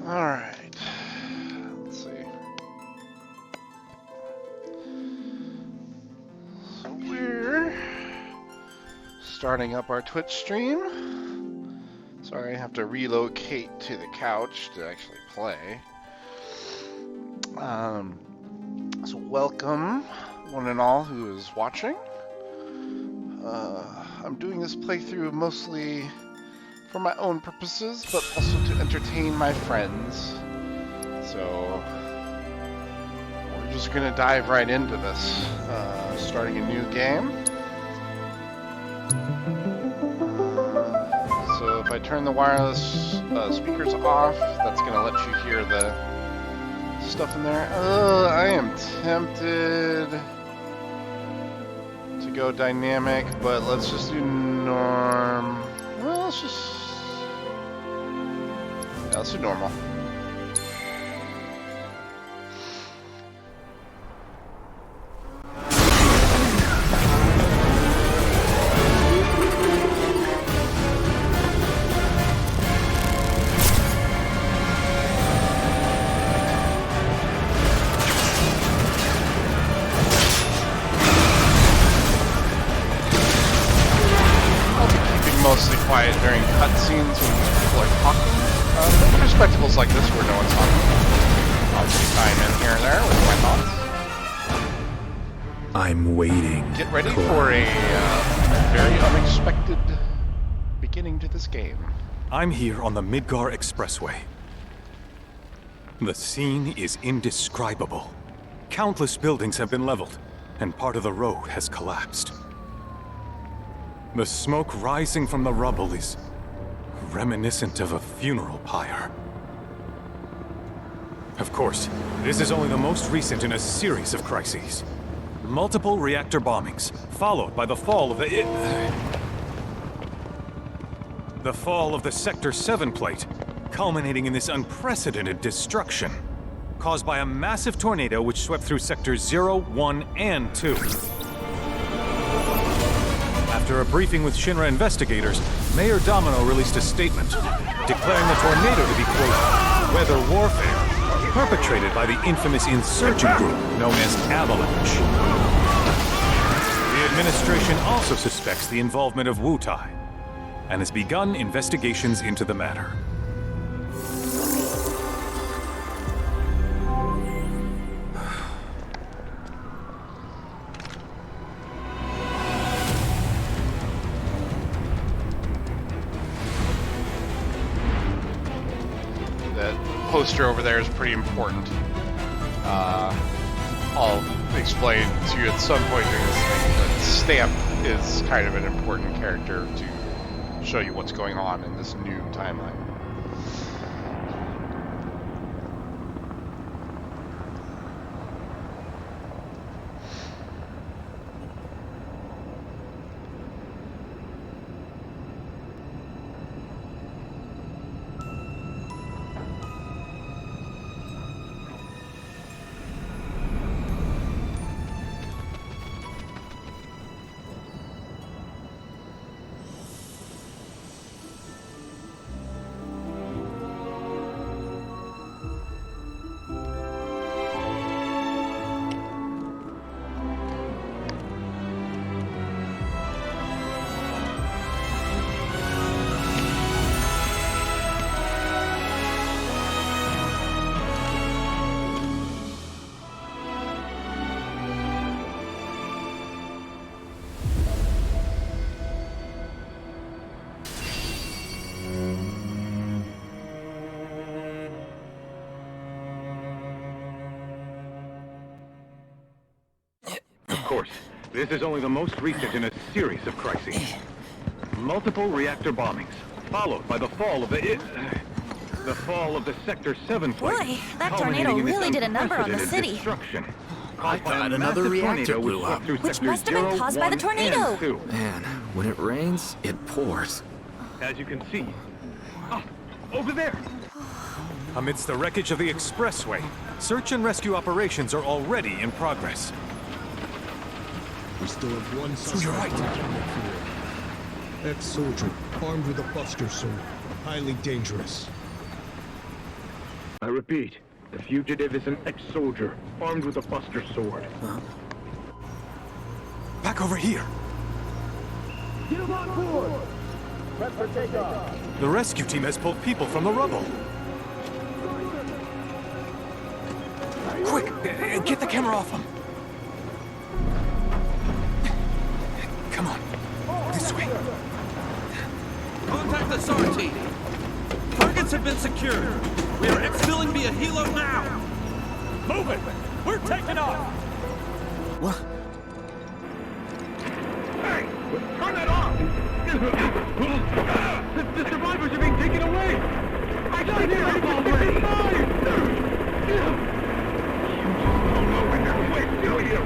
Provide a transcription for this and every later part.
Alright. Let's see. So we're starting up our Twitch stream. Sorry, I have to relocate to the couch to actually play. So welcome, one and all who is watching. I'm doing this playthrough mostly for my own purposes, but also to entertain my friends. So we're just gonna dive right into this, starting a new game. So if I turn the wireless speakers off, that's gonna let you hear the stuff in there. I am tempted to go dynamic, but let's just do norm. Well, let's do normal. Mostly quiet during cutscenes when people are talking. Perspectives like this where no one's talking. I'll just chime in here and there with my thoughts. I'm waiting. Get ready for a very unexpected beginning to this game. I'm here on the Midgar Expressway. The scene is indescribable. Countless buildings have been leveled, and part of the road has collapsed. The smoke rising from the rubble is reminiscent of a funeral pyre. Of course, this is only the most recent in a series of crises. Multiple reactor bombings, followed by the fall of the Sector 7 plate, culminating in this unprecedented destruction, caused by a massive tornado which swept through Sectors 0, 1, and 2. After a briefing with Shinra investigators, Mayor Domino released a statement declaring the tornado to be, quote, weather warfare, perpetrated by the infamous insurgent group known as Avalanche. The administration also suspects the involvement of Wutai and has begun investigations into the matter. Poster over there is pretty important. I'll explain to you at some point during this thing that Stamp is kind of an important character to show you what's going on in this new timeline. Of course, this is only the most recent in a series of crises. Multiple reactor bombings, followed by the fall of the Sector 7 plate. Boy, that tornado really did a number on the city. I thought another reactor blew up. Which must have been caused by the tornado. Man, when it rains, it pours. As you can see. Over there! Amidst the wreckage of the expressway, search and rescue operations are already in progress. We still have one suspect. You're right. Ex-soldier, armed with a buster sword. Highly dangerous. I repeat, the fugitive is an ex-soldier, armed with a buster sword. Back over here. Get him on board! Prep for takeoff! The rescue team has pulled people from the rubble. Quick, get the camera off him. Come on, this way. Contact the SAR team. Targets have been secured. We are exfilling via helo now. Move it! We're taking off! What? Hey! Turn that off! The survivors are being taken away! I got here already! You don't know when they're quick, do you?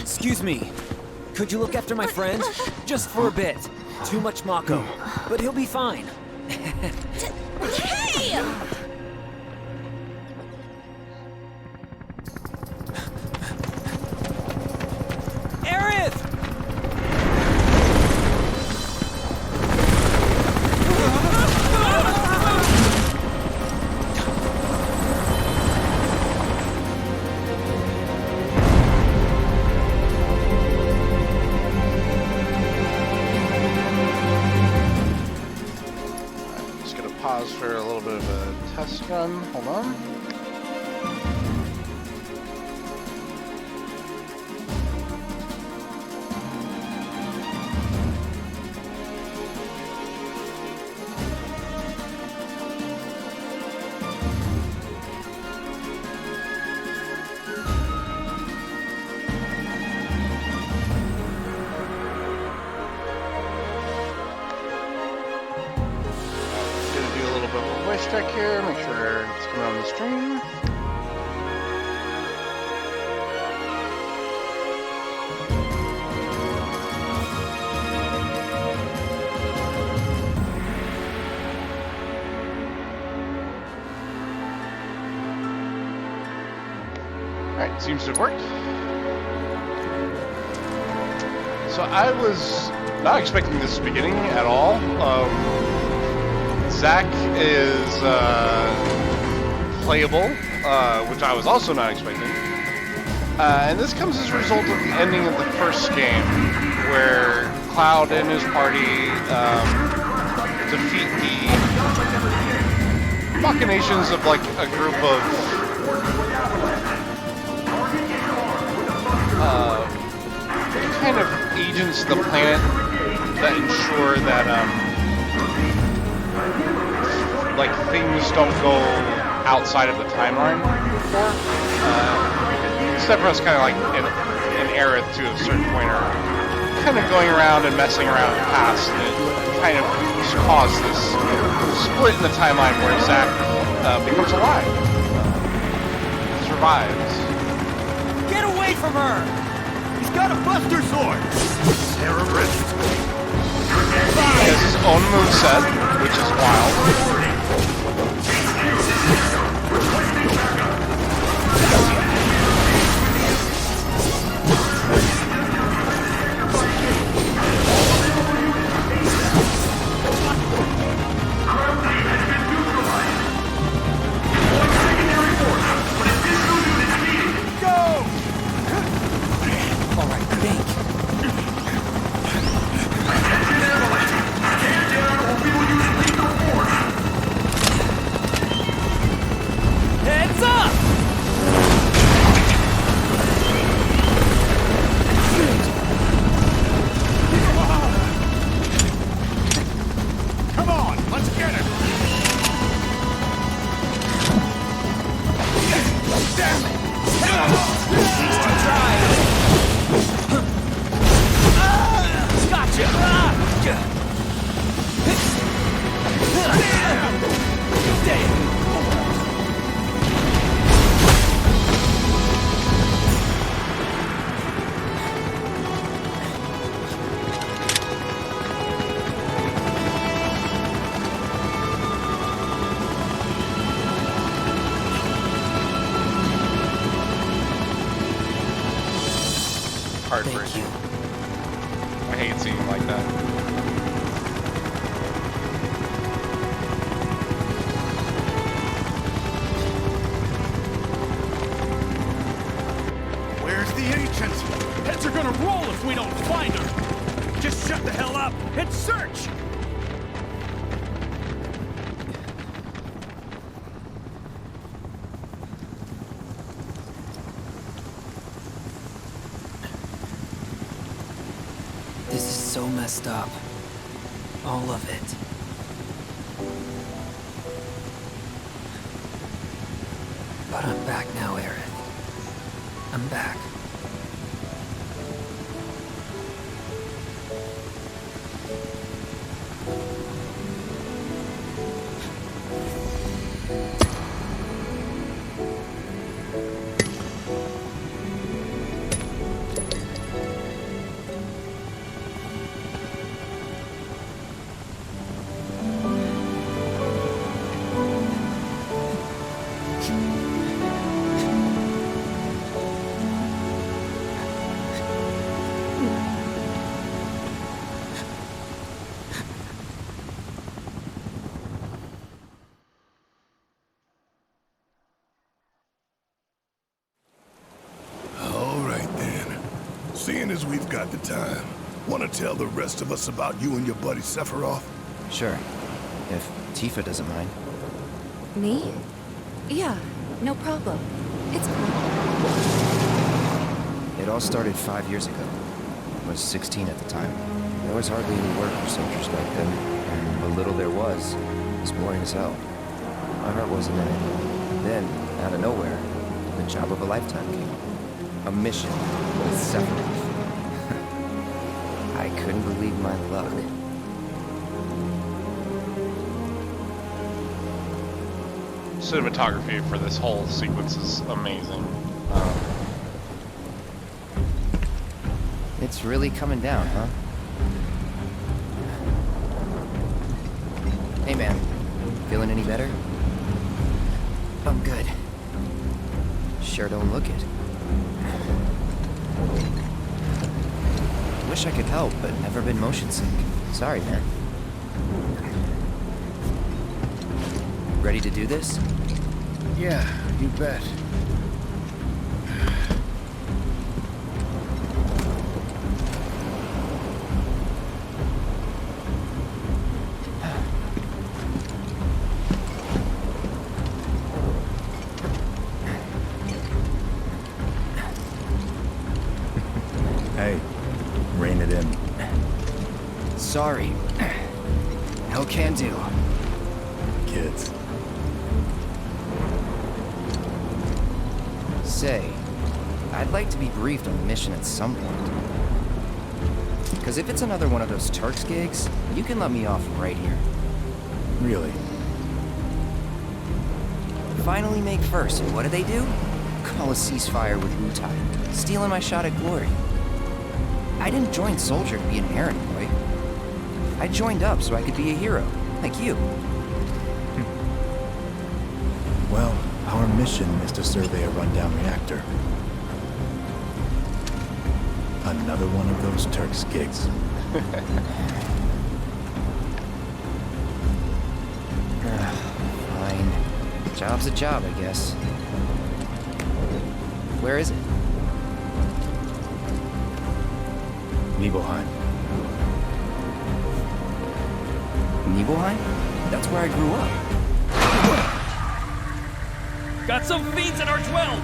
Excuse me. Could you look after my friend? Just for a bit. Too much Mako. But he'll be fine. Hey! Aerith! Just gonna pause for a little bit of a test run. Hold on. Gonna do a little bit of a voice check here, make sure it's coming on the stream. Alright, seems to have worked. So I was not expecting this beginning at all. Zach is playable, which I was also not expecting. And this comes as a result of the ending of the first game, where Cloud and his party defeat the machinations of like a group of kind of agents of the planet that ensure that like things don't go outside of the timeline before. Sephiroth's kind of like an Aerith to a certain point, or kind of going around and messing around in the past, and it kind of caused this split in the timeline where Zack becomes alive, survives. Get away from her! He's got a buster sword! Terrorist! He has his own moveset, which is wild. Heads up! Come on, let's get it! Damn it! Gotcha! Damn! Credits are gonna roll if we don't find her! Just shut the hell up and search! This is so messed up. All of it. But I'm back now, Aerith. I'm back. Seeing as we've got the time, want to tell the rest of us about you and your buddy Sephiroth? Sure, if Tifa doesn't mind. Me? Yeah, no problem. It's cool. It all started 5 years ago. I was 16 at the time. There was hardly any work for soldiers back then, and what little there was boring as hell. My heart wasn't in it. Then, out of nowhere, the job of a lifetime came. A mission with Sephiroth. I couldn't believe my luck. Cinematography for this whole sequence is amazing. It's really coming down, huh? Hey man, feeling any better? I'm good. Sure don't look it. Wish I could help, but never been motion sick. Sorry, man. Ready to do this? Yeah, you bet. Hey, rein it in. Sorry. No can do. Kids. Say, I'd like to be briefed on the mission at some point. Because if it's another one of those Turks gigs, you can let me off right here. Really? Finally make first, and what do? Call a ceasefire with Wutai, stealing my shot at glory. I didn't join Soldier to be an errand boy. I joined up so I could be a hero, like you. Well, our mission is to survey a rundown reactor. Another one of those Turks gigs. Fine. Job's a job, I guess. Where is it? Nibelheim. Nibelheim? That's where I grew up. Got some fiends in our 12!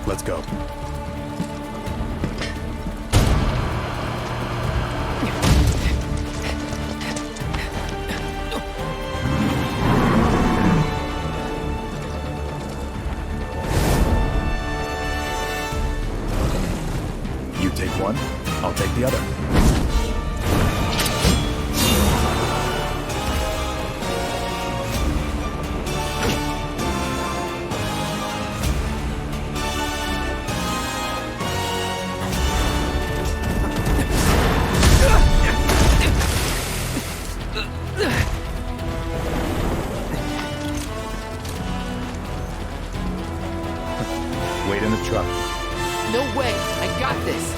Let's go. You take one, I'll take the other. Wait in the truck. No way! I got this!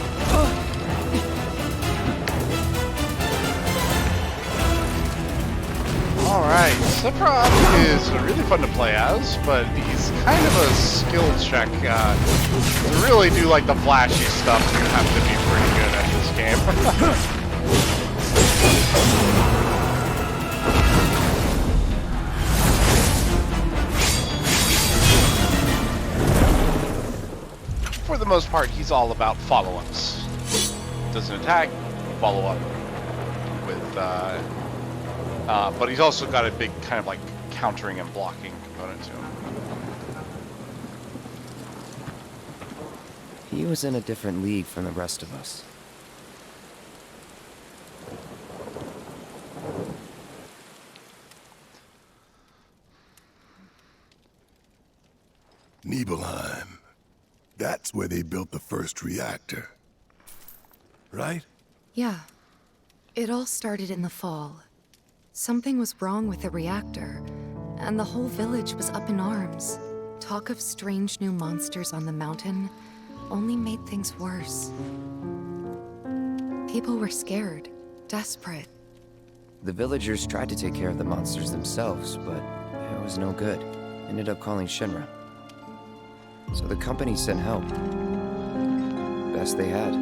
Sephiroth is really fun to play as, but he's kind of a skill check. To really do like the flashy stuff, you have to be pretty good at this game. For the most part, he's all about follow-ups. Doesn't attack, follow up with, but he's also got a big kind of like countering and blocking component to him. He was in a different league from the rest of us. Nibelheim. That's where they built the first reactor. Right? Yeah. It all started in the fall. Something was wrong with the reactor, and the whole village was up in arms. Talk of strange new monsters on the mountain only made things worse. People were scared, desperate. The villagers tried to take care of the monsters themselves, but it was no good. Ended up calling Shinra. So the company sent help. Best they had.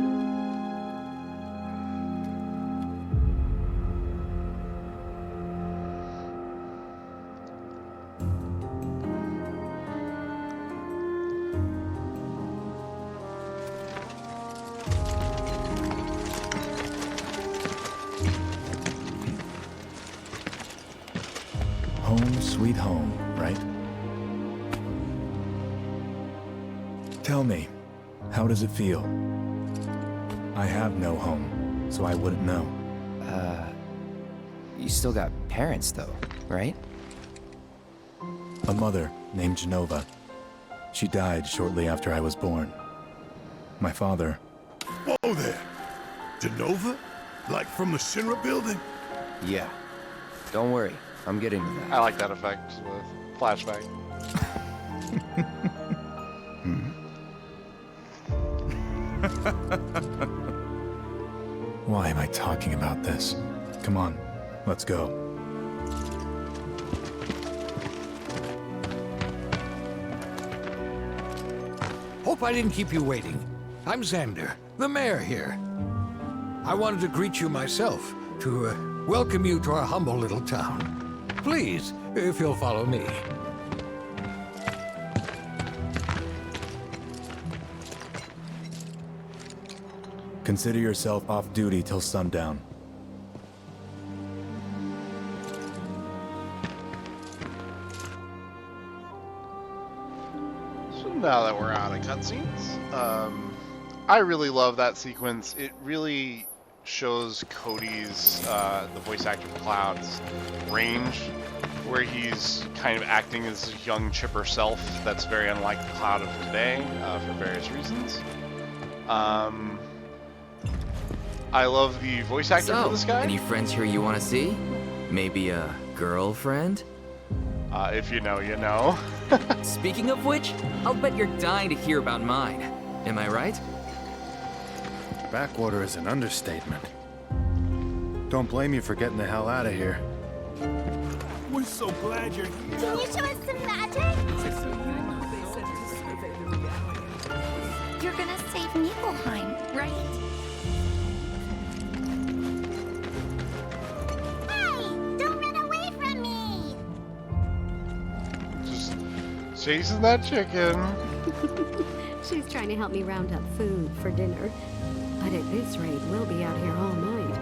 Home sweet home, right? Tell me, how does it feel? I have no home, so I wouldn't know. You still got parents though, right? A mother named Genova. She died shortly after I was born. My father... Whoa there! Genova? Like from the Shinra building? Yeah. Don't worry, I'm getting to that. I like that effect with flashback. Why am I talking about this? Come on, let's go. Hope I didn't keep you waiting. I'm Xander, the mayor here. I wanted to greet you myself, to welcome you to our humble little town. Please, if you'll follow me. Consider yourself off duty till sundown. So now that we're out of cutscenes, I really love that sequence. It really shows Cody's, the voice actor for Cloud's range, where he's kind of acting as his young, chipper self that's very unlike the Cloud of today, for various reasons. I love the voice actor for this guy. Any friends here you want to see? Maybe a girlfriend? If you know, you know. Speaking of which, I'll bet you're dying to hear about mine. Am I right? Backwater is an understatement. Don't blame you for getting the hell out of here. We're so glad you're here. Can you show us some magic? You're gonna save Nibelheim, right? Chasing that chicken. She's trying to help me round up food for dinner. But at this rate, we'll be out here all night.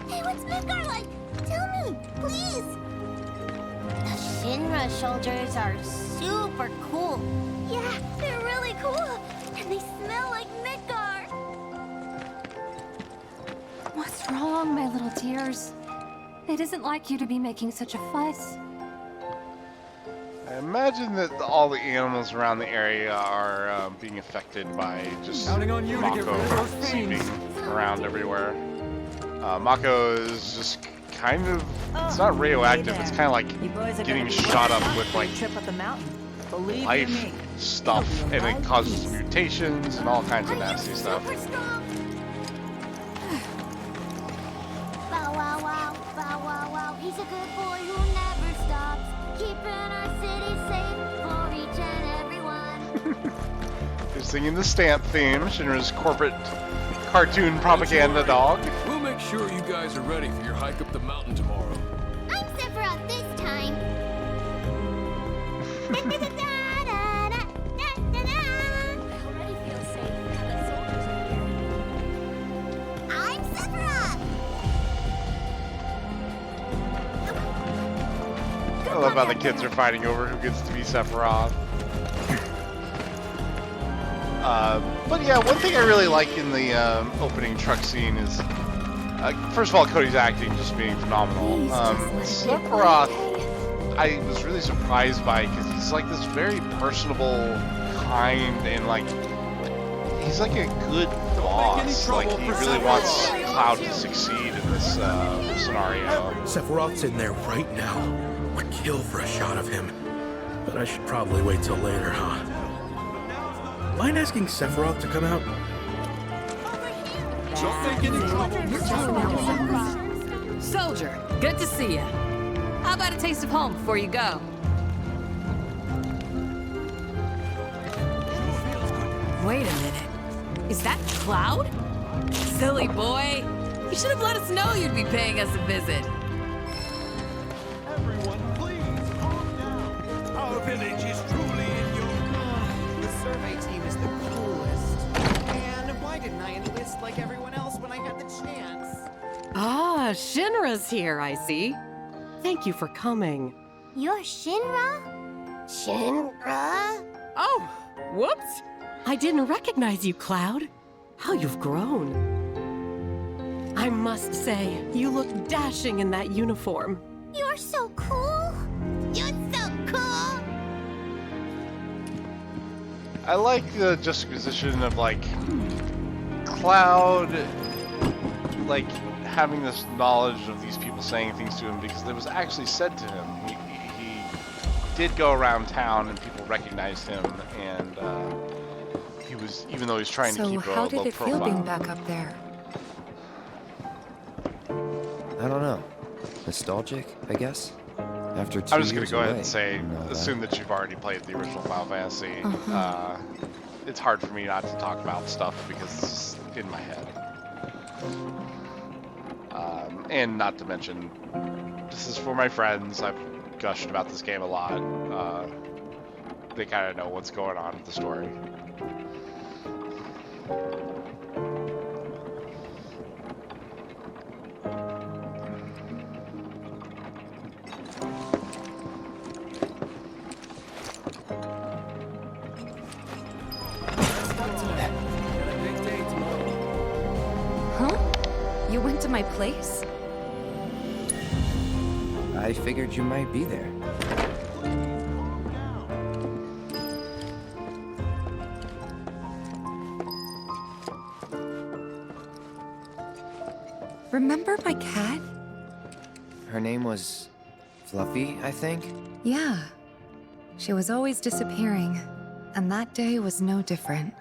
Hey, what's Midgar like? Tell me, please. The Shinra soldiers are super cool. Yeah, they're really cool. And they smell like Midgar. What's wrong, my little dears? It isn't like you to be making such a fuss. I imagine that all the animals around the area are being affected by just Mako sleeping around everywhere. Mako is just kind of, it's not radioactive, it's kind of like getting shot up with like life stuff, and it causes mutations and all kinds of nasty stuff. Bow wow wow, bow wow wow. He He's a good boy who never stops, keeping our city safe for each and everyone. They're singing the Stamp theme, Shinra's corporate cartoon propaganda dog. We'll make sure you guys are ready for your hike up the mountain tomorrow. I'm Sephiroth this time. I already feel safe now that soldiers are here. I'm Sephiroth. I love how the kids are fighting over who gets to be Sephiroth. But yeah, one thing I really like in the opening truck scene is, first of all, Cody's acting just being phenomenal. Sephiroth, I was really surprised by because he's like this very personable, kind, and like he's like a good boss. Like he really wants Cloud to succeed in this scenario. Sephiroth's in there right now. Would kill for a shot of him, but I should probably wait till later, huh? Mind asking Sephiroth to come out? Don't make any trouble. Soldier, good to see you. How about a taste of home before you go? Wait a minute. Is that Cloud? Silly boy. You should have let us know you'd be paying us a visit. Everyone, please, calm down. Our village is truly in your... The survey team is the coolest. And why didn't I enlist like everyone else when I had the chance? Ah, Shinra's here, I see. Thank you for coming. You're Shinra? Shinra? Oh, whoops. I didn't recognize you, Cloud. How you've grown. I must say, you look dashing in that uniform. You're so cool. You're so cool. I like the juxtaposition of like Cloud, like having this knowledge of these people saying things to him because it was actually said to him. He did go around town and people recognized him, and he was, even though he's trying to keep a low profile. So how did it feel being back up there? I don't know. Nostalgic, I guess? After 2 years I'm just going to go ahead and away, say, and all assume that you've already played the original Final Fantasy. It's hard for me not to talk about stuff because it's in my head. And not to mention, this is for my friends. I've gushed about this game a lot. They kind of know what's going on with the story. Huh? You went to my place? I figured you might be there. Remember my cat? Her name was Fluffy, I think? Yeah. She was always disappearing, and that day was no different.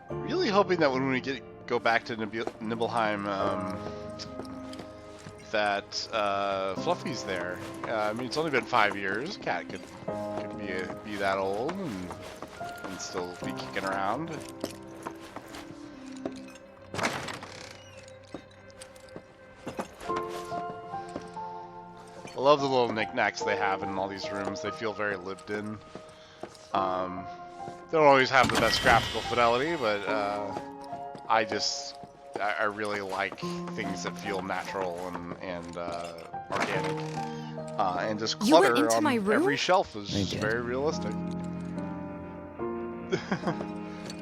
Really hoping that when we go back to Nibelheim, that Fluffy's there. I mean, it's only been 5 years. Cat could be that old and still be kicking around. I love the little knickknacks they have in all these rooms. They feel very lived in. They don't always have the best graphical fidelity, but I really like things that feel natural and organic. And just clutter on every shelf is just very realistic.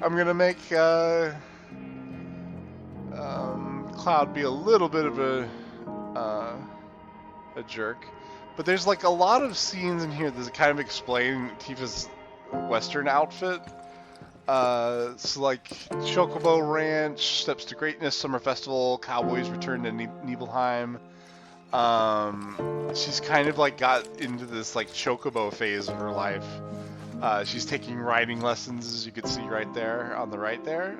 I'm gonna make Cloud be a little bit of a jerk, but there's like a lot of scenes in here that kind of explain Tifa's Western outfit. So like Chocobo Ranch, Steps to Greatness, Summer Festival, Cowboys Return to Nibelheim. She's kind of like got into this like Chocobo phase of her life. She's taking riding lessons, as you can see right there on the right there.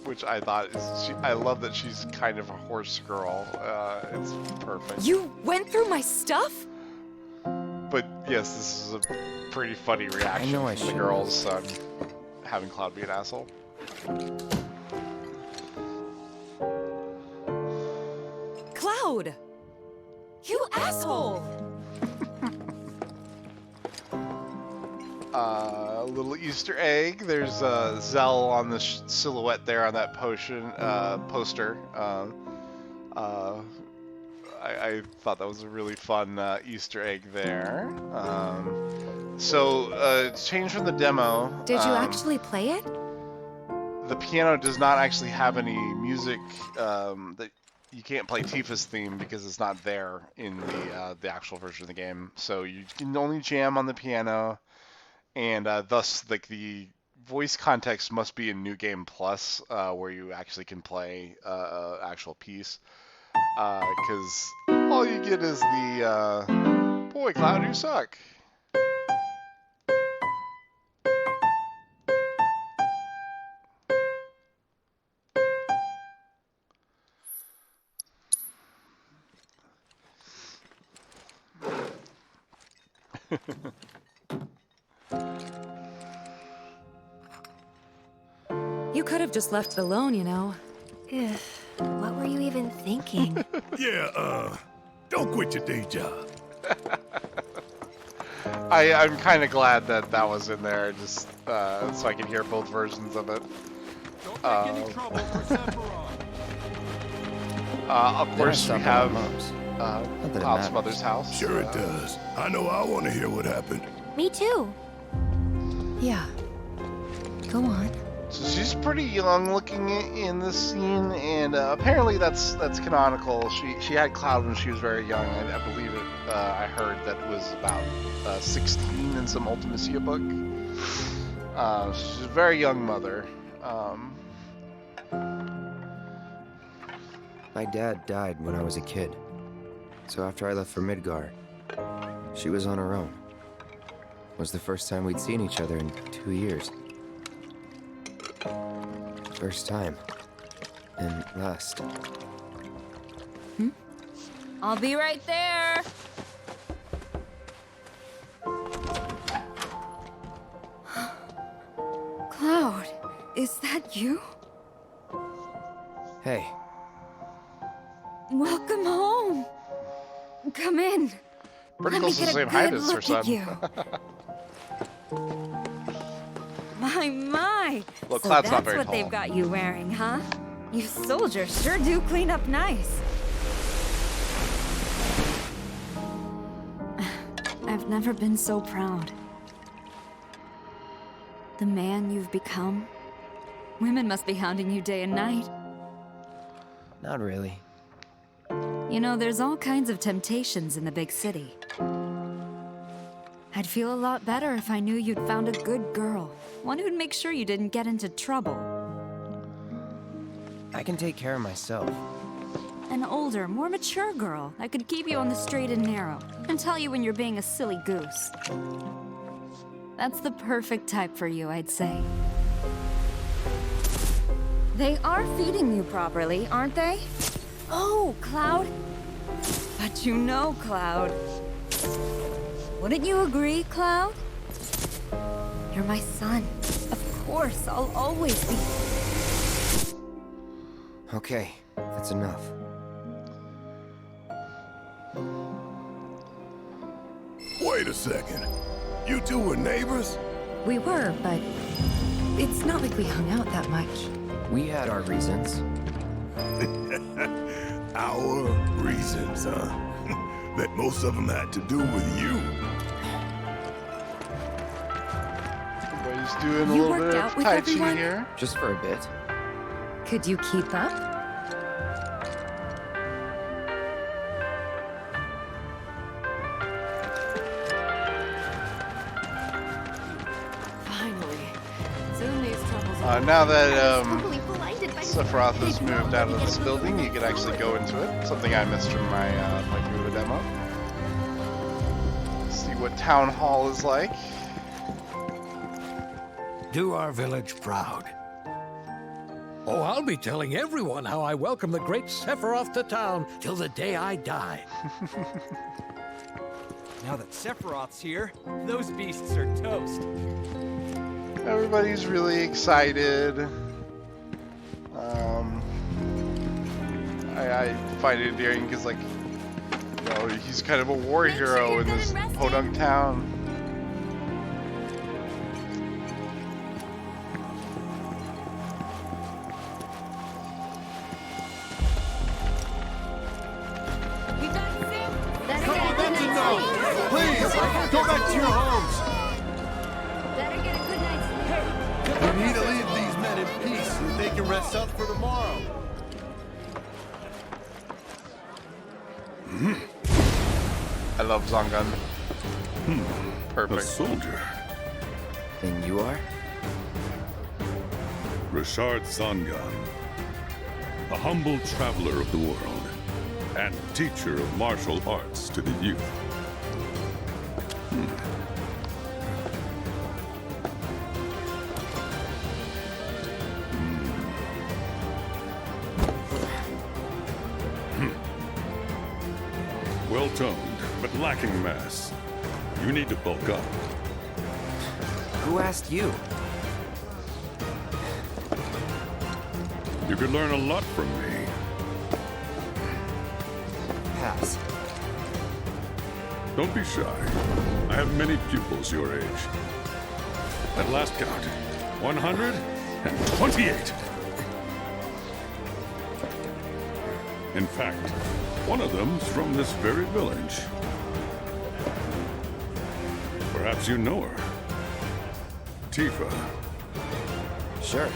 which I thought is, I love that she's kind of a horse girl. It's perfect. You went through my stuff? But yes, this is a pretty funny reaction I know I from the should. girls having Cloud be an asshole. Cloud! You asshole! A little Easter egg. There's Zell on the silhouette there on that poster. I thought that was a really fun Easter egg there. So change from the demo. Did you actually play it? The piano does not actually have any music. That you can't play Tifa's theme because it's not there in the actual version of the game. So you can only jam on the piano. And thus, like, the voice context must be in New Game Plus, where you actually can play actual piece. Because all you get is the, boy, Cloud, you suck. You could have just left it alone, you know. What were you even thinking? Yeah, don't quit your day job. I'm kind of glad that that was in there, just so I can hear both versions of it. Don't make any trouble for Sephiroth. Of course, we have that Cloud's it mother's house. Sure it does. I know I want to hear what happened. Me too. Yeah. Go on. So she's pretty young looking in this scene, and apparently that's canonical. She had Cloud when she was very young. I believe it. I heard that it was about 16 in some Ultimacia book. She's a very young mother. My dad died when I was a kid. So after I left for Midgar, she was on her own. It was the first time we'd seen each other in 2 years. First time. And last. I'll be right there. Cloud, is that you? Hey. Welcome home. Come in. Pretty Let close me to the get a same height good as her look at son. you. My. Well, So Cloud's not that's very what tall. they've got you wearing, huh? You soldiers sure do clean up nice. I've never been so proud. The man you've become. Women must be hounding you day and night. Not really. You know, there's all kinds of temptations in the big city. I'd feel a lot better if I knew you'd found a good girl. One who'd make sure you didn't get into trouble. I can take care of myself. An older, more mature girl that could keep you on the straight and narrow and tell you when you're being a silly goose. That's the perfect type for you, I'd say. They are feeding you properly, aren't they? Oh, Cloud. But you know, Cloud. Wouldn't you agree, Cloud? You're my son. Of course, I'll always be. Okay, that's enough. Wait a second. You two were neighbors? We were, but it's not like we hung out that much. We had our reasons. Our reasons, huh? Bet most of them had to do with you. Everybody's doing a You little worked bit out of with Tai everyone? Chi here. Just for a bit. Could you keep up? Finally. Soon these troubles Now that Totally blinded by Sephiroth has moved out of this building, you can actually go into it. Something I missed from my playthrough of the demo. See what Town Hall is like. Do our village proud. Oh, I'll be telling everyone how I welcome the great Sephiroth to town till the day I die. Now that Sephiroth's here, those beasts are toast. Everybody's really excited. I find it endearing because, like, you know, he's kind of a war hero in this podunk town. Please, go back to your homes. Better get a good night's sleep. We need to leave these men in peace so they can rest up for tomorrow. I love Zangan. Perfect. A soldier. And you are? Richard Zangan. A humble traveler of the world. And teacher of martial arts to the youth. Well-toned, but lacking mass. You need to bulk up. Who asked you? You could learn a lot from me. Pass. Don't be shy. I have many pupils your age. At last count, 128. In fact, one of them's from this very village. Perhaps you know her. Tifa. Sure.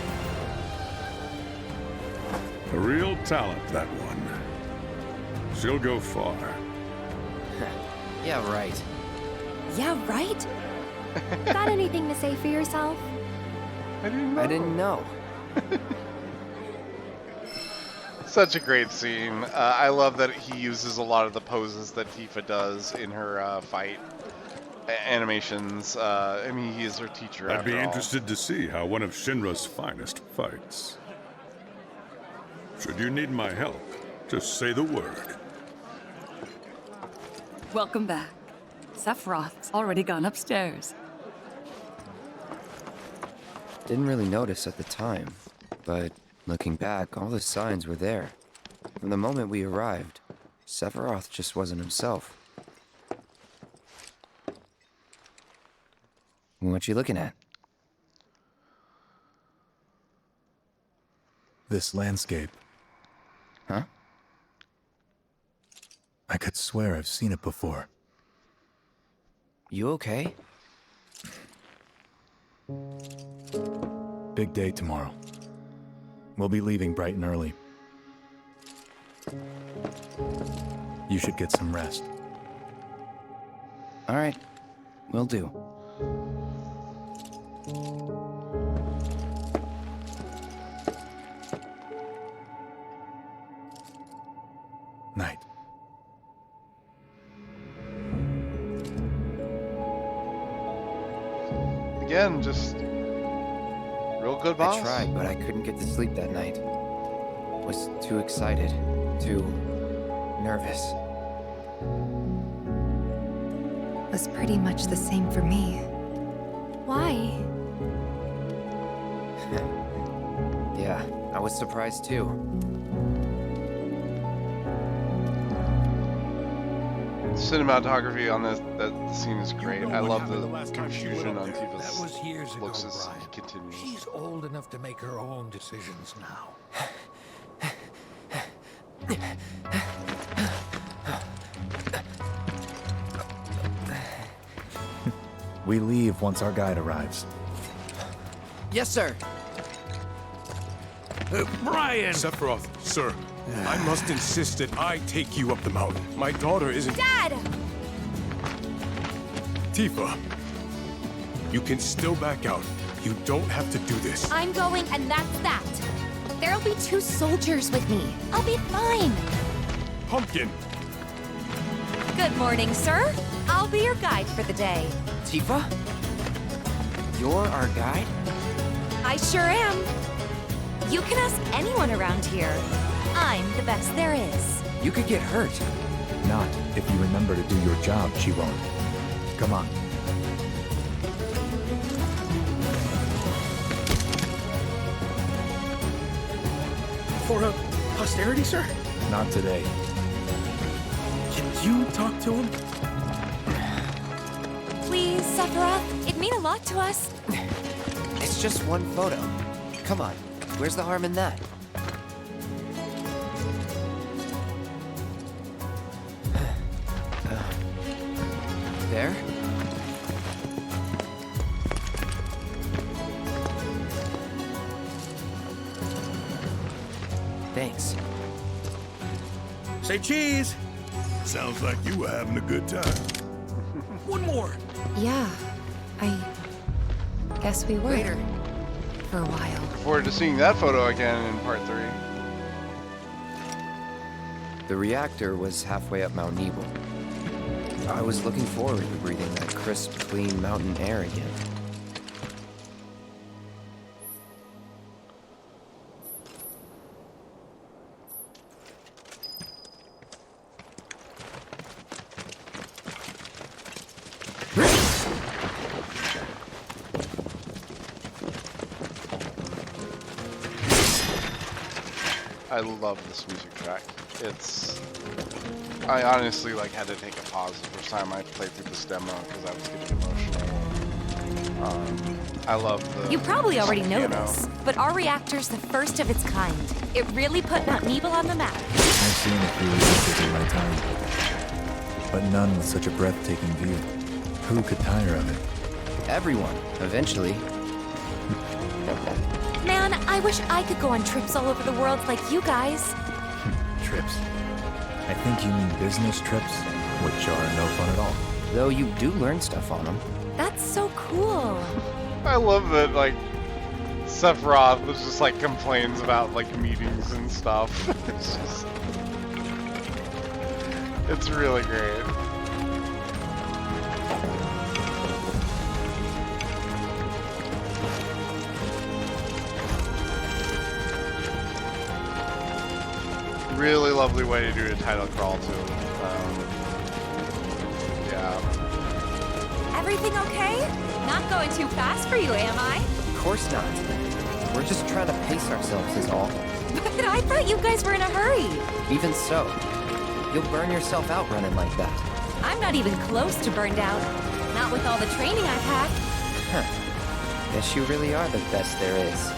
A real talent, that one. She'll go far. Yeah, right. Yeah, right? Got anything to say for yourself? I didn't know. Such a great scene. I love that he uses a lot of the poses that Tifa does in her fight animations. I mean, he is her teacher. I'd be after all. interested to see how one of Shinra's finest fights. Should you need my help, just say the word. Welcome back. Sephiroth's already gone upstairs. Didn't really notice at the time, but looking back, all the signs were there. From the moment we arrived, Sephiroth just wasn't himself. What you looking at? This landscape. Huh? I could swear I've seen it before. You okay? Big day tomorrow. We'll be leaving bright and early. You should get some rest. All right, will do. Night. Again, just real good boss. I tried, but I couldn't get to sleep that night. Was too excited, too nervous. Was pretty much the same for me. Why? Yeah, I was surprised too. Cinematography on that scene is great. I love the confusion on That was Tifa's years ago, looks as Brian. he continues. She's old enough to make her own decisions now. We leave once our guide arrives. Yes, sir. Brian! Sephiroth, sir, I must insist that I take you up the mountain. My daughter isn't... Dad! Tifa, you can still back out. You don't have to do this. I'm going, and that's that. There'll be 2 soldiers with me. I'll be fine. Pumpkin! Good morning, sir. I'll be your guide for the day. Tifa? You're our guide? I sure am. You can ask anyone around here. I'm the best there is. You could get hurt. Not if you remember to do your job, she won't. Come on. For posterity, sir? Not today. Can you talk to him? Please, Sephiroth. It'd mean a lot to us. It's just one photo. Come on. Where's the harm in that? There? Thanks. Say cheese! Sounds like you were having a good time. One more! Yeah, I guess we were. Later. For a while. Look forward to seeing that photo again in part 3. The reactor was halfway up Mount Nebel. I was looking forward to breathing that crisp, clean mountain air again. I love this music track. I honestly had to take a pause the first time I played through this demo because I was getting emotional. I love the. You probably already know piano. this, but our reactor's the first of its kind. It really put Mount Nebel on the map. I've seen a few reactors in my time, but none with such a breathtaking view. Who could tire of it? Everyone, eventually. Man, I wish I could go on trips all over the world like you guys. Trips. I think you mean business trips, which are no fun at all. Though you do learn stuff on them. That's so cool. I love that, Sephiroth was just, complains about, meetings and stuff. It's really great. Really lovely way to do a title crawl, too. Yeah. Everything okay? Not going too fast for you, am I? Of course not. We're just trying to pace ourselves is all. But I thought you guys were in a hurry. Even so, you'll burn yourself out running like that. I'm not even close to burned out. Not with all the training I've had. Huh. Guess you really are the best there is.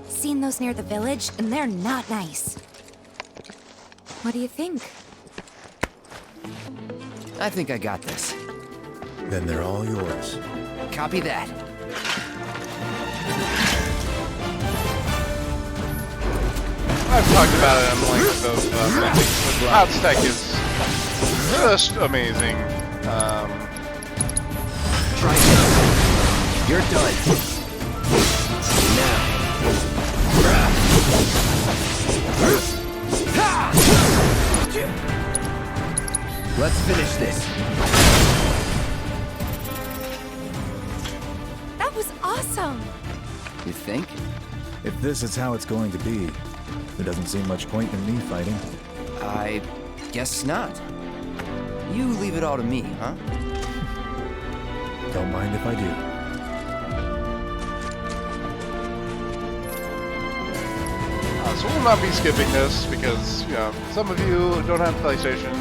Seen those near the village, and they're not nice. What do you think? I think I got this. Then they're all yours. Copy that. I've talked about it on length of Cloud's tech is just amazing. Try it. You're done. Now. Let's finish this. That was awesome. You think? If this is how it's going to be, there doesn't seem much point in me fighting. I guess not. You leave it all to me, huh? Don't mind if I do. So we'll not be skipping this because, some of you don't have PlayStation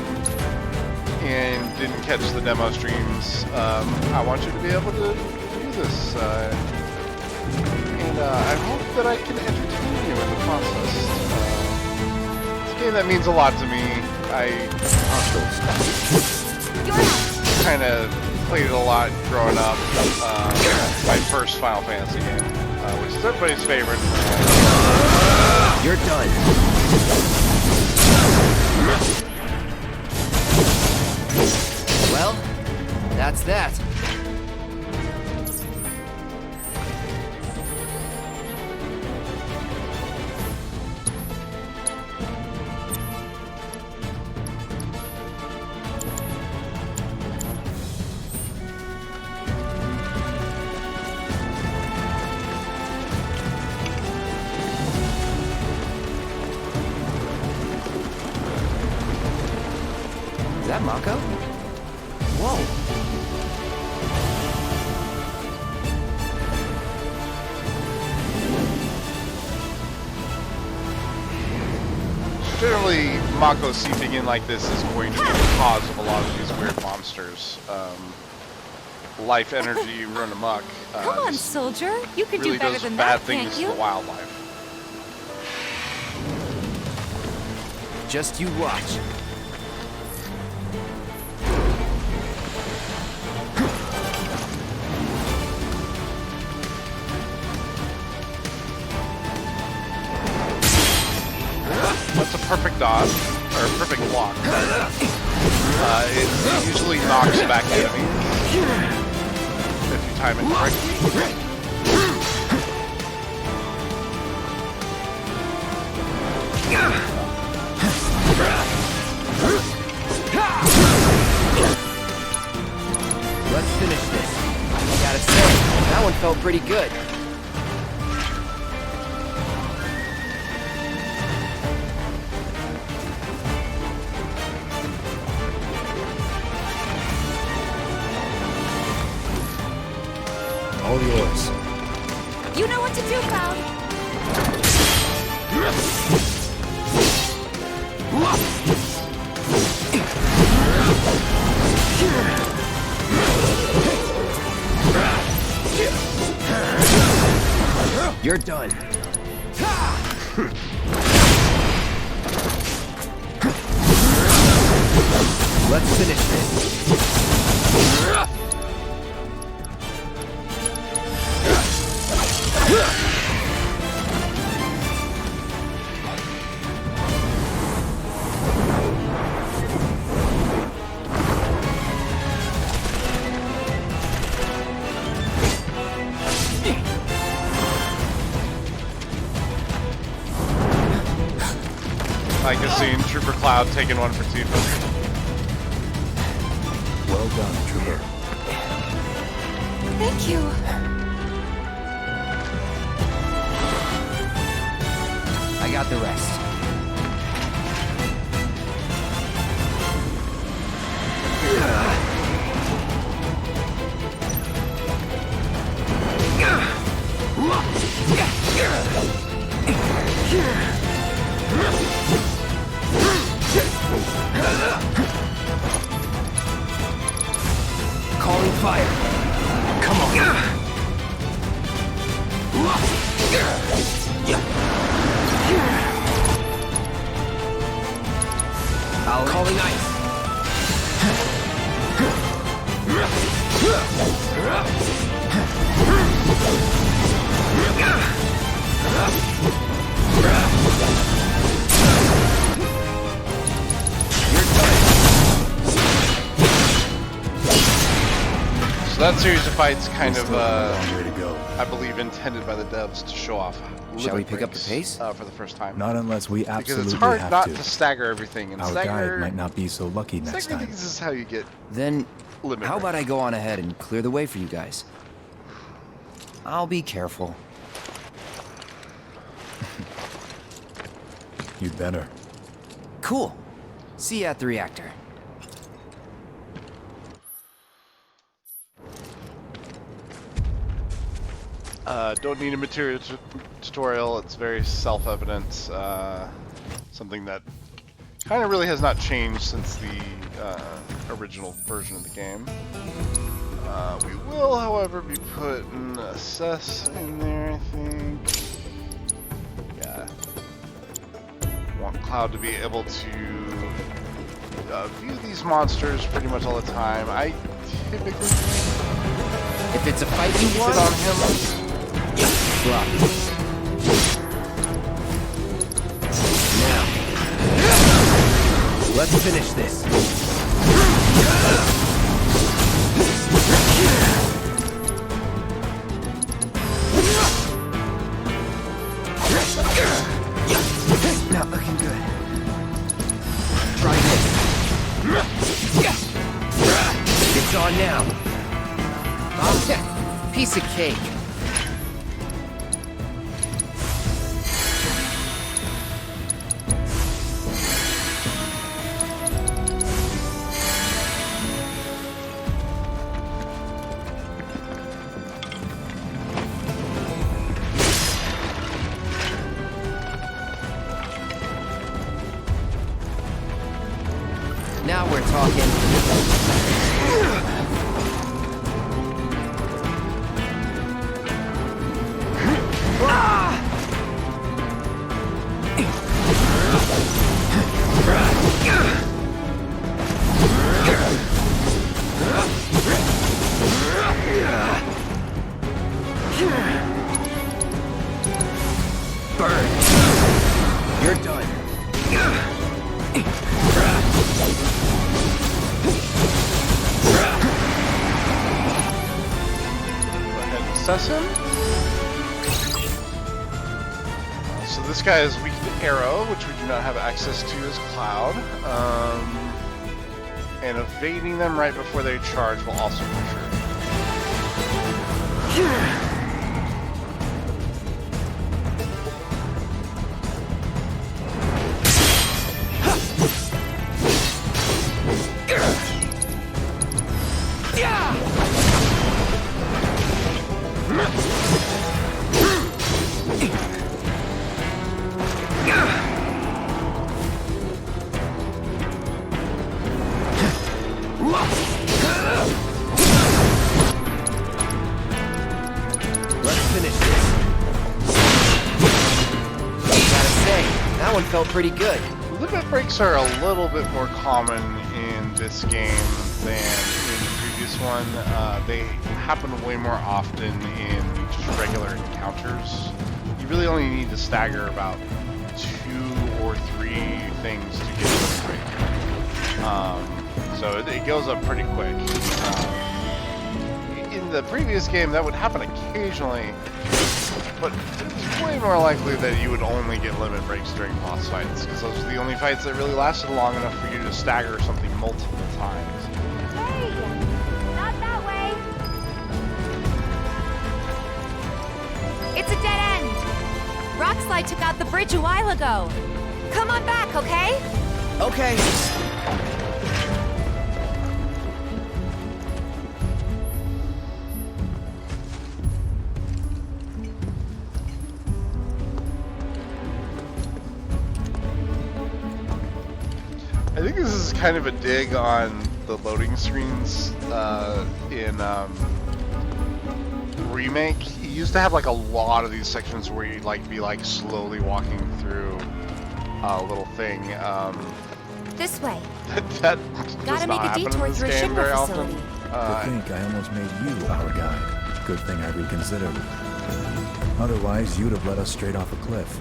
and didn't catch the demo streams. I want you to be able to do this. And I hope that I can entertain you in the process. It's a game that means a lot to me. I kind of played it a lot growing up. My first Final Fantasy game, which is everybody's favorite. You're done. Well, that's that. Is that Mako? Whoa! Generally, Mako seeping in like this is going to be the cause of a lot of these weird monsters. Life energy run amok. Come on, soldier. You could really do better does than bad that, things can't to you? the wildlife. Just you watch. That's a perfect dodge, or a perfect block. It usually knocks back enemies if you time it correctly. Let's finish this. I gotta say, that one felt pretty good. All yours. You know what to do, Cloud. You're done. Let's finish this. I can see Trooper Cloud taking one for Tifa. Well done, Trooper. Thank you. I got the rest. Calling fire. Come on. Calling ice. So that series of fights kind of, I believe, intended by the devs to show off. Shall we pick up the pace? For the first time. Not unless we Because absolutely it's hard have not to. to stagger everything, and Our stagger guide might not be so lucky next staggering time. things is how you get. Then, limit how about break. I go on ahead and clear the way for you guys? I'll be careful. You'd better. Cool. See you at the reactor. Don't need a material tutorial. It's very self-evident. Something that kind of really has not changed since the original version of the game. We will, however, be putting assess in there, I think. Yeah. Want Cloud to be able to view these monsters pretty much all the time. I typically If it's a fight you sit want, on him. drop. Now, let's finish this. Not looking good. Try this. It's on now. Oh, piece of cake. Now we're talking. Burn. You're done. Assess him. So this guy is weak to arrow, which we do not have access to as Cloud. And evading them right before they charge will also pressure. Let's finish this. Gotta say, that one felt pretty good. Limit breaks are a little bit more common in this game than in the previous one. They happen way more often in just regular encounters. You really only need to stagger about 2 or 3 things to get a limit break. So it goes up pretty quick. In the previous game, that would happen occasionally, but it's way more likely that you would only get limit breaks during boss fights, because those are the only fights that really lasted long enough for you to stagger something multiple times. Hey! Not that way! It's a dead end! Rockslide took out the bridge a while ago. Come on back, okay? Okay. I think this is kind of a dig on the loading screens in Remake. You used to have like a lot of these sections where you'd like be like slowly walking through a little thing. This way. That Gotta make a detour through a Shinra facility. To think I almost made you our guide. Good thing I reconsidered. Otherwise, you'd have led us straight off a cliff.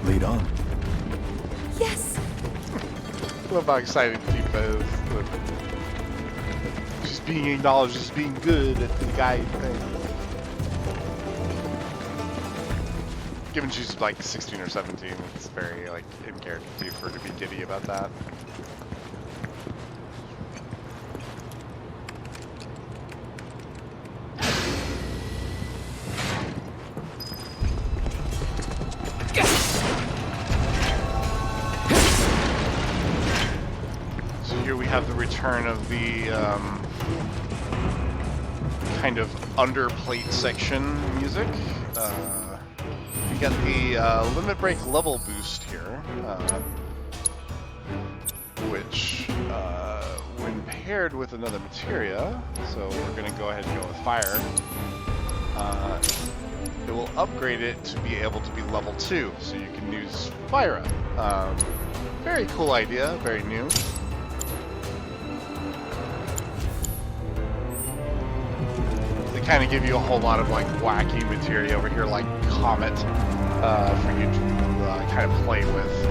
Lead on. Yes. I love how excited Tifa is. She's being acknowledged as being good at the guide thing. Given she's like 16 or 17, it's very like in character for her to be giddy about that. So here we have the return of the kind of underplate section music. We got the limit break level boost here, which when paired with another materia, so we're going to go ahead and go with fire, it it will upgrade it to be able to be level 2, so you can use Fire Up. Very cool idea, very new. They kind of give you a whole lot of like wacky materia over here, like Comet, for you to kind of play with.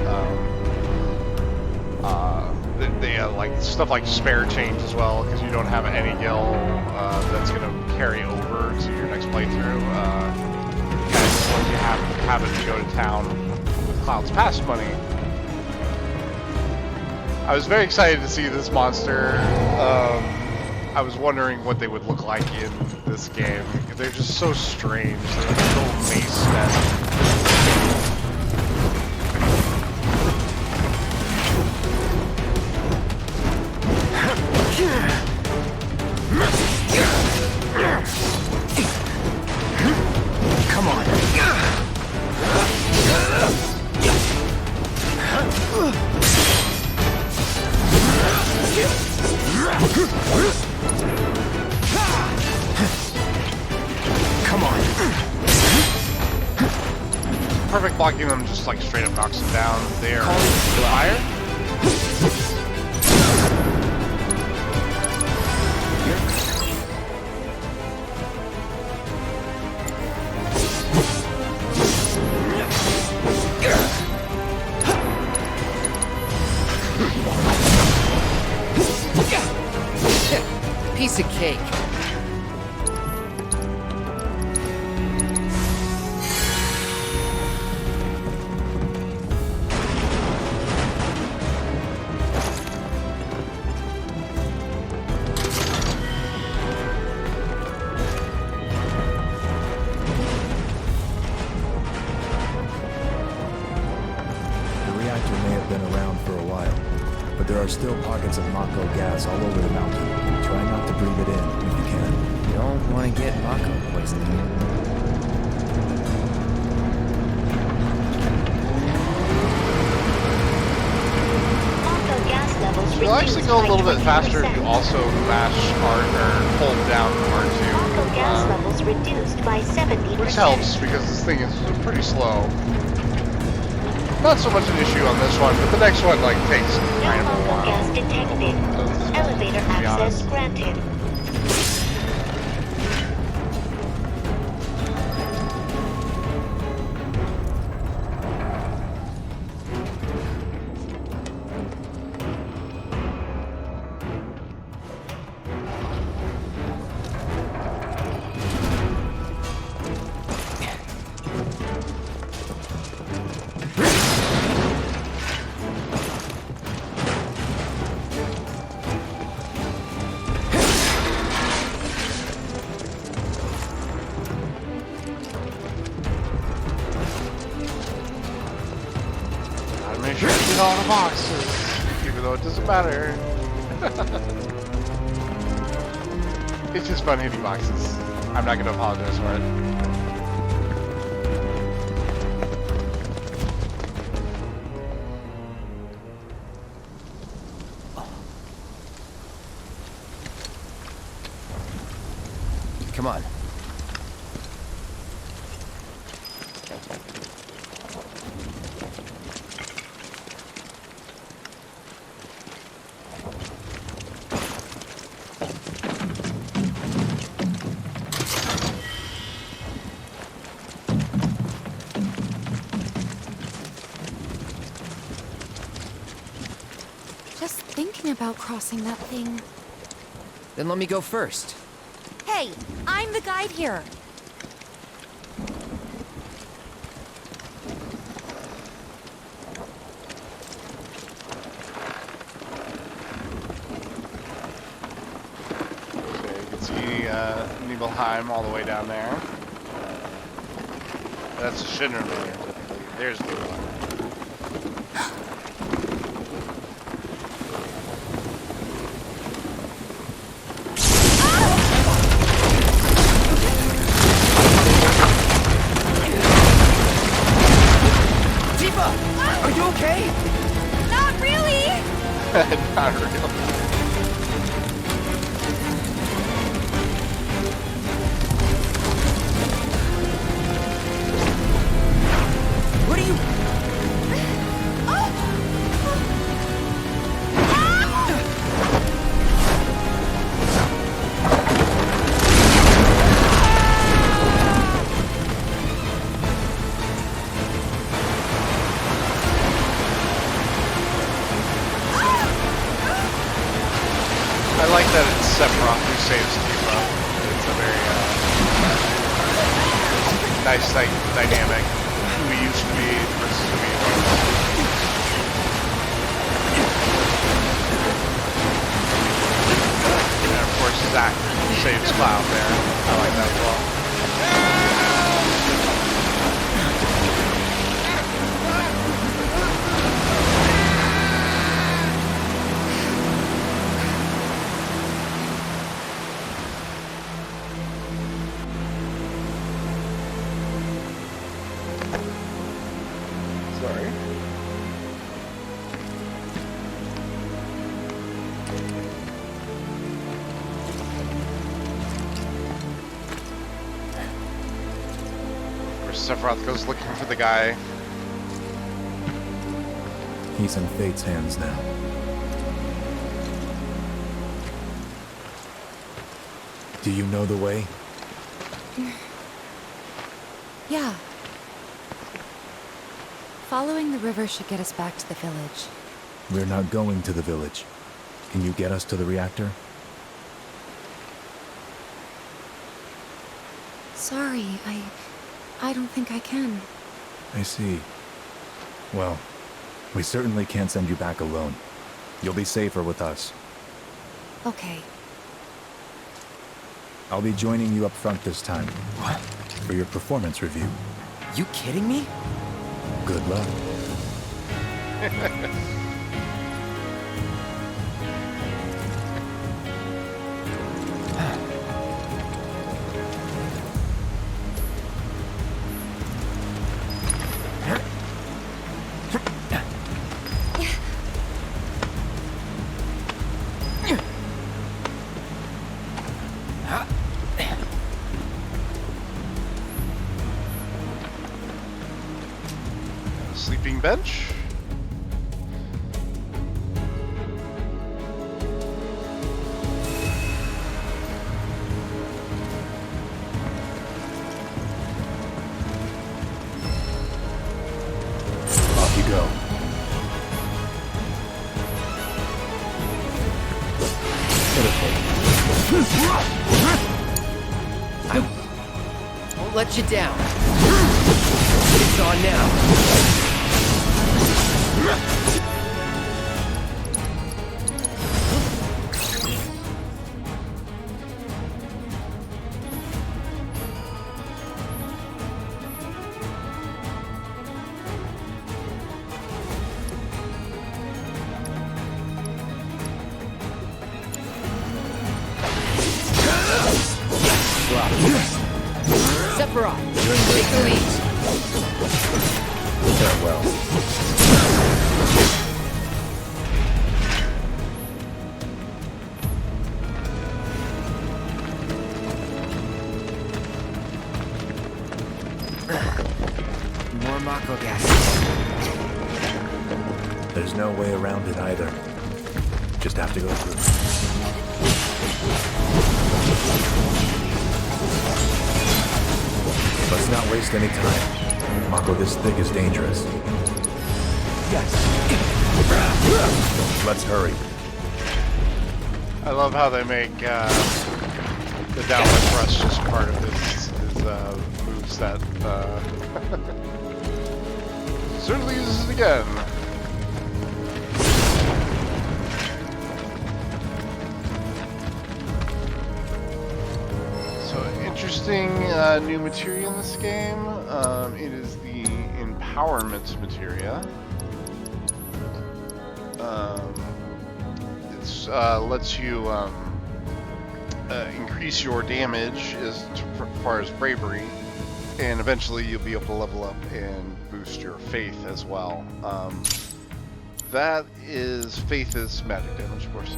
They like stuff like spare change as well, because you don't have any gil that's going to carry over to your next playthrough. Once you have it to go to town with Cloud's Pass money. I was very excited to see this monster. I was wondering what they would look like in this game. They're just so strange. They're like little mace men. Come on. Come on. Perfect blocking them just like straight up knocks them down. They are fire. Piece of cake. The reactor may have been around for a while, but there are still pockets of Mako gas all over the mountain. Try not to breathe it in if you can. You don't want to get Mako poisoning. It'll actually go a little bit faster if you also mash R or hold down R2. Gas levels reduced by 70%. Which helps because this thing is pretty slow. Not so much an issue on this one, but the next one like takes kind of a while. Gas detected. Elevator access granted. Make sure you get all the boxes, even though it doesn't matter. It's just fun hitting boxes. I'm not going to apologize for it. Come on. Just thinking about crossing that thing. Then let me go first. Hey, I'm the guide here. So you can see Nibelheim all the way down there. That's a Shinra layer, typically. There's Nibelheim. Are you okay? Not really! Not really. saves keep up. It's a very nice dynamic. Who we used to be versus who we are. And of course, Zach saves Cloud there. I like that as well. Sorry. Sephiroth goes looking for the guy. He's in Fate's hands now. Do you know the way? Yeah. Following the river should get us back to the village. We're not going to the village. Can you get us to the reactor? Sorry, I don't think I can. I see. Well, we certainly can't send you back alone. You'll be safer with us. Okay. I'll be joining you up front this time. For your performance review. You kidding me? Good luck. Sleeping bench. Off you go. I won't let you down. It's on now. Sephiroth, take the lead. Farewell. More Mako gas. There's no way around it either. Just have to go through. Let's not waste any time. Mako this thick is dangerous. Yes. Let's hurry. I love how they make the downward thrust just part of his moveset. Certainly uses it again. So interesting new materia in this game. It is the empowerment materia. It's lets you increase your damage as far as bravery, and eventually you'll be able to level up and boost your faith as well. That is faith is magic damage, of course,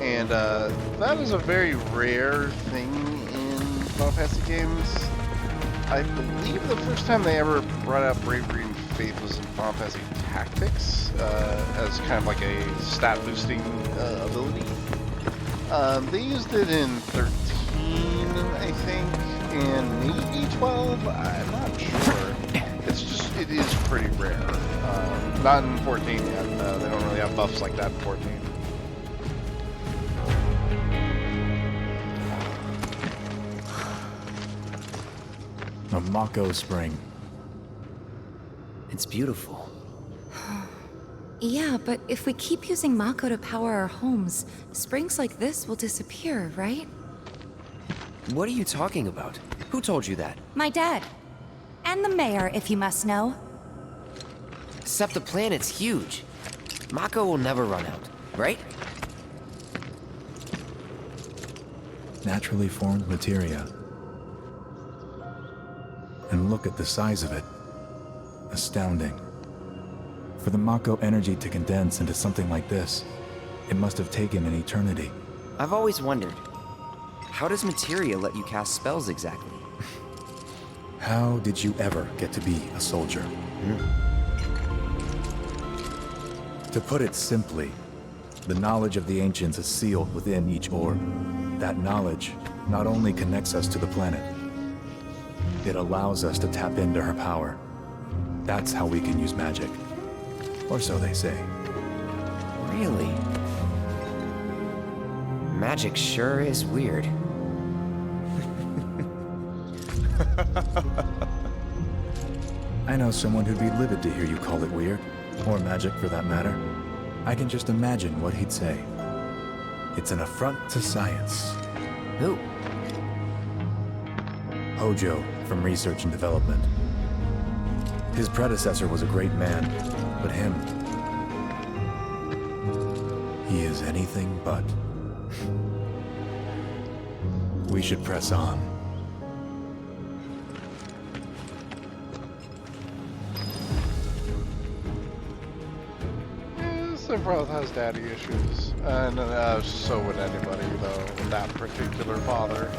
and that is a very rare thing in Final Fantasy games. I believe the first time they ever brought out bravery and faith was in Final Fantasy Tactics as kind of like a stat boosting ability. They used it in 13, I think, and maybe 12. I'm not sure. It is pretty rare. Not in 14 yet. They don't really have buffs like that in 14. A Mako spring. It's beautiful. Yeah, but if we keep using Mako to power our homes, springs like this will disappear, right? What are you talking about? Who told you that? My dad. And the mayor, if you must know. Except the planet's huge. Mako will never run out, right? Naturally formed materia. And look at the size of it. Astounding. For the Mako energy to condense into something like this, it must have taken an eternity. I've always wondered, how does materia let you cast spells exactly? How did you ever get to be a soldier? To put it simply, the knowledge of the ancients is sealed within each orb. That knowledge not only connects us to the planet, it allows us to tap into her power. That's how we can use magic. Or so they say. Really? Magic sure is weird. I know someone who'd be livid to hear you call it weird, or magic for that matter. I can just imagine what he'd say. It's an affront to science. Who? Hojo, from Research and Development. His predecessor was a great man, but him... he is anything but. We should press on. Sephiroth has daddy issues, and so would anybody, though, with that particular father.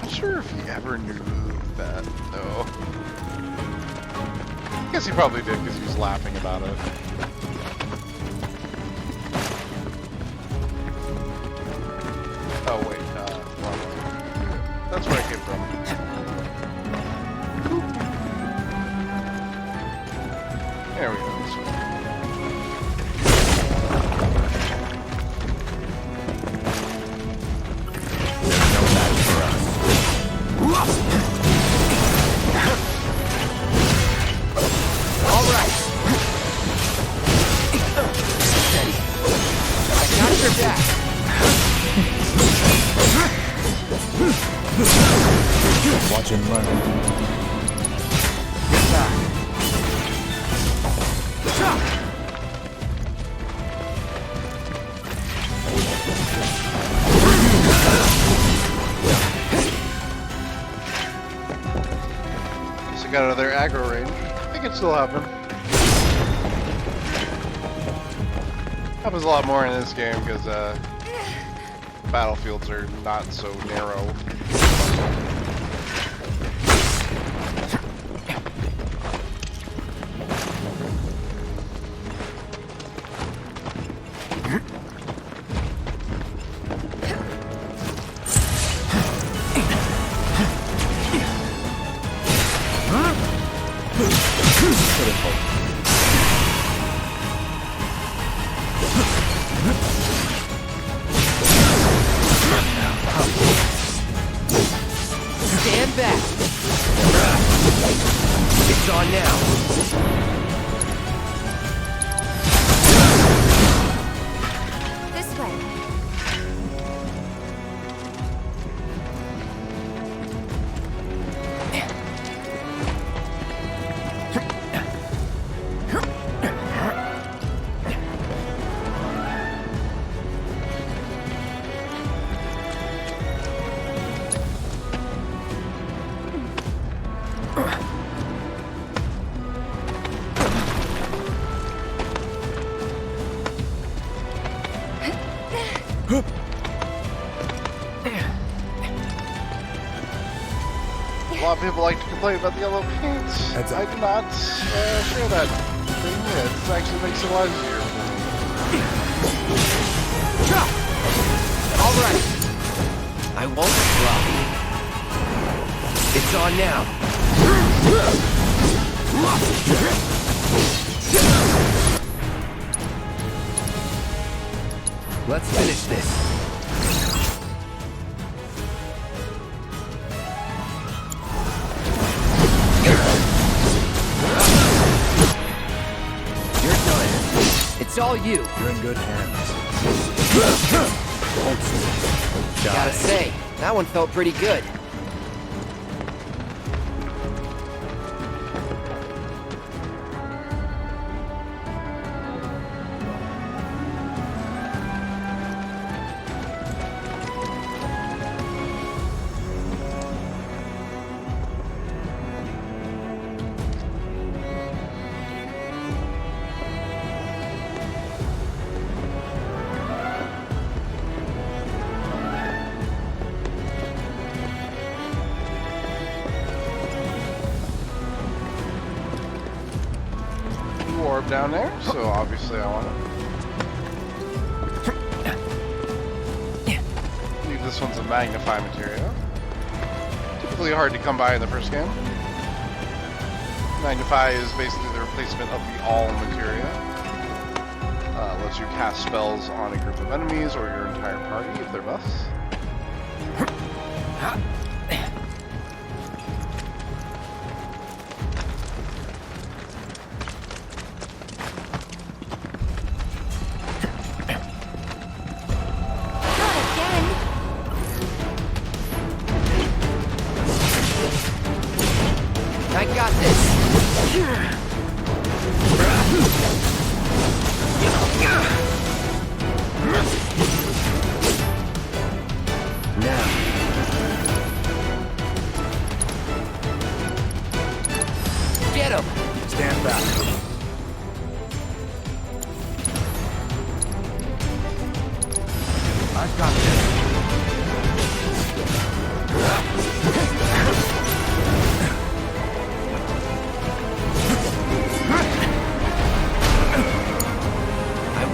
Not sure if he ever knew that, though. I guess he probably did, because he was laughing about it. Oh, wait, wrong. That's where I came from. There we go. There's no match for us. All right. Steady. I got your back. Watch and learn. Get back. So got out of their aggro range. I think it still happen. Happens a lot more in this game because battlefields are not so narrow. Stand back. It's on now. This way. A lot of people like to complain about the yellow pants. I do not share that thing. It actually makes it a lot easier. All right. I won't drop. It's on now. Let's finish this. It's all you. You're in good hands. Gotta say, that one felt pretty good. Orb down there, so obviously I want it. I believe this one's a magnify material. Typically hard to come by in the first game. Magnify is basically the replacement of the all materia. Lets you cast spells on a group of enemies or your entire party if they're buffs. I got this. Now. Get him. Stand back. I've got this.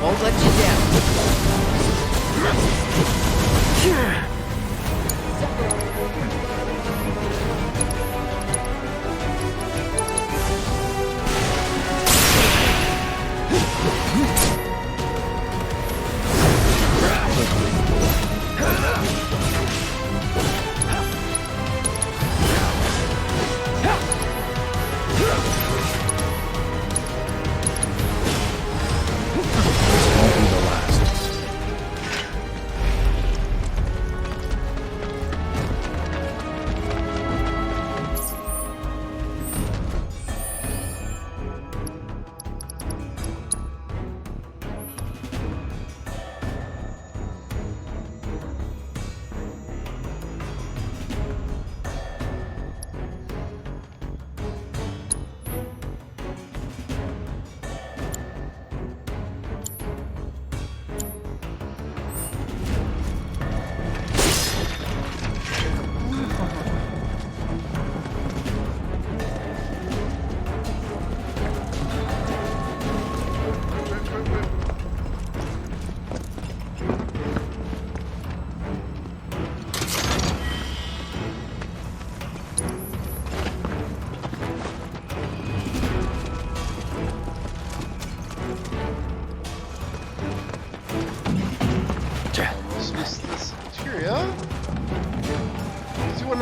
Won't let you down.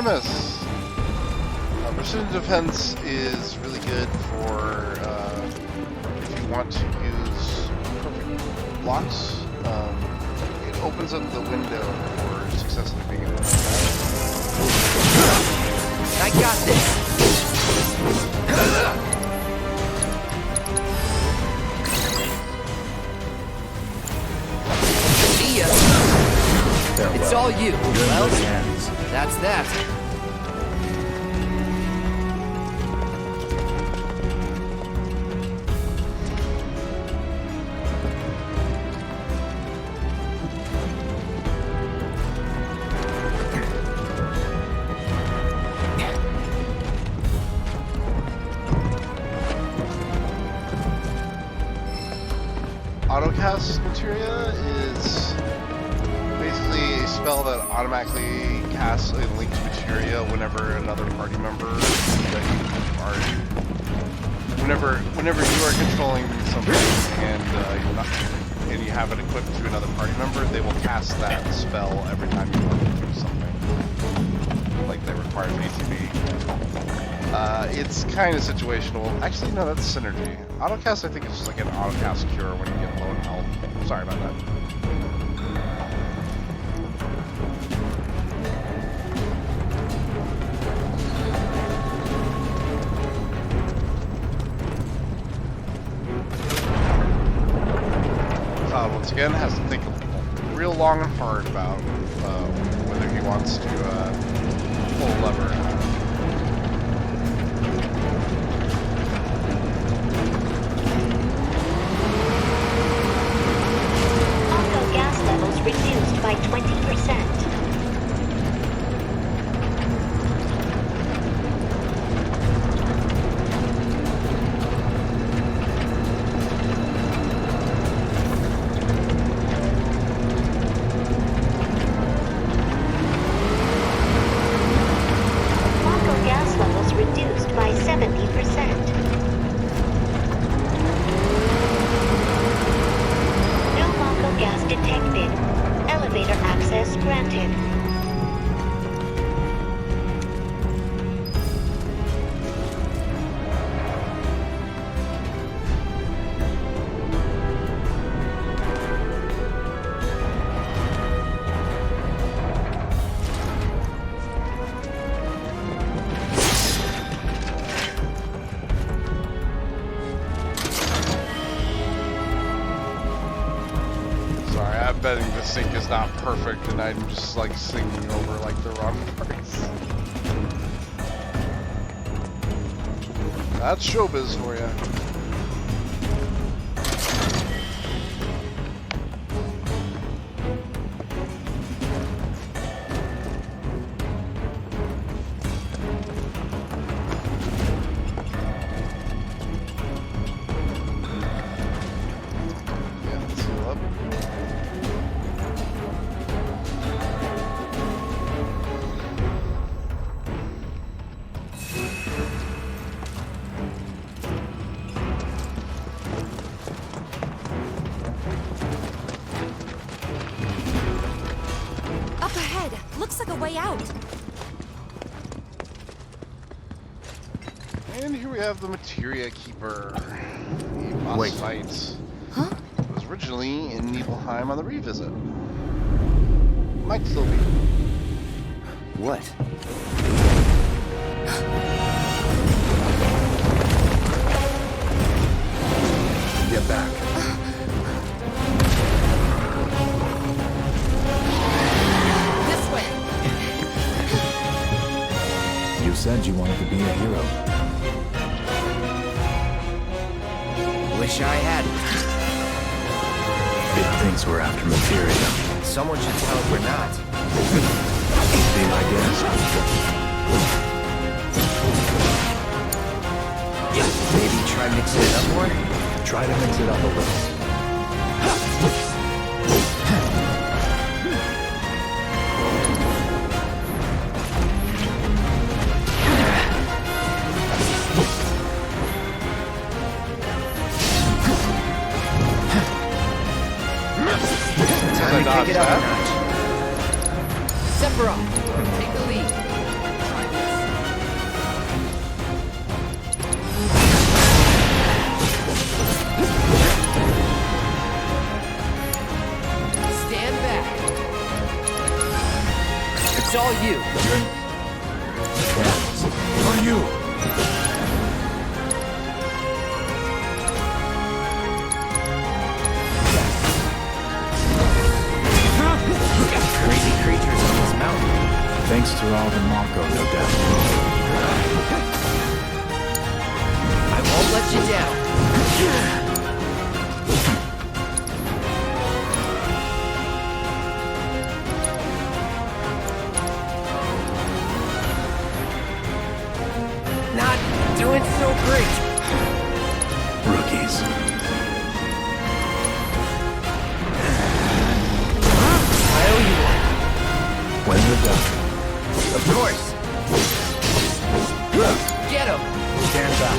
Miss. Precision defense is really good for if you want to use perfect blocks. It opens up the window for successfully being able to do that. I got this. See ya. It's all you. Well, that's that. Autocast materia is basically a spell that automatically casts a linked materia whenever another party member that you are, whenever you are controlling something and and you have it equipped to another party member, they will cast that spell every time you want to do something. Like they require an ATB. It's kind of situational. Actually, no, that's synergy. Autocast, I think, is just like an autocast cure when you get low in health. Sorry about that. Once again, has to think real long and hard about whether he wants to pull a lever or not. Auto gas levels reduced by 20%. Betting the sync is not perfect and I'm just like singing over like the wrong parts. That's showbiz for you. And here we have the Materia Keeper, the boss fight. Huh? It was originally in Nibelheim on the revisit. Might still be. What? Get back. This way. You said you wanted to be a hero. Wish I hadn't. It thinks we're after materia. Someone should tell it we're not. Be my guest. Maybe try mixing it up more? Try to mix it up a little. Time to kick it up a notch. Sephiroth, take the lead. Try this. Stand back. It's all you. On you. Crazy creatures on this mountain. Thanks to all the Mako, no doubt. I won't let you down. Not doing so great. Rookies. I owe you one. When we're done. Of course. Get him. Stand back.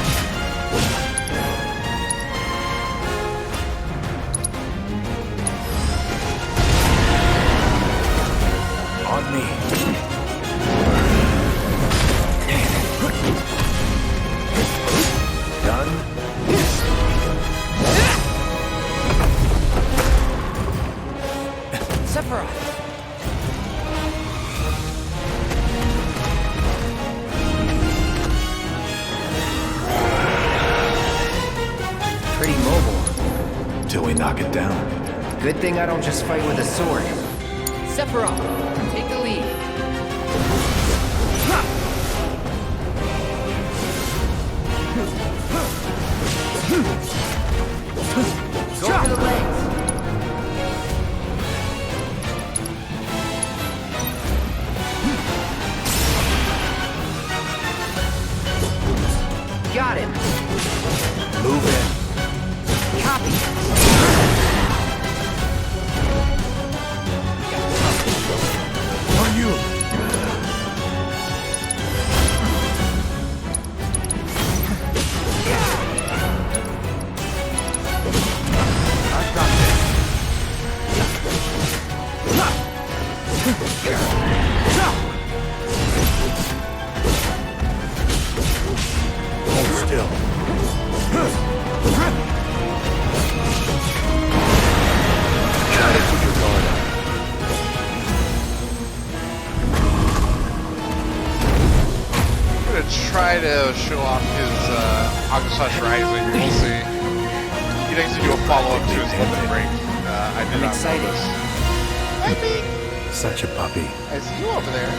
On me. Knock it down. Good thing I don't just fight with a sword. Sephiroth, take the lead. Go for the legs. Got him. Move in. Copy. On you. I've got this. Hold still. Gotta keep your guard up. I'm gonna try to show off his August Rising. We'll see. He needs to do a follow-up to his limit break. I did not know this. Hi, Pete. Such a puppy. I see you over there.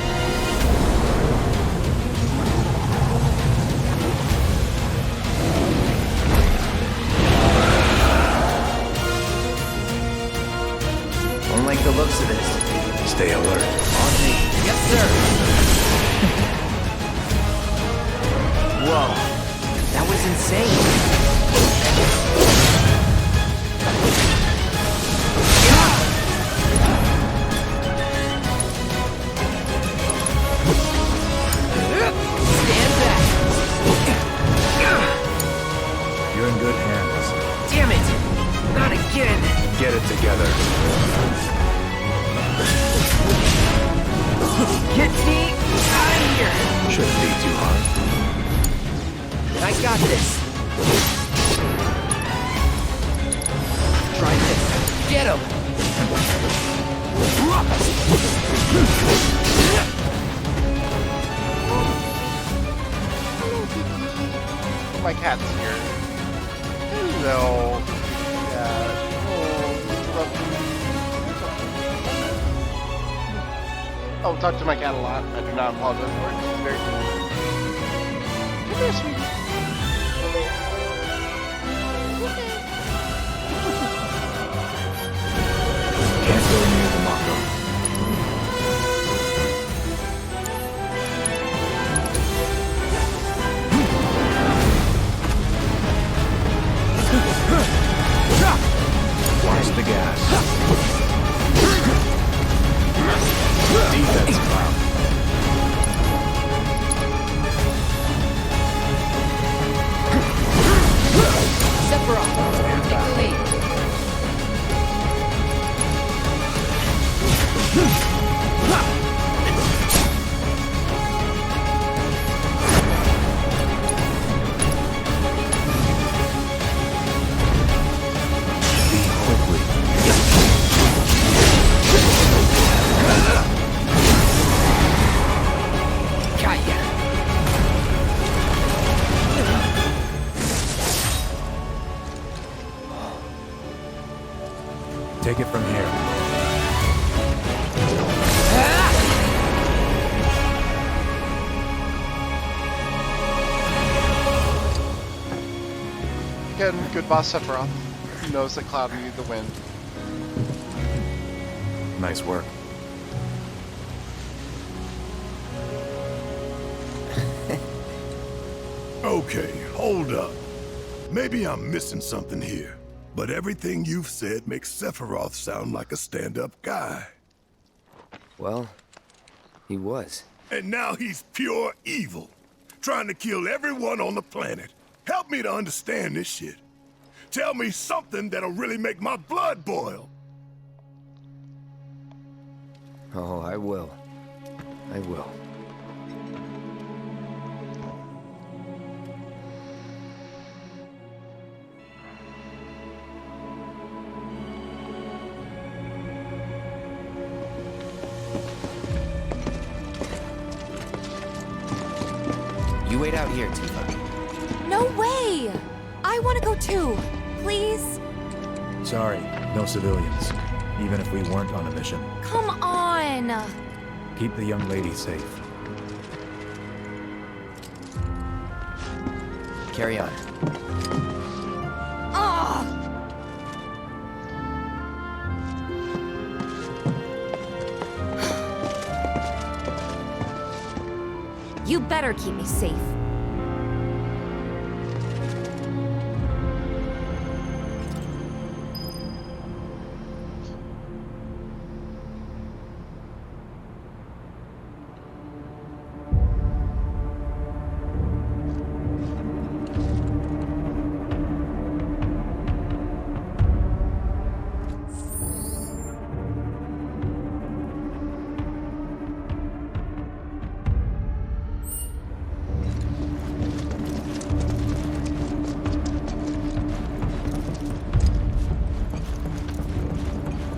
Don't like the looks of this. Stay alert. On me. Yes, sir. Whoa. That was insane. Stand back. You're in good hands. Damn it! Not again! Get it together. Get me out of here! Shouldn't be too hard. I got this. Try this. Get him! My cat's here. Hello. Yeah. Oh, talk to my cat a lot. I do not apologize for it. It's very cool. Come here, sweetie. Can't go near the Mako. Watch the gas. Defense cloud. Sephiroth, take the lead. Take it from here. Again, good boss Sephiroth. He knows that Cloud needed the win. Nice work. Okay, hold up. Maybe I'm missing something here, but everything you've said makes Sephiroth sound like a stand-up guy. Well, he was. And now he's pure evil, trying to kill everyone on the planet. Help me to understand this shit. Tell me something that'll really make my blood boil. Oh, I will. I will. You wait out here, Tifa. No way! I want to go too. Please? Sorry, no civilians. Even if we weren't on a mission. Come on! Keep the young lady safe. Carry on. Ugh! You better keep me safe.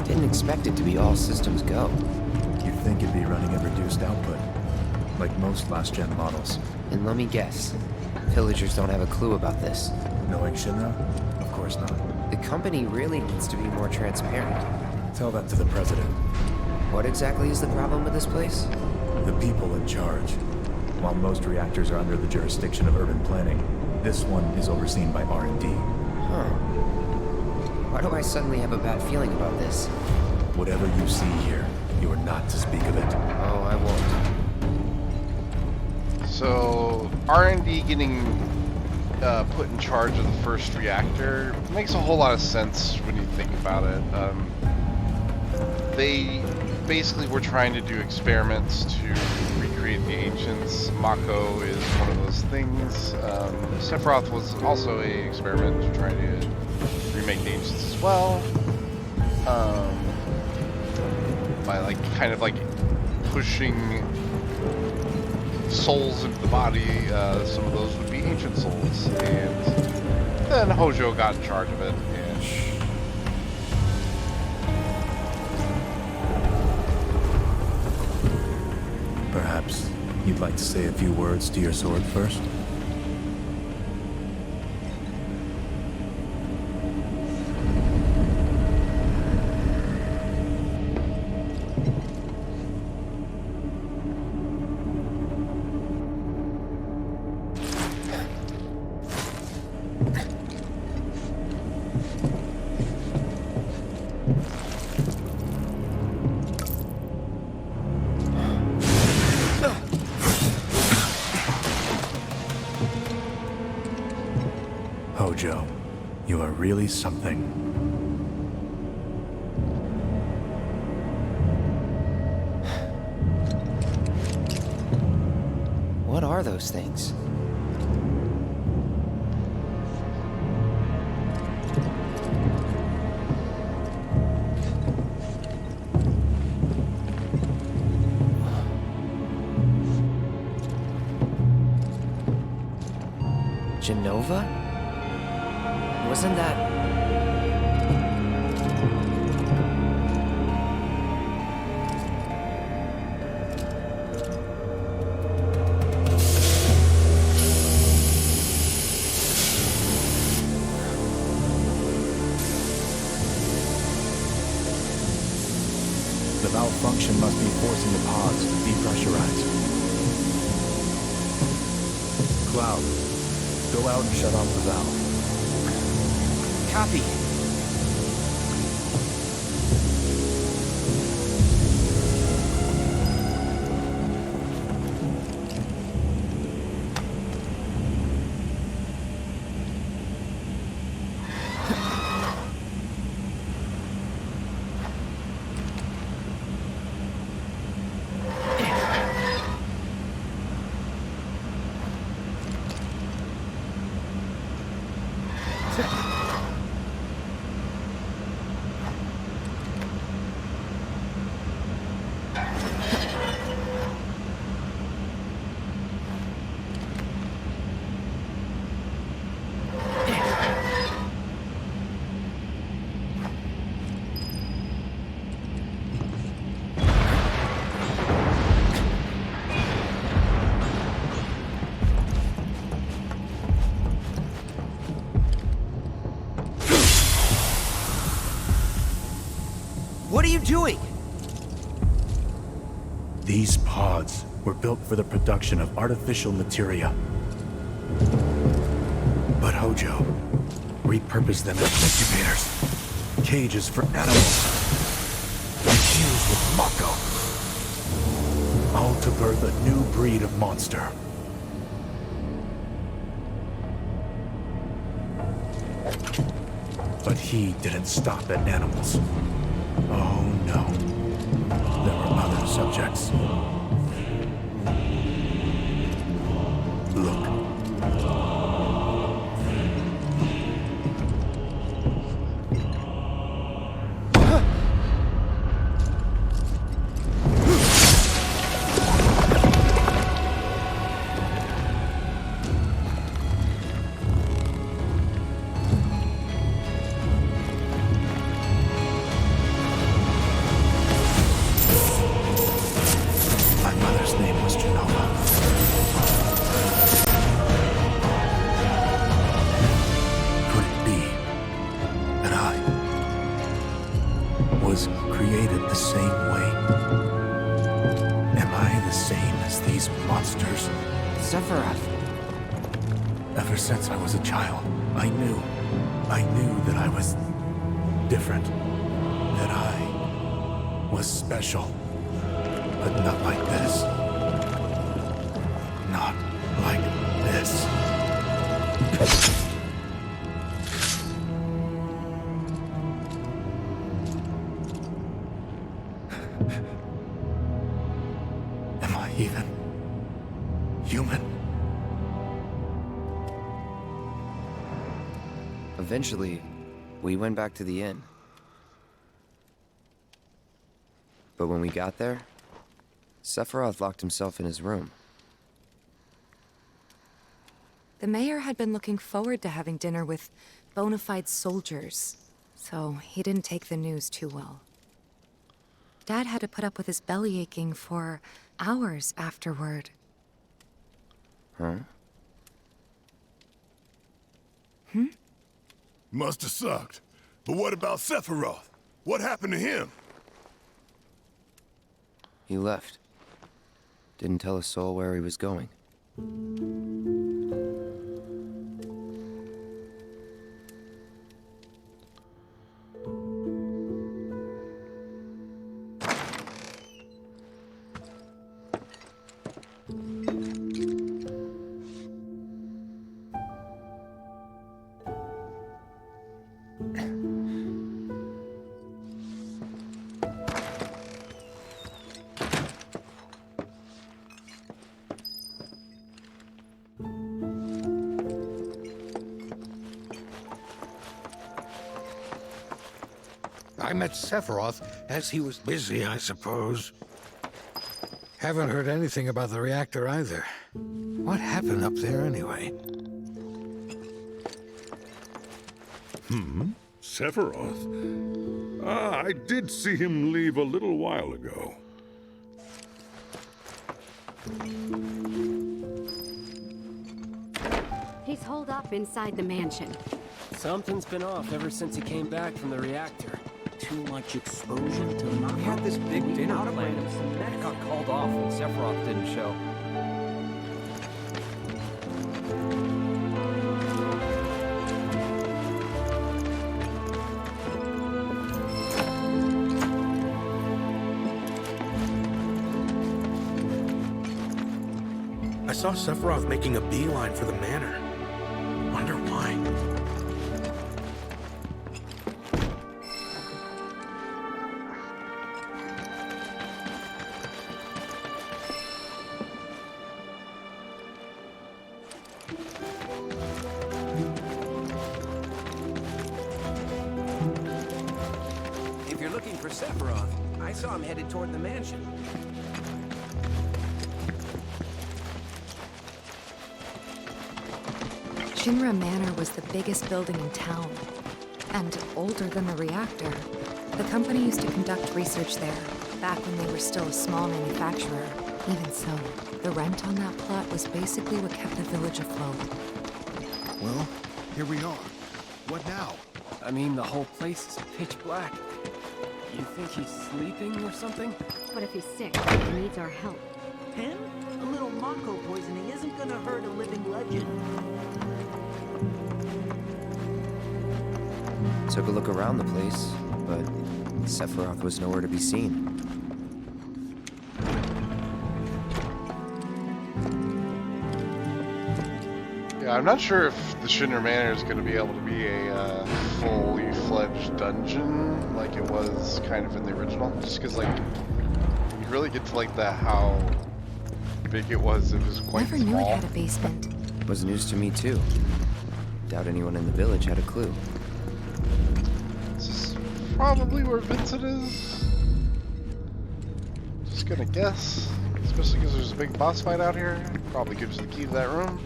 Didn't expect it to be all systems go. You'd think it'd be running at reduced output, like most last-gen models. And let me guess, villagers don't have a clue about this. Knowing Shinra? Of course not. The company really needs to be more transparent. Tell that to the president. What exactly is the problem with this place? The people in charge. While most reactors are under the jurisdiction of urban planning, this one is overseen by R&D. Huh. Why do I suddenly have a bad feeling about this? Whatever you see here, you are not to speak of it. Oh, I won't. So, R&D getting put in charge of the first reactor makes a whole lot of sense when you think about it. They basically were trying to do experiments to recreate the ancients. Mako is one of those things. Sephiroth was also an experiment to try to remake the ancients as well. By kind of pushing souls into the body. Some of those would be ancient souls, and then Hojo got in charge of it. And perhaps you'd like to say a few words to your sword first? Hojo, you are really something. What are those things? Genova? Wasn't that... The valve function must be forcing the pods to depressurize. Cloud, go out and shut off the valve. Copy. doing? These pods were built for the production of artificial materia. But Hojo repurposed them as incubators, cages for animals, infused with Mako, all to birth a new breed of monster. But he didn't stop at animals. Oh no. There were other subjects. Look. Ever since I was a child, I knew that I was different, that I was special, but not like this. Not like this. Am I even human? Eventually, we went back to the inn. But when we got there, Sephiroth locked himself in his room. The mayor had been looking forward to having dinner with bona fide soldiers, so he didn't take the news too well. Dad had to put up with his belly aching for hours afterward. Huh? Must have sucked. But what about Sephiroth? What happened to him? He left. Didn't tell a soul where he was going. I met Sephiroth as he was busy, I suppose. Haven't heard anything about the reactor either. What happened up there anyway? Sephiroth? Ah, I did see him leave a little while ago. He's holed up inside the mansion. Something's been off ever since he came back from the reactor. Too much exposure to We had this big dinner planned. That got called off when Sephiroth didn't show. I saw Sephiroth making a beeline for the manor. Wonder why. If you're looking for Sephiroth, I saw him headed toward the mansion. Shinra Manor was the biggest building in town, and older than the reactor. The company used to conduct research there, back when they were still a small manufacturer. Even so, the rent on that plot was basically what kept the village afloat. Well, here we are. What now? I mean, the whole place is pitch black. You think he's sleeping or something? What if he's sick and needs our help? Him? A little Mako poisoning isn't gonna hurt a living legend. Took a look around the place, but Sephiroth was nowhere to be seen. Yeah, I'm not sure if the Shinra Manor is going to be able to be a fully fledged dungeon like it was kind of in the original. Just because, like, you really get to like how big it was. It was quite Never knew it had a basement. Was news to me too. Doubt anyone in the village had a clue. This is probably where Vincent is. Just gonna guess. Especially because there's a big boss fight out here. Probably gives the key to that room.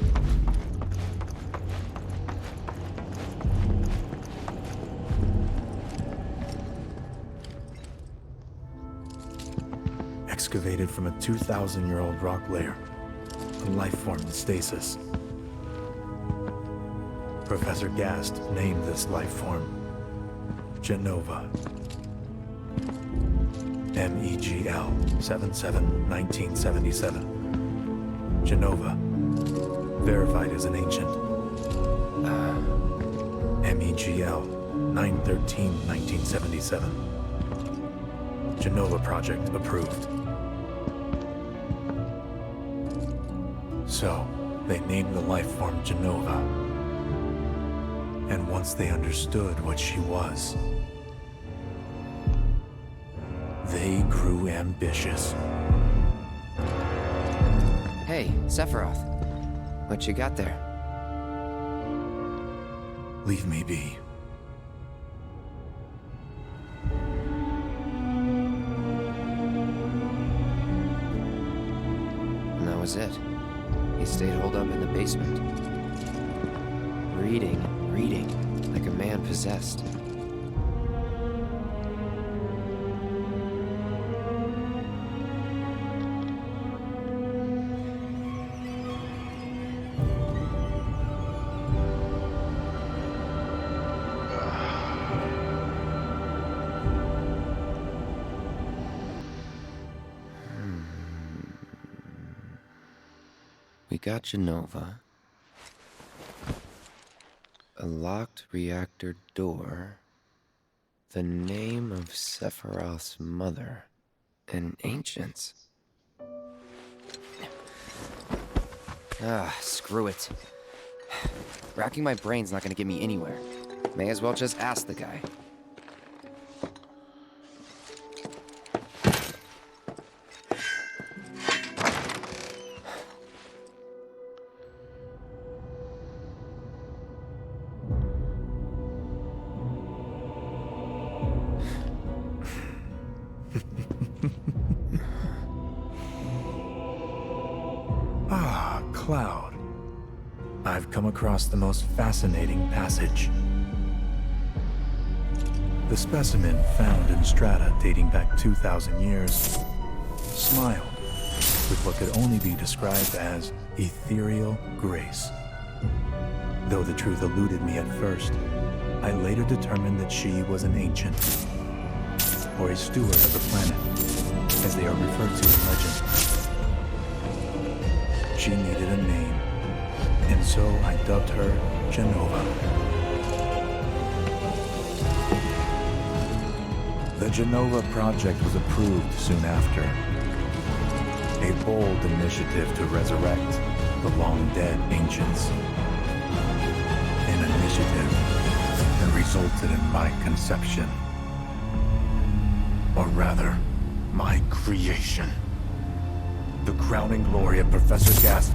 Excavated from a 2,000-year-old rock layer, a life form in stasis. Professor Gast named this life form Genova. MEGL 77-1977. Genova, verified as an ancient. MEGL 9/13/1977. Genova project approved. So, they named the life form Genova. And once they understood what she was, they grew ambitious. Hey, Sephiroth. What you got there? Leave me be. And that was it. He stayed holed up in the basement. Reading, like a man possessed. We got Genova. A locked reactor door. The name of Sephiroth's mother. And ancients. Screw it. Racking my brain's not gonna get me anywhere. May as well just ask the guy. Cloud. I've come across the most fascinating passage. The specimen found in strata dating back 2,000 years smiled with what could only be described as ethereal grace. Though the truth eluded me at first, I later determined that she was an ancient, or a steward of the planet, as they are referred to in legend. She needed a name, and so I dubbed her Genova. The Genova project was approved soon after. A bold initiative to resurrect the long-dead ancients. An initiative that resulted in my conception. Or rather, my creation. The crowning glory of Professor Gast's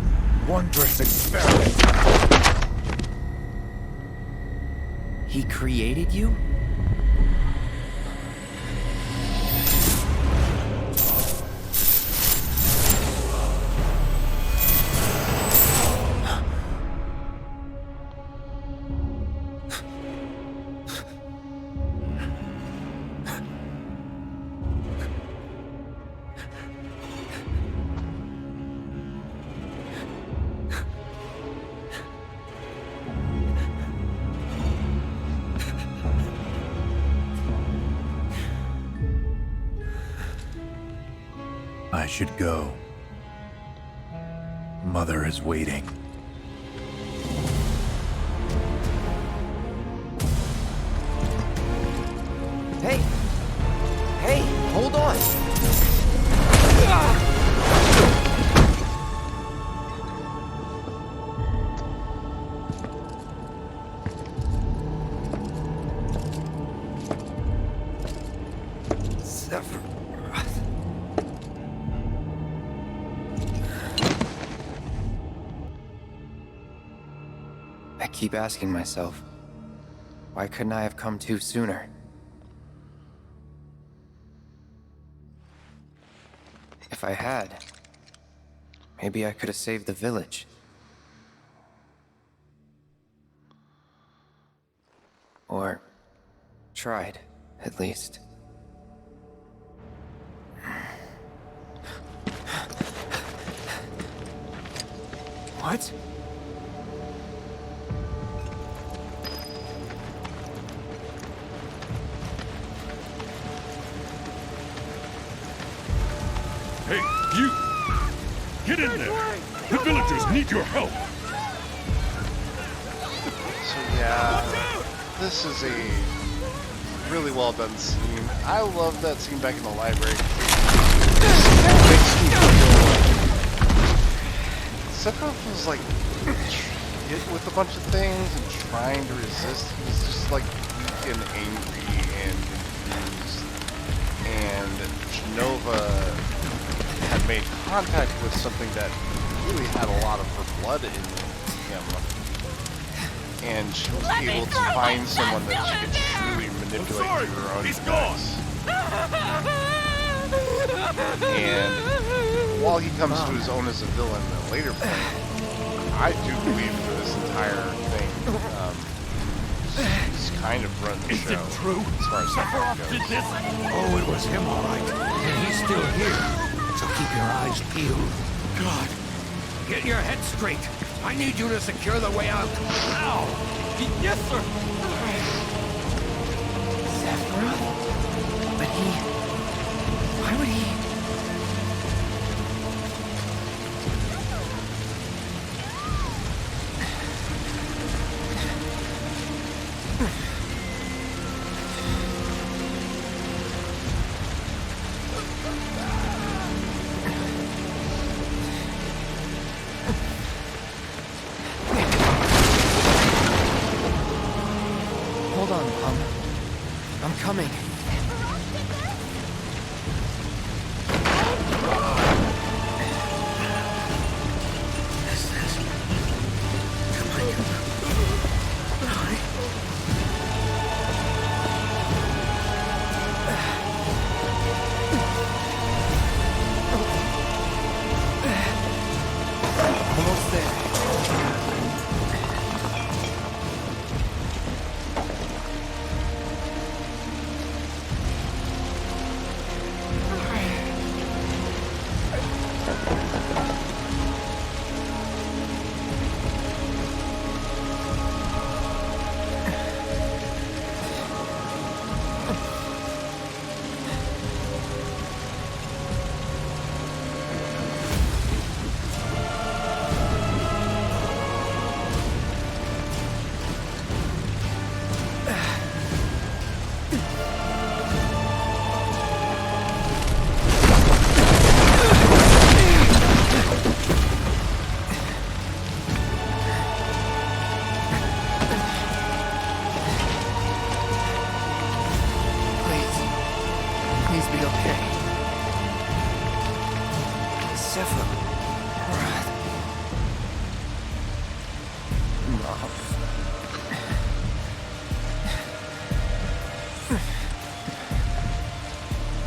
wondrous experiment. He created you? should go. Mother is waiting. Hey! Hey, hold on! I keep asking myself, why couldn't I have come to sooner? If I had, maybe I could have saved the village. Or tried, at least. What? Hey, you! Get in there! The villagers need your help! So yeah, this is a really well done scene. I love that scene back in the library. This kind of makes me feel like Sephiroth was like hit with a bunch of things and trying to resist. He's just like weak and angry and confused. And Genova had made contact with something that really had a lot of her blood in him. And she was able to find someone that she could truly manipulate through her own device. And while he comes to his own as a villain at a later point, I do believe for this entire thing, he's kind of run the show. Is it true? As far as Sephiroth goes. did this? Oh, it was him, all right. And he's still here. So keep your eyes peeled. God. Get your head straight. I need you to secure the way out. Now! Yes, sir! Sephiroth? But why would he... Hold on, Pum. I'm coming. Almost there. Please be okay. Sephiroth. Mom.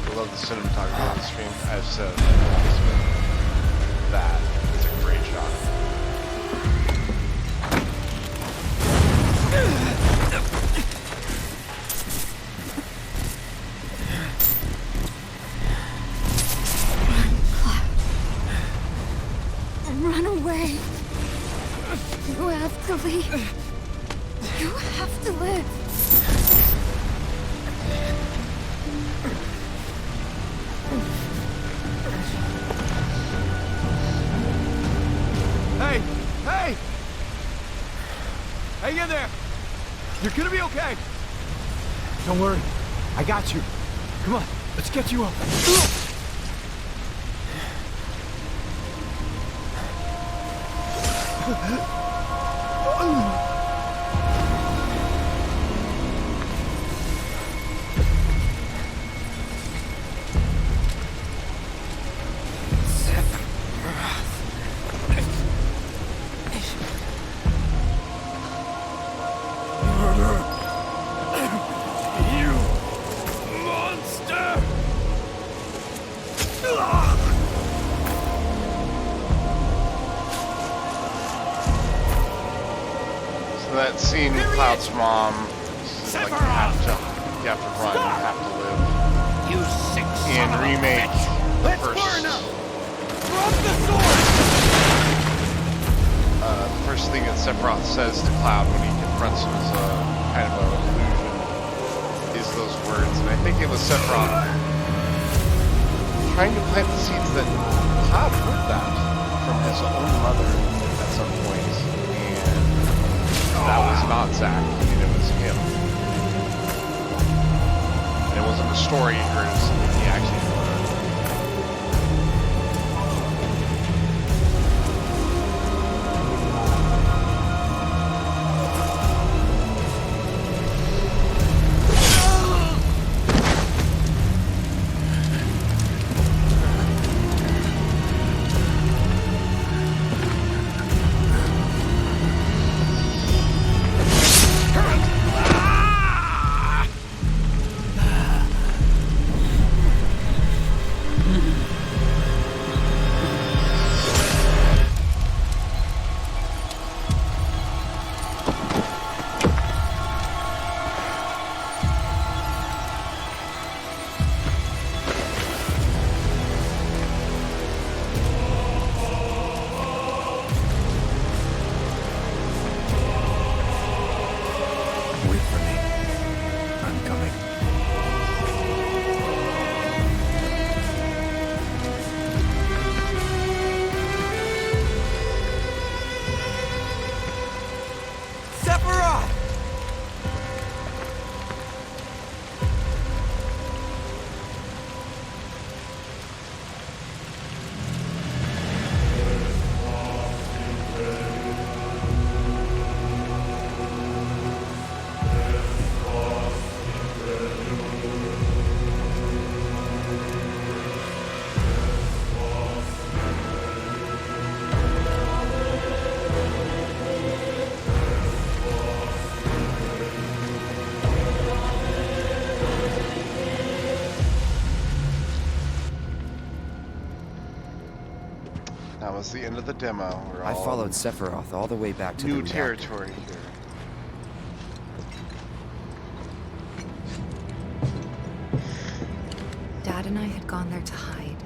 I love the cinematography on the screen. I've said that is a great shot. Run away. You have to leave. You have to live. Hang in there! You're gonna be okay! Don't worry. I got you. Come on, let's get you up. That scene with Cloud's mom, like you have to run, you have to live. You sick In remake, the first thing that Sephiroth says to Cloud when he confronts him as a kind of a illusion is those words, and I think it was Sephiroth trying to plant the seeds that Cloud heard that from his own mother at some point. That was not Zack, and it was him. And it wasn't a story he heard, it was something he actually heard. That was the end of the demo. I followed Sephiroth all the way back to new the territory here. Dad and I had gone there to hide.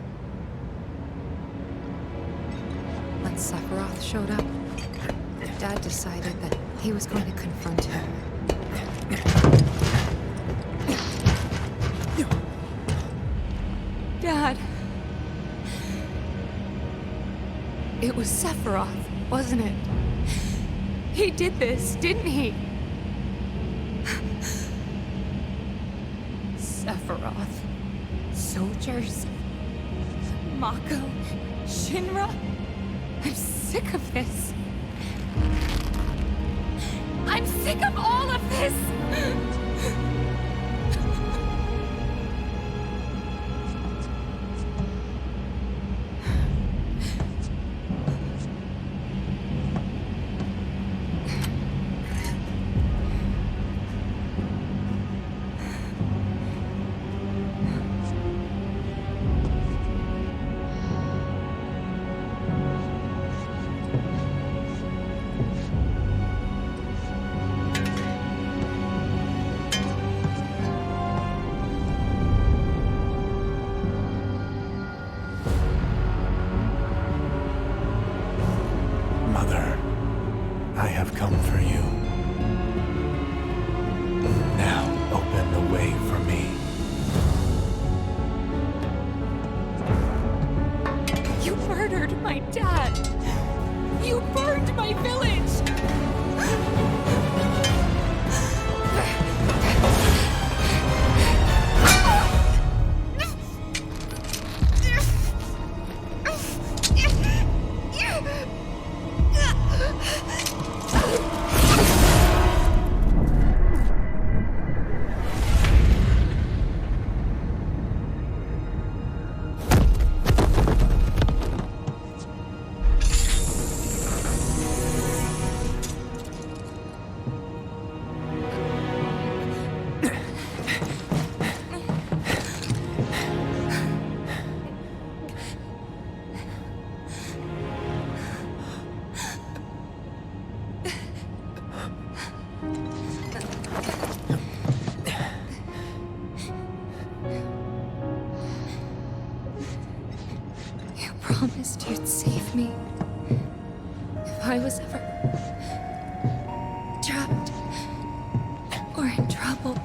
When Sephiroth showed up, Dad decided that he was going to confront him. Dad! It was Sephiroth, wasn't it? He did this, didn't he? Sephiroth. Soldiers. Mako. Shinra. I'm sick of this. I'm sick of all of this! I have come for you. Now, open the way for me. You murdered my dad! You burned my village! you'd save me. If I was ever trapped or in trouble.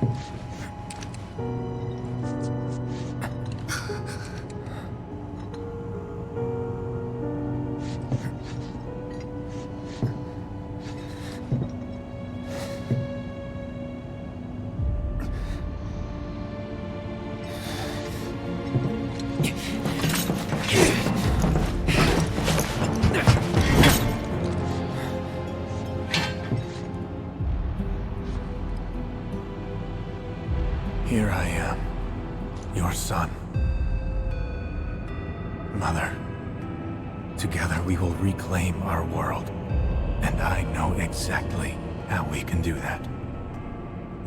Here I am, your son. Mother, together we will reclaim our world. And I know exactly how we can do that.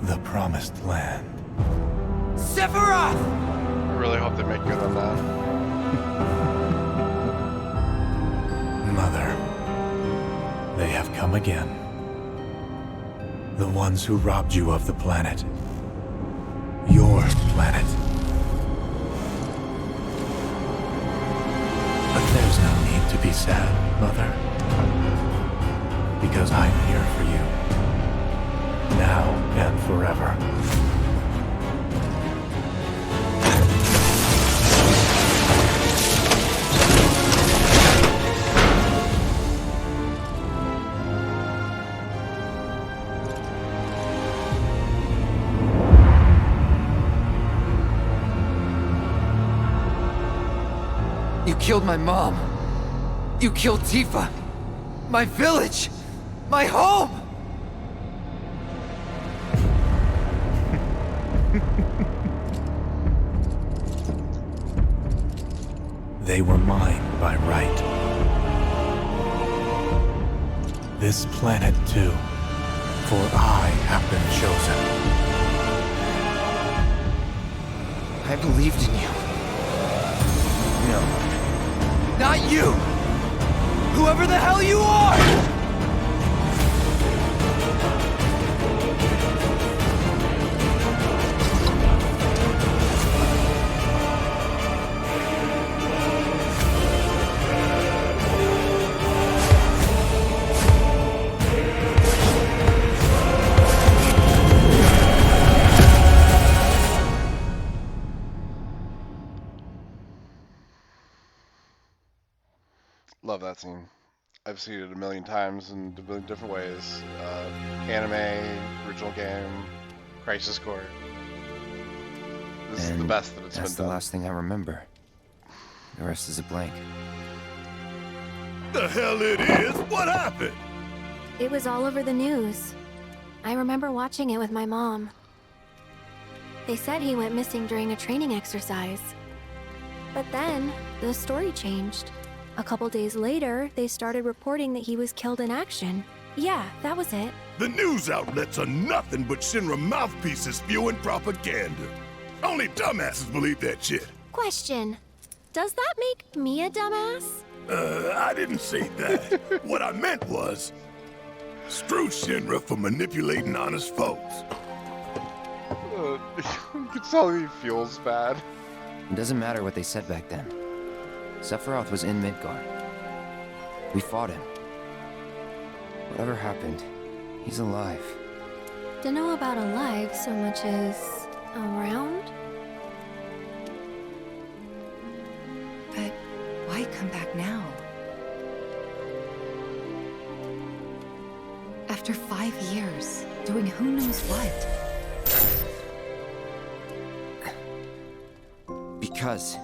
The Promised Land. Sephiroth! I really hope they make good on that. Mother, they have come again. The ones who robbed you of the planet. Your planet. But there's no need to be sad, Mother. Because I'm here for you. Now and forever. You killed my mom. You killed Tifa. My village. My home. They were mine by right. This planet too, for I have been chosen. I believed in you. No. Not you! Whoever the hell you are! Love that scene. I've seen it a million times in a million different ways. Anime, original game, Crisis Core. This is the best that it's been done. That's the last thing I remember. The rest is a blank. The hell it is? What happened? It was all over the news. I remember watching it with my mom. They said he went missing during a training exercise. But then, the story changed. A couple days later, they started reporting that he was killed in action. Yeah, that was it. The news outlets are nothing but Shinra mouthpieces spewing propaganda. Only dumbasses believe that shit. Question. Does that make me a dumbass? I didn't say that. What I meant was, screw Shinra for manipulating honest folks. You can tell he feels bad. It doesn't matter what they said back then. Sephiroth was in Midgar. We fought him. Whatever happened, he's alive. Don't know about alive so much as around? But why come back now? After 5 years, doing who knows what? Because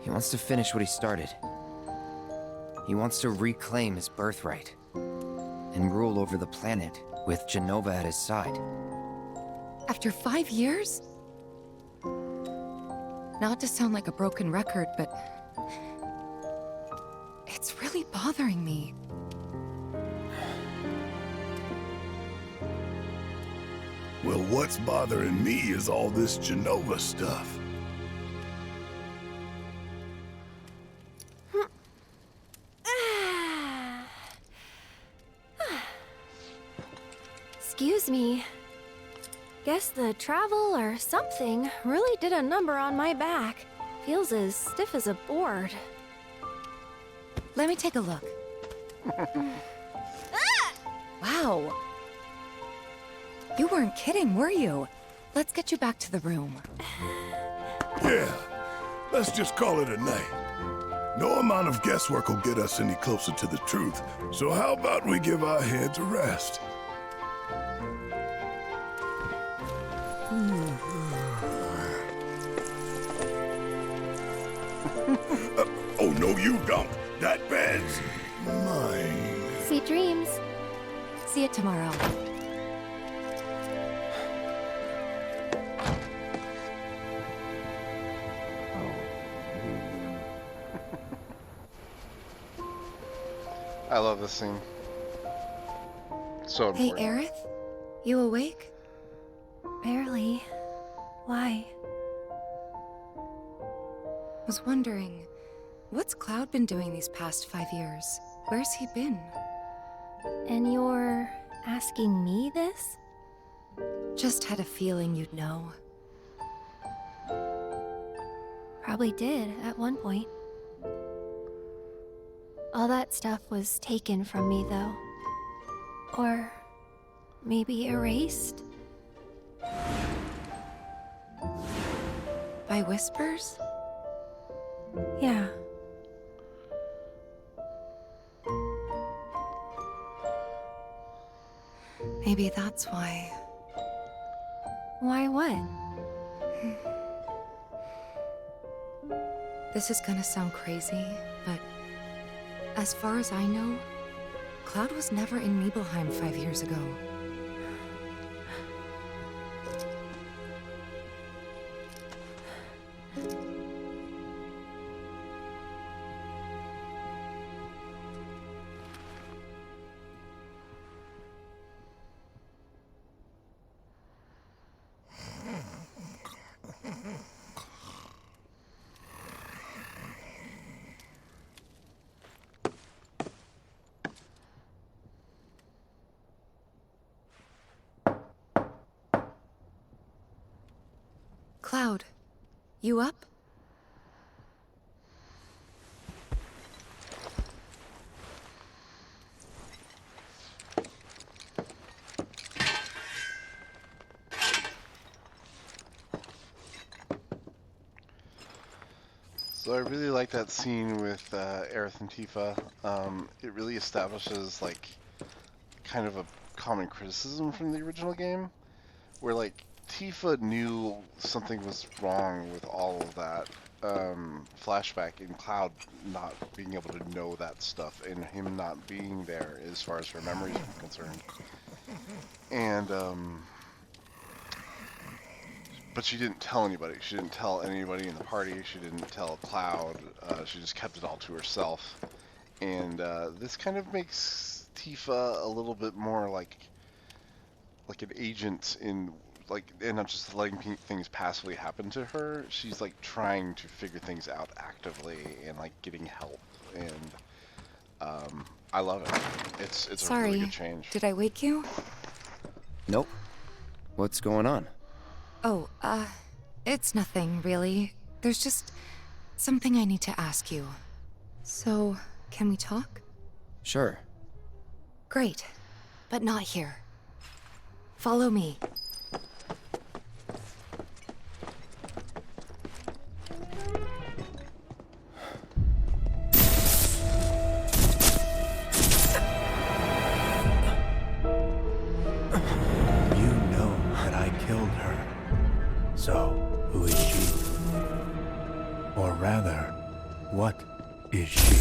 he wants to finish what he started. He wants to reclaim his birthright and rule over the planet with Jenova at his side. After 5 years? Not to sound like a broken record, but it's really bothering me. Well, what's bothering me is all this Jenova stuff. Excuse me. Guess the travel or something really did a number on my back. Feels as stiff as a board. let me take a look. Wow. You weren't kidding, were you? Let's get you back to the room. Yeah, let's just call it a night. No amount of guesswork will get us any closer to the truth, so how about we give our heads a rest? Oh, no, you don't. That bed's mine. Sweet dreams. See you tomorrow. I love this scene. So Hey, important. Aerith? You awake? Barely. Why? Was wondering, what's Cloud been doing these past 5 years? Where's he been? And you're asking me this? Just had a feeling you'd know. Probably did at one point. All that stuff was taken from me, though. Or maybe erased? By whispers? Yeah. Maybe that's why. Why what? This is gonna sound crazy, but as far as I know, Cloud was never in Nibelheim 5 years ago. Cloud, you up? So I really like that scene with Aerith and Tifa. It really establishes like kind of a common criticism from the original game, where like Tifa knew something was wrong with all of that flashback, and Cloud not being able to know that stuff, and him not being there as far as her memories are concerned. And but she didn't tell anybody. She didn't tell anybody in the party. She didn't tell Cloud. She just kept it all to herself. And this kind of makes Tifa a little bit more like an agent in and not just letting things passively happen to her. She's like trying to figure things out actively and like getting help. And I love it. It's a really good change. Did I wake you? Nope. What's going on? Oh, it's nothing, really. There's just something I need to ask you. So, can we talk? Sure. Great, but not here. Follow me. You know that I killed her. So, who is she? Or rather, what is she?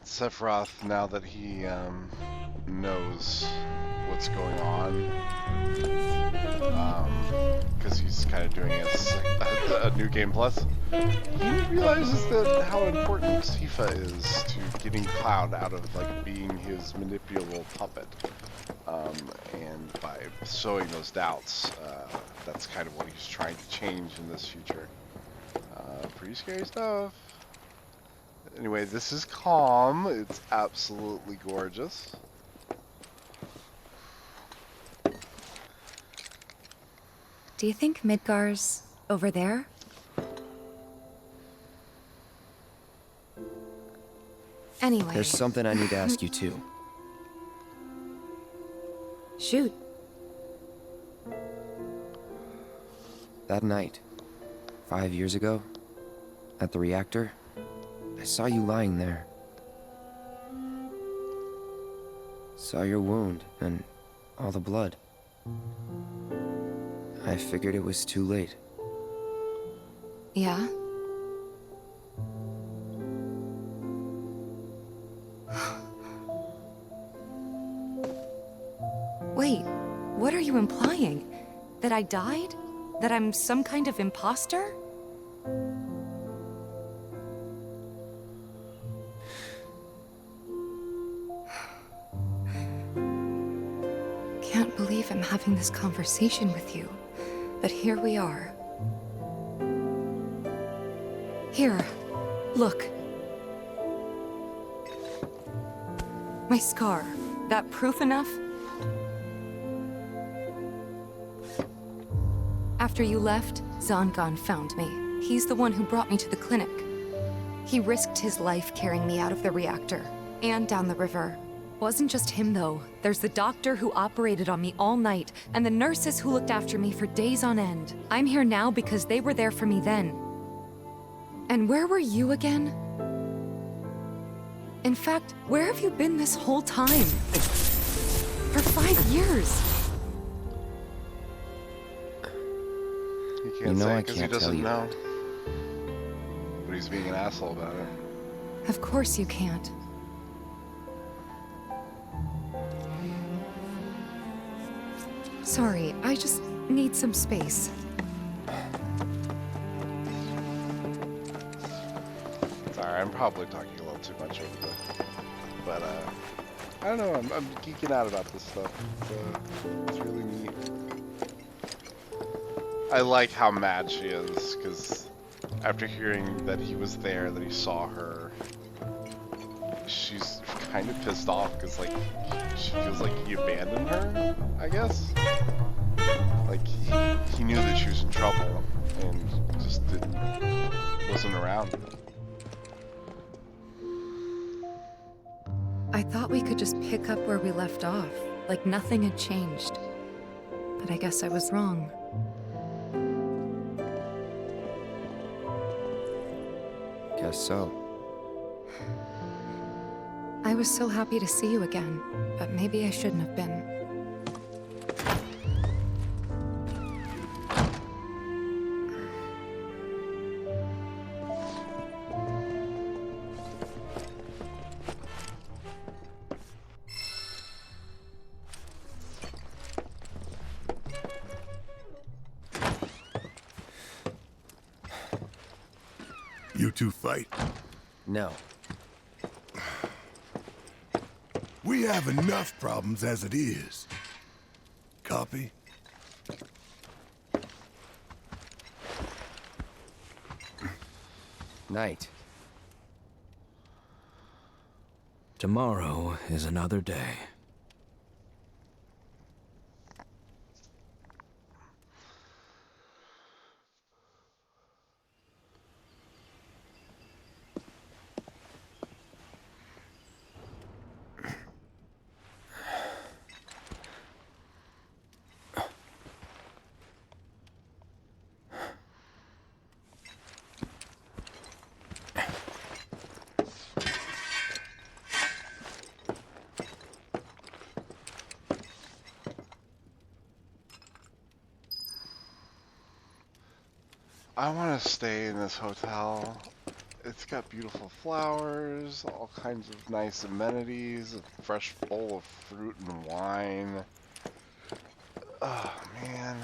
Sephiroth, now that he knows what's going on, because he's kind of doing a new game plus, he realizes that how important Tifa is to getting Cloud out of like being his manipulable puppet, and by sowing those doubts, that's kind of what he's trying to change in this future. Pretty scary stuff. Anyway, this is Calm. It's absolutely gorgeous. Do you think Midgar's over there? Anyway. There's something I need to ask you too. Shoot. That night, 5 years ago, at the reactor, I saw you lying there. Saw your wound and all the blood. I figured it was too late. Yeah? Wait, what are you implying? That I died? That I'm some kind of imposter? Can't believe I'm having this conversation with you, but here we are. Here, look. My scar. That proof enough? After you left, Zangan found me. He's the one who brought me to the clinic. He risked his life carrying me out of the reactor and down the river. Wasn't just him, though. There's the doctor who operated on me all night, and the nurses who looked after me for days on end. I'm here now because they were there for me then. And where were you again? In fact, where have you been this whole time? For 5 years. He can't say because he doesn't know. But he's being an asshole about it. Of course you can't. Sorry, I just need some space. Sorry, I'm probably talking a little too much over the... But, I don't know, I'm geeking out about this stuff. It's really neat. I like how mad she is, because after hearing that he was there, that he saw her, she's kind of pissed off, because, like, she feels like he abandoned her, I guess? Like, he knew that she was in trouble, and just wasn't around. I thought we could just pick up where we left off, like nothing had changed. But I guess I was wrong. Guess so. I was so happy to see you again, but maybe I shouldn't have been. You two fight? No. We have enough problems as it is. Copy? Night. Tomorrow is another day. I want to stay in this hotel. It's got beautiful flowers, all kinds of nice amenities, a fresh bowl of fruit and wine. Oh, man.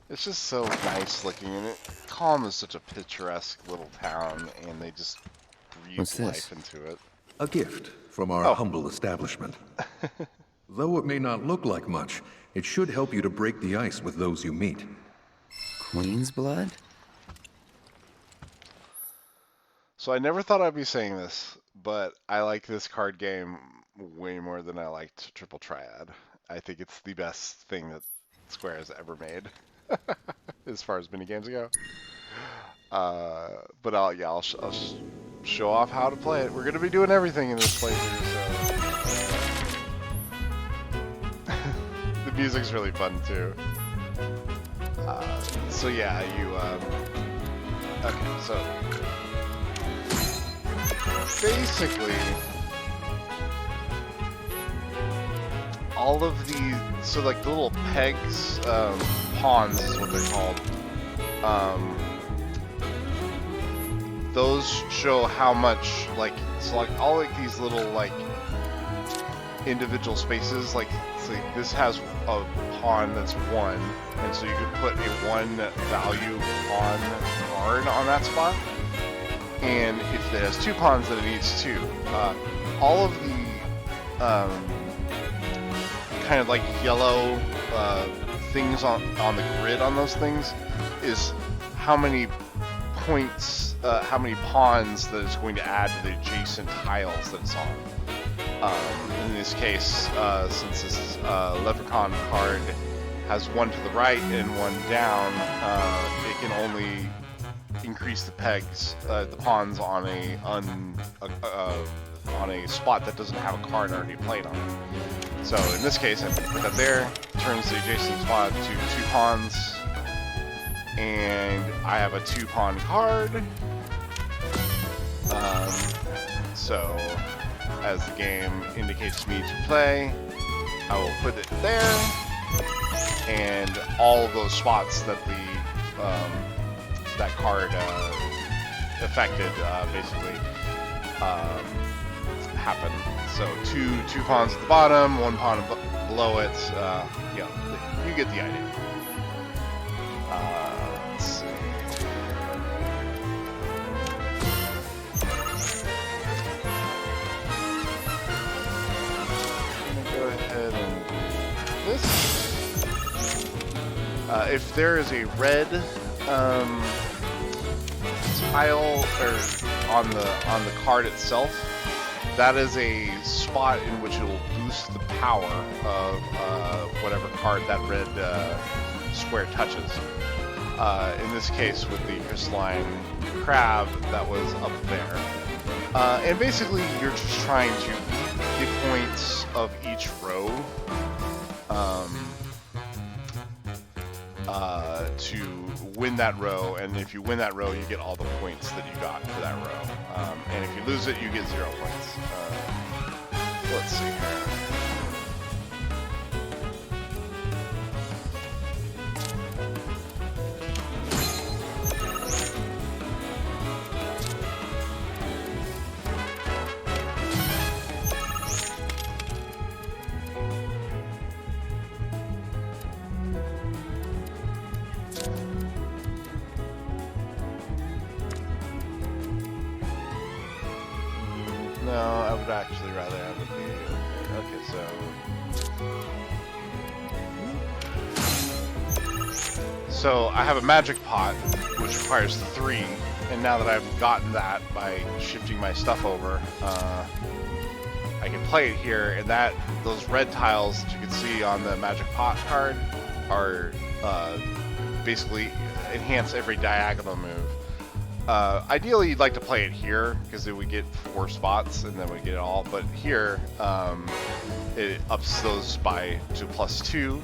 It's just so nice looking, and Calm is such a picturesque little town, and they just breathe What's life this? into it. A gift from our humble establishment. Though it may not look like much, it should help you to break the ice with those you meet. Queen's blood? So I never thought I'd be saying this, but I like this card game way more than I liked Triple Triad. I think it's the best thing that Square has ever made, as far as minigames go. But I'll show off how to play it. We're gonna be doing everything in this playthrough, so the music's really fun too. So yeah, okay, so basically all of these, so like the little pegs, pawns is what they're called. Those show how much, like, so like all like these little like individual spaces, like, so this has a pawn that's 1, and so you could put a 1 value pawn card on that spot. And if it has 2 pawns, then it needs 2. All of the kind of like yellow things on the grid on those things is how many points, how many pawns that it's going to add to the adjacent tiles that it's on. In this case, since this Leprechaun card has 1 to the right and 1 down, it can only increase the pegs, the pawns on a spot that doesn't have a card already played on it. So in this case, I put that there, turns the adjacent spot to 2 pawns, and I have a 2-pawn card. So as the game indicates me to play, I will put it there, and all of those spots that the that card affected basically happen. So two pawns at the bottom, 1 pawn below it. You know, you get the idea. Let's see. Go ahead and this. If there is a red tile or on the card itself, that is a spot in which it will boost the power of whatever card that red square touches. In this case, with the crystalline crab, that was up there. And basically, you're just trying to beat the points of each row to win that row, and if you win that row, you get all the points that you got for that row. And if you lose it, you get 0 points. Let's see here. No, I would actually rather have it be okay. So I have a magic pot, which requires 3, and now that I've gotten that by shifting my stuff over, I can play it here, and those red tiles that you can see on the magic pot card are basically enhance every diagonal move. Ideally, you'd like to play it here, because then we get 4 spots, and then we get it all. But here, it ups those to +2.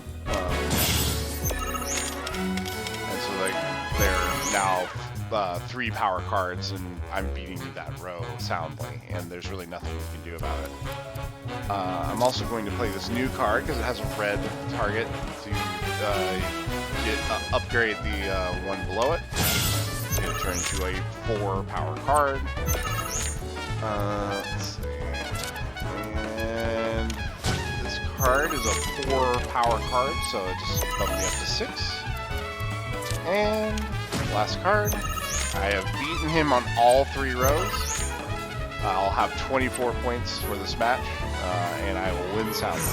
And so they're now 3 power cards, and I'm beating that row soundly, and there's really nothing you can do about it. I'm also going to play this new card, because it has a red target, to upgrade the one below it. It's going to turn into a 4 power card. Let's see. And this card is a 4 power card, so it just bumped me up to 6. And last card. I have beaten him on all 3 rows. I'll have 24 points for this match, and I will win soundly.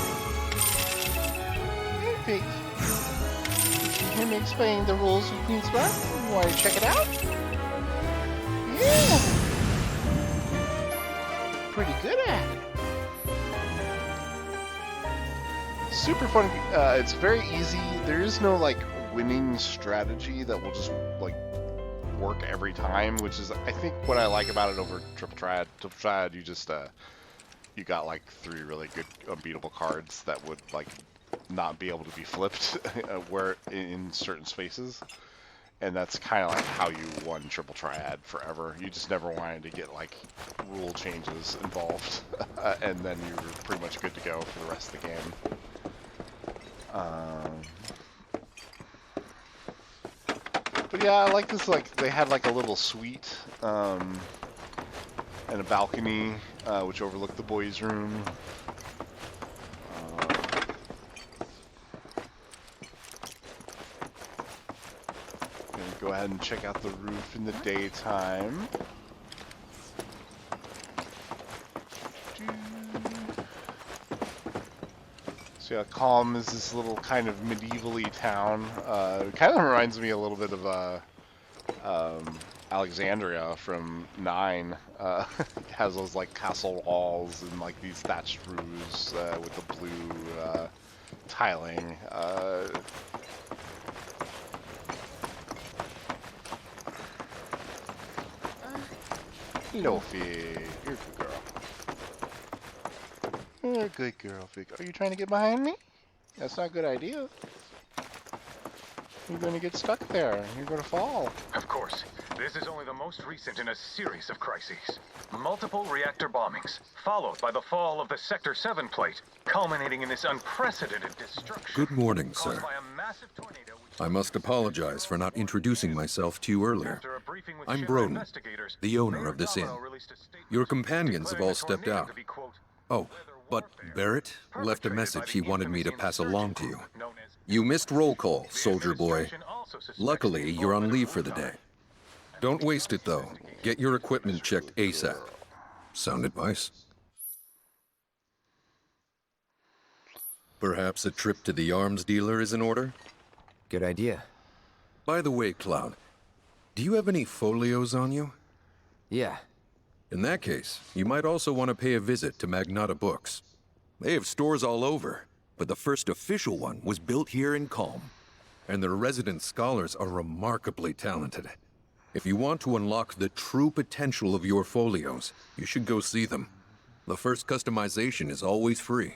Hey, Let me explain the rules of Queen's Wrath. You want to check it out? Yeah! Pretty good at it. super fun. It's very easy. There is no like winning strategy that will just like work every time, which is I think what I like about it over Triple Triad. Triple Triad, you just you got like 3 really good unbeatable cards that would like not be able to be flipped where in certain spaces. And that's kind of like how you won Triple Triad forever. You just never wanted to get like rule changes involved, and then you were pretty much good to go for the rest of the game. But yeah, I like this. Like they had like a little suite and a balcony which overlooked the boys' room. Go ahead and check out the roof in the daytime. So yeah, Calm is this little kind of medieval-y town. It kind of reminds me a little bit of Alexandria from 9. It has those like castle walls and like these thatched roofs with the blue tiling. Hello, Fig. You're a good girl. You're a good girl, Fig. Are you trying to get behind me? That's not a good idea. You're going to get stuck there. You're going to fall. Of course. This is only the most recent in a series of crises. Multiple reactor bombings, followed by the fall of the Sector 7 plate, culminating in this unprecedented destruction. Good morning, sir. I must apologize for not introducing myself to you earlier. I'm Broden, the owner of this inn. Your companions have all stepped out. Oh, but Barrett left a message he wanted me to pass along to you. You missed roll call, soldier boy. Luckily, you're on leave for the day. Don't waste it, though. Get your equipment checked ASAP. Sound advice? Perhaps a trip to the arms dealer is in order? Good idea. By the way, Cloud, do you have any folios on you? Yeah. In that case, you might also want to pay a visit to Magnata Books. They have stores all over, but the first official one was built here in Calm. And their resident scholars are remarkably talented. If you want to unlock the true potential of your folios, you should go see them. The first customization is always free.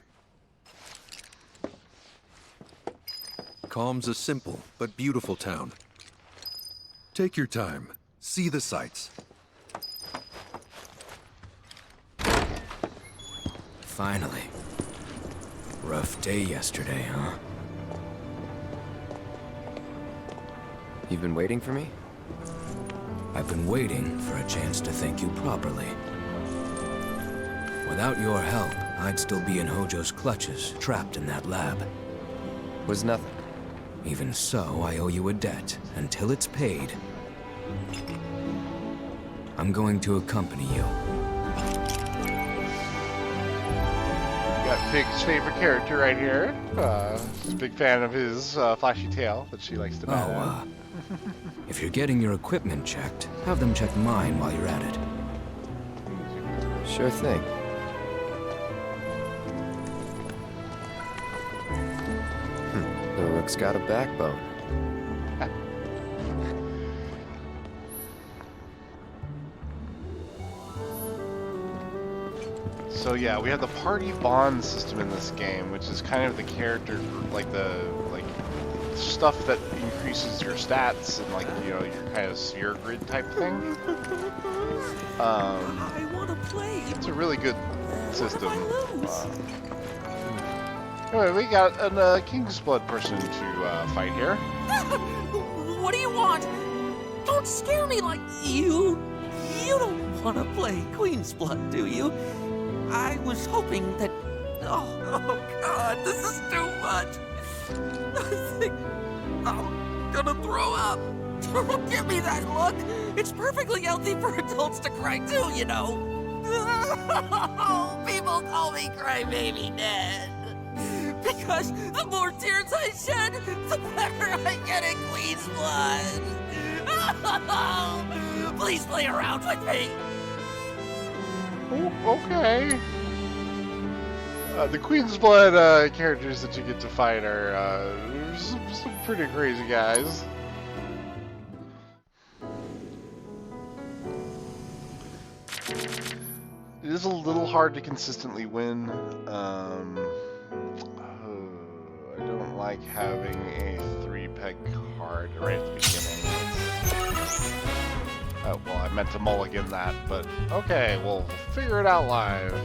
Calm's a simple but beautiful town. Take your time. See the sights. Finally. Rough day yesterday, huh? You've been waiting for me? I've been waiting for a chance to thank you properly. Without your help, I'd still be in Hojo's clutches, trapped in that lab. Was nothing. Even so, I owe you a debt until it's paid. I'm going to accompany you. Got Fig's favorite character right here. She's a big fan of his flashy tail that she likes to bat. If you're getting your equipment checked, have them check mine while you're at it. Sure thing. The Rook's got a backbone. So yeah, we have the party bond system in this game, which is kind of the character, like the stuff that increases your stats and like your kind of sphere grid type thing. I want to play. It's a really good system. Anyway, we got a King's Blood person to fight here. What do you want? Don't scare me like you. You don't want to play Queen's Blood, do you? I was hoping that... Oh God, this is too much. I think I'm gonna throw up. Don't give me that look. It's perfectly healthy for adults to cry too, you know. People call me Crybaby Ned. Because the more tears I shed, the better I get in Queen's Blood. Please play around with me. Oh, okay. The Queen's Blood characters that you get to fight are some pretty crazy guys. It is a little hard to consistently win. I don't like having a 3-peg card right at the beginning. Oh, well, I meant to mulligan that, but okay, we'll figure it out live.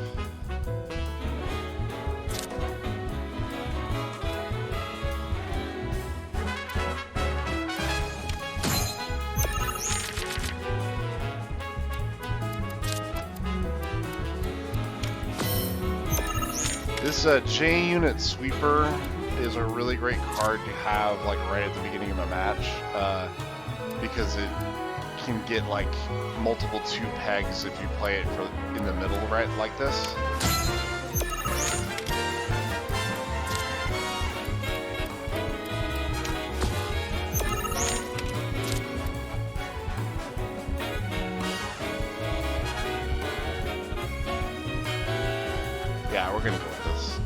This J-Unit Sweeper is a really great card to have like right at the beginning of a match because it can get like multiple 2 pegs if you play it in the middle, right, like this. Yeah, we're gonna go with this.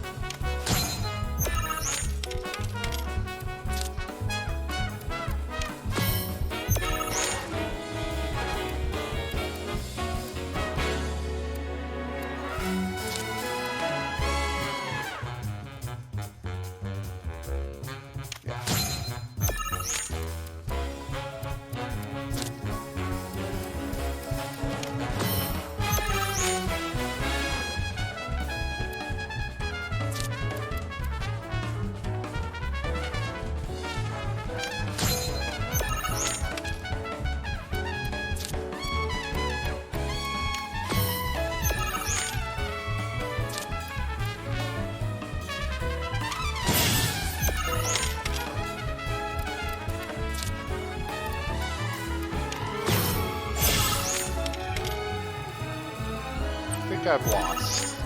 I've lost.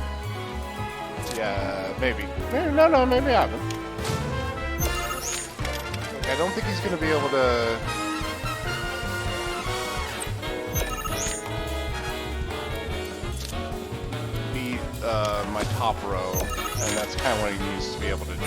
Yeah, maybe. No, maybe I haven't. Like, I don't think he's gonna be able to... beat my top row, and that's kind of what he needs to be able to do.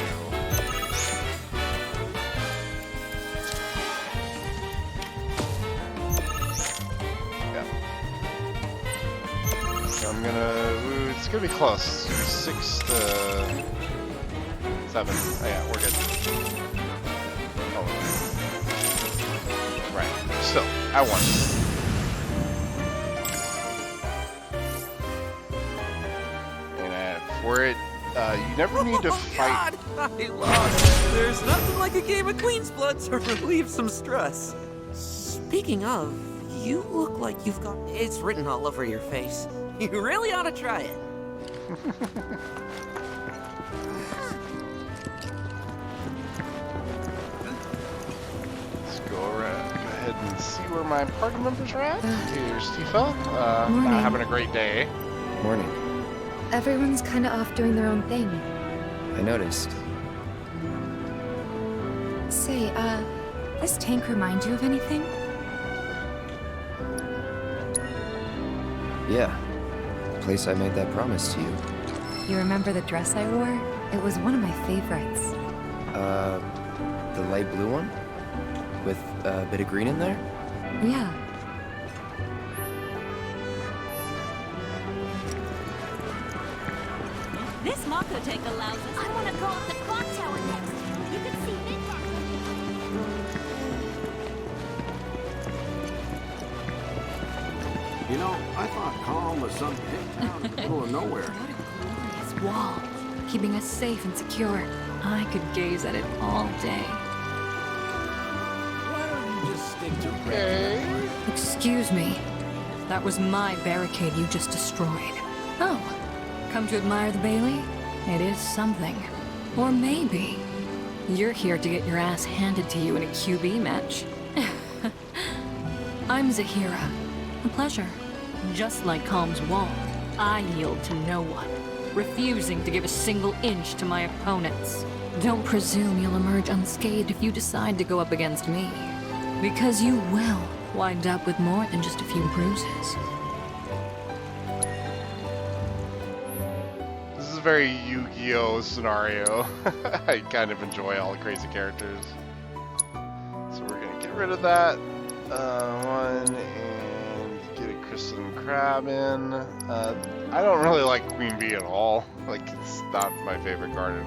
It's gonna be close. It's gonna be 6 to 7. Oh, yeah, we're good. Oh, right. Still, I won. And for it, you never need to fight. God, I lost. There's nothing like a game of Queen's Blood to relieve some stress. Speaking of, you look like you've got it's written all over your face. You really ought to try it. Let's go ahead and see where my party members are at. Here's Tifa. Morning. Not having a great day. Morning. Everyone's kind of off doing their own thing. I noticed. Say, this tank remind you of anything? Yeah. The place I made that promise to you. You remember the dress I wore? It was one of my favorites. The light blue one? With a bit of green in there? Yeah. This Mako tank allows us. I want to go up the clock tower next. You can see Midgar. You know, I thought Calm was some big town in the middle of nowhere. What a glorious wall, keeping us safe and secure. I could gaze at it all day. Why don't you just stick to Okay. Excuse me. That was my barricade you just destroyed. Oh, come to admire the Bailey? It is something. Or maybe you're here to get your ass handed to you in a QB match. I'm Zahira. A pleasure. Just like Calm's wall, I yield to no one, refusing to give a single inch to my opponents. Don't presume you'll emerge unscathed if you decide to go up against me, because you will wind up with more than just a few bruises. This is a very Yu-Gi-Oh scenario. I kind of enjoy all the crazy characters. So we're gonna get rid of that one and get a crystalline crab in. I don't really like Queen Bee at all. Like, it's not my favorite card.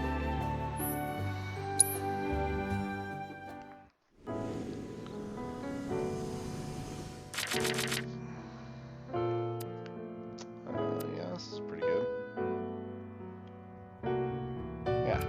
Yeah, this is pretty good. Yeah.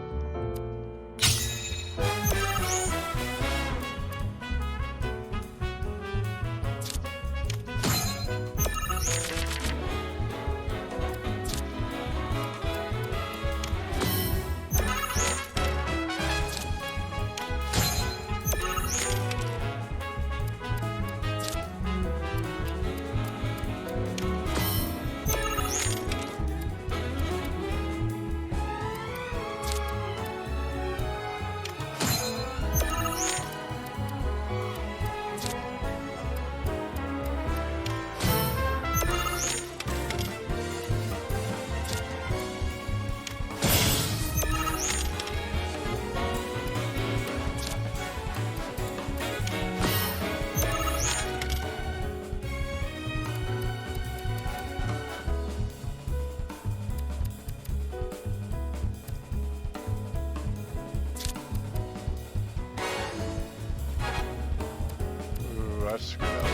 I screwed up.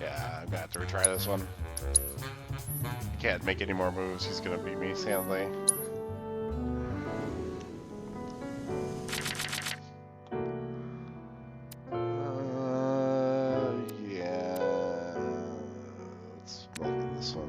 Yeah, I'm gonna have to retry this one. Can't make any more moves, he's gonna beat me soundly. Yeah. Let's look at this one.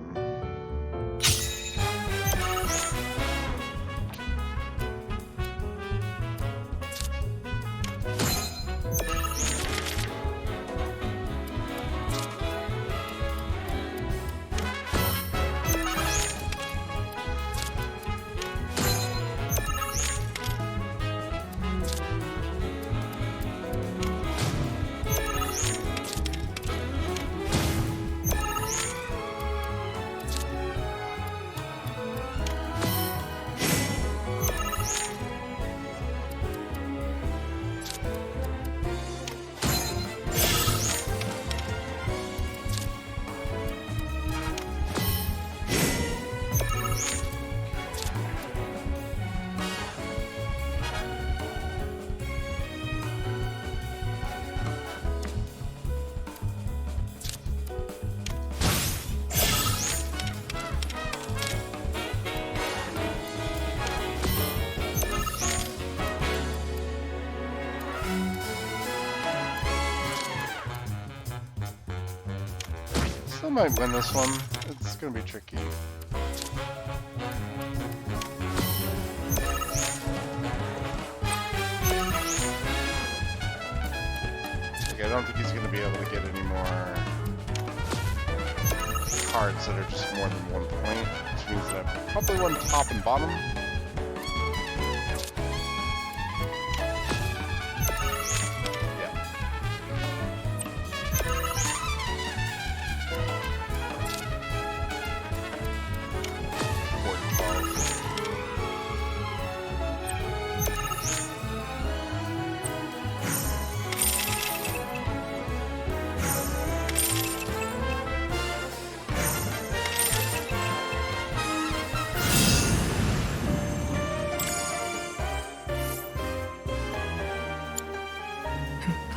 Still might win this one. It's gonna be tricky. Okay, I don't think he's gonna be able to get any more cards that are just more than 1 point, which means that I probably won top and bottom.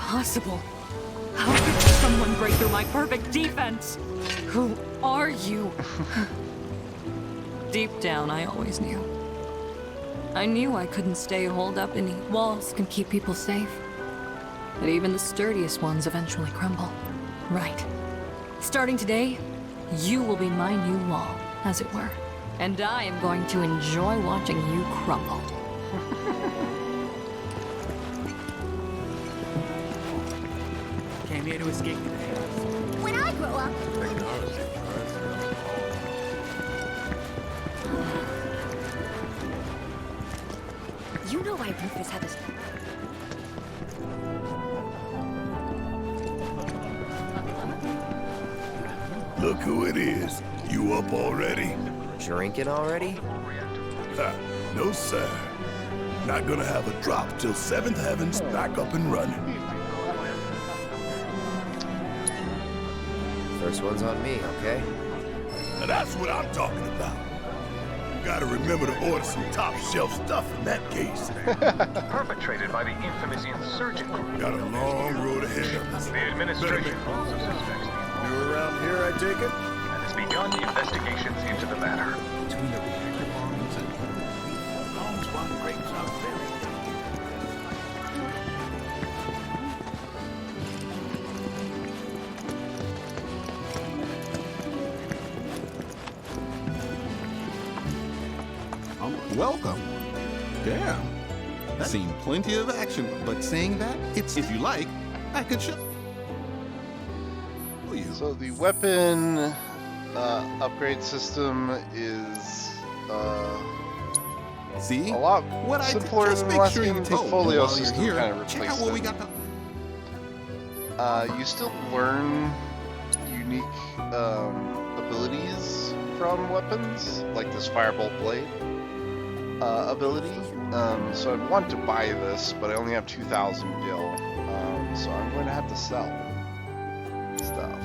Impossible. How could someone break through my perfect defense? Who are you? Deep down, I always knew. I knew I couldn't stay holed up. Any walls can keep people safe. But even the sturdiest ones eventually crumble. Right. Starting today, you will be my new wall, as it were. And I am going to enjoy watching you crumble. Came here to escape the chaos. When I grow up, you know why Rufus had his... look who it is. You up already? Drinking already? No, sir. Not gonna have a drop till 7th Heaven's back up and running. First one's on me, okay? Now that's what I'm talking about. Gotta remember to order some top-shelf stuff in that case. Perpetrated by the infamous insurgent group. Got a long road ahead of us. The administration also suspects the You around here, I take it? and has begun investigations into the matter. Between the reactor bombings and Holmes one grapes are very Welcome. Damn. That's seen plenty of action, but saying that, it's if you like, I could show you. So the weapon upgrade system is See? a lot What I simpler just than the make last sure you game. take Portfolio while you're system here. kind of Check out replaced what we it. got. You still learn unique abilities from weapons, like this Firebolt Blade ability. So I want to buy this, but I only have 2,000 gil. So I'm going to have to sell stuff.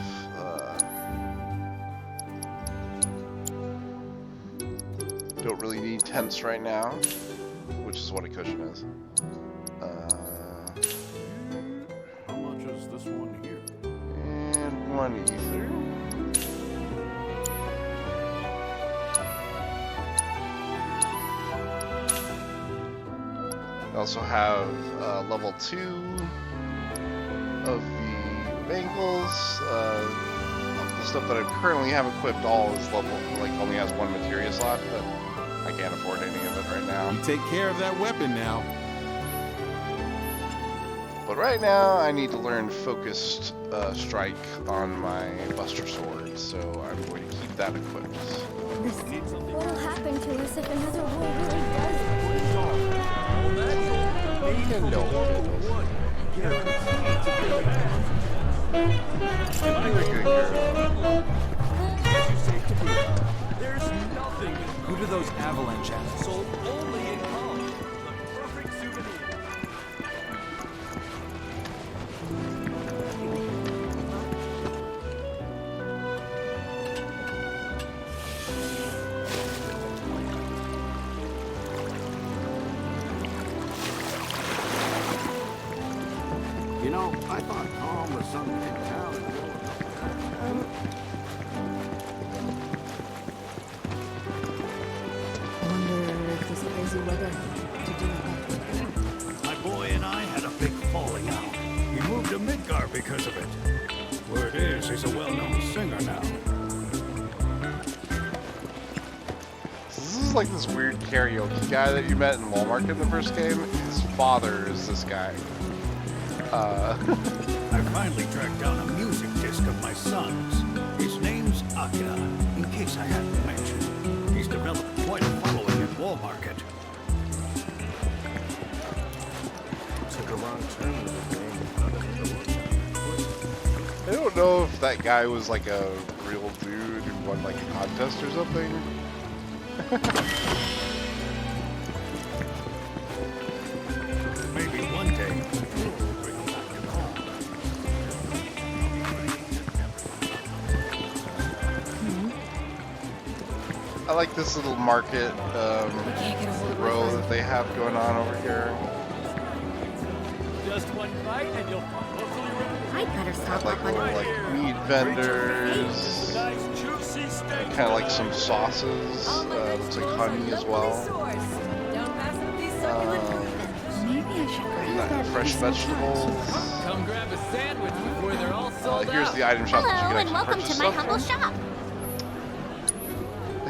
Don't really need tents right now, which is what a cushion is. How much is this one here? And 1 ether. I also have level 2 of the bangles. The stuff that I currently have equipped all is level, like only has 1 materia slot, but I can't afford any of it right now. You take care of that weapon now. But right now, I need to learn focused strike on my Buster Sword, so I'm going to keep that equipped. What'll happen to us if another war really does? Who do those avalanche have? Sold only in Kong. The perfect souvenir. You know, I thought Calm was some big town. Wonder if this crazy weather had to do with My boy and I had a big falling out. He moved to Midgar because of it. Word is, he's a well-known singer now. So this is like this weird karaoke guy that you met in Walmart in the first game. His father is this guy. I finally tracked down a music disc of my son's. His name's Akira, in case I hadn't mentioned. He's developed quite a following in Walmart. Took a wrong turn with the game. I don't know if that guy was like a real dude who won like a contest or something. Maybe one day, we'll bring him back to home. I like this little market row that they have going on over here. Just one bite and you'll I better stop Like up on little like meat vendors. nice juicy steak. Kind of like some sauces. Looks like honey as well. Maybe I should grab that Fresh vegetables. Come grab a sandwich before they're all sold Here's out. the item shop that you Hello can and actually welcome purchase to my stuff humble from. shop.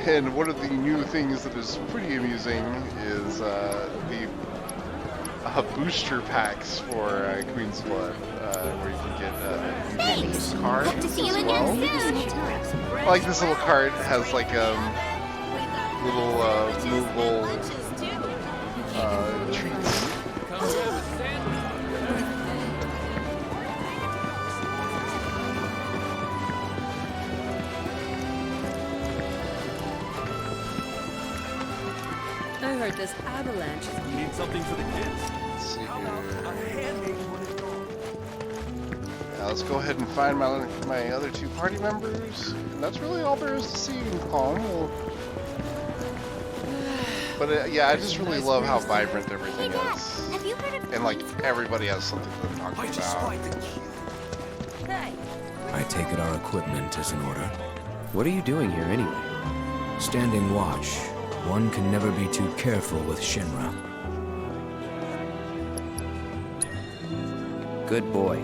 And one of the new things that is pretty amusing is the booster packs for Queen's Blood, where you can get unique cards Hope to see you as again well. soon. Like this little card has like little movable treats. Come grab a sandwich. this avalanche. We need something for the kids. Let's see How here. about a handmade wooden doll? Yeah, let's go ahead and find my other two party members. And that's really all there is to see in Calm. But yeah, I just really love how vibrant everything is. And like everybody has something to talk about. Hey. I take it our equipment is in order. What are you doing here anyway? Standing watch. One can never be too careful with Shinra. Good boy.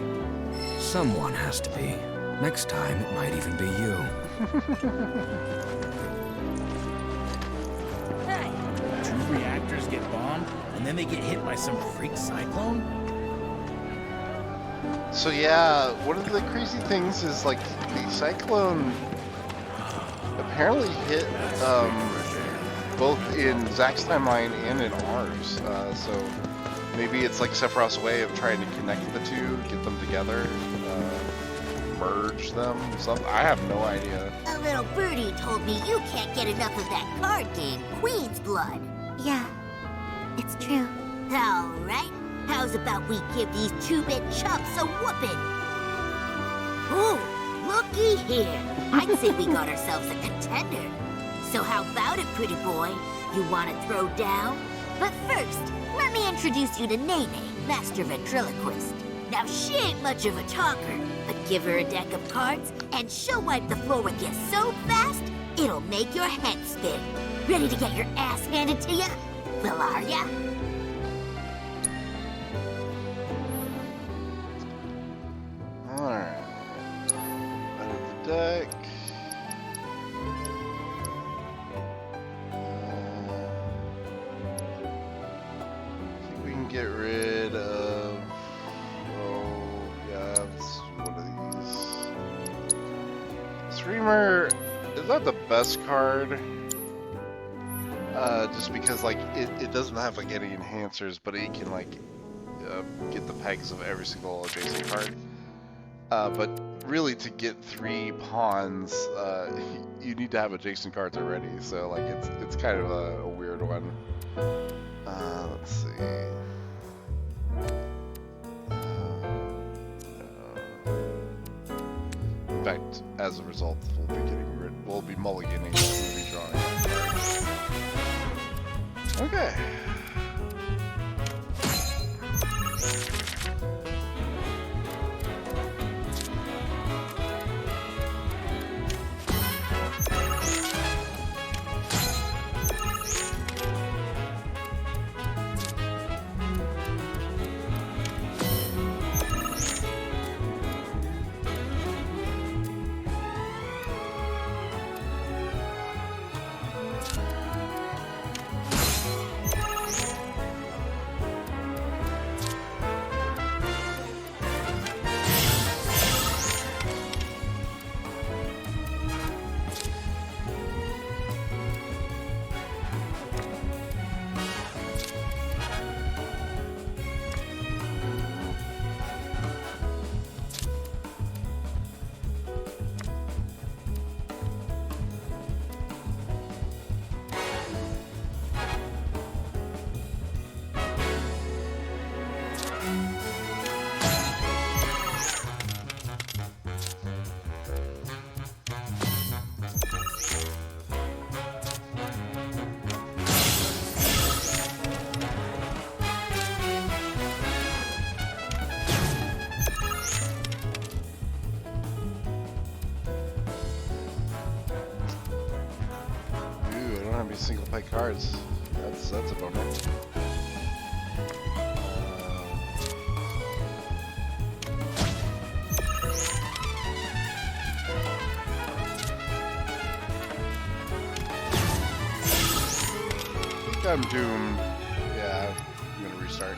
Someone has to be. Next time, it might even be you. Two reactors get bombed, and then they get hit by some freak cyclone? So yeah, one of the crazy things is like the cyclone apparently hit both in Zack's timeline and in ours. So maybe it's like Sephiroth's way of trying to connect the two, get them together, merge them. Something I have no idea. A little birdie told me you can't get enough of that card game, Queen's Blood. Yeah, it's true. All right. How's about we give these 2-bit chumps a whooping? Ooh, looky here. I'd say we got ourselves a contender. So how about it, pretty boy? You want to throw down? But first, let me introduce you to Nene, Master Ventriloquist. Now, she ain't much of a talker, but give her a deck of cards, and she'll wipe the floor with you so fast, it'll make your head spin. Ready to get your ass handed to ya? Well, are ya? Alright. Out of the deck. I think we can get rid of. Oh, yeah, it's one of these. Streamer is not the best card. Just because, like, it doesn't have, like, any enhancers, but it can, like, get the pegs of every single adjacent card. But really, to get 3 pawns, you need to have adjacent cards already. So like, it's kind of a weird one. Let's see. In fact, as a result, we'll be mulliganing. We'll be drawing. Okay. Single play cards. That's a bummer. I think I'm doomed. Yeah, I'm gonna restart.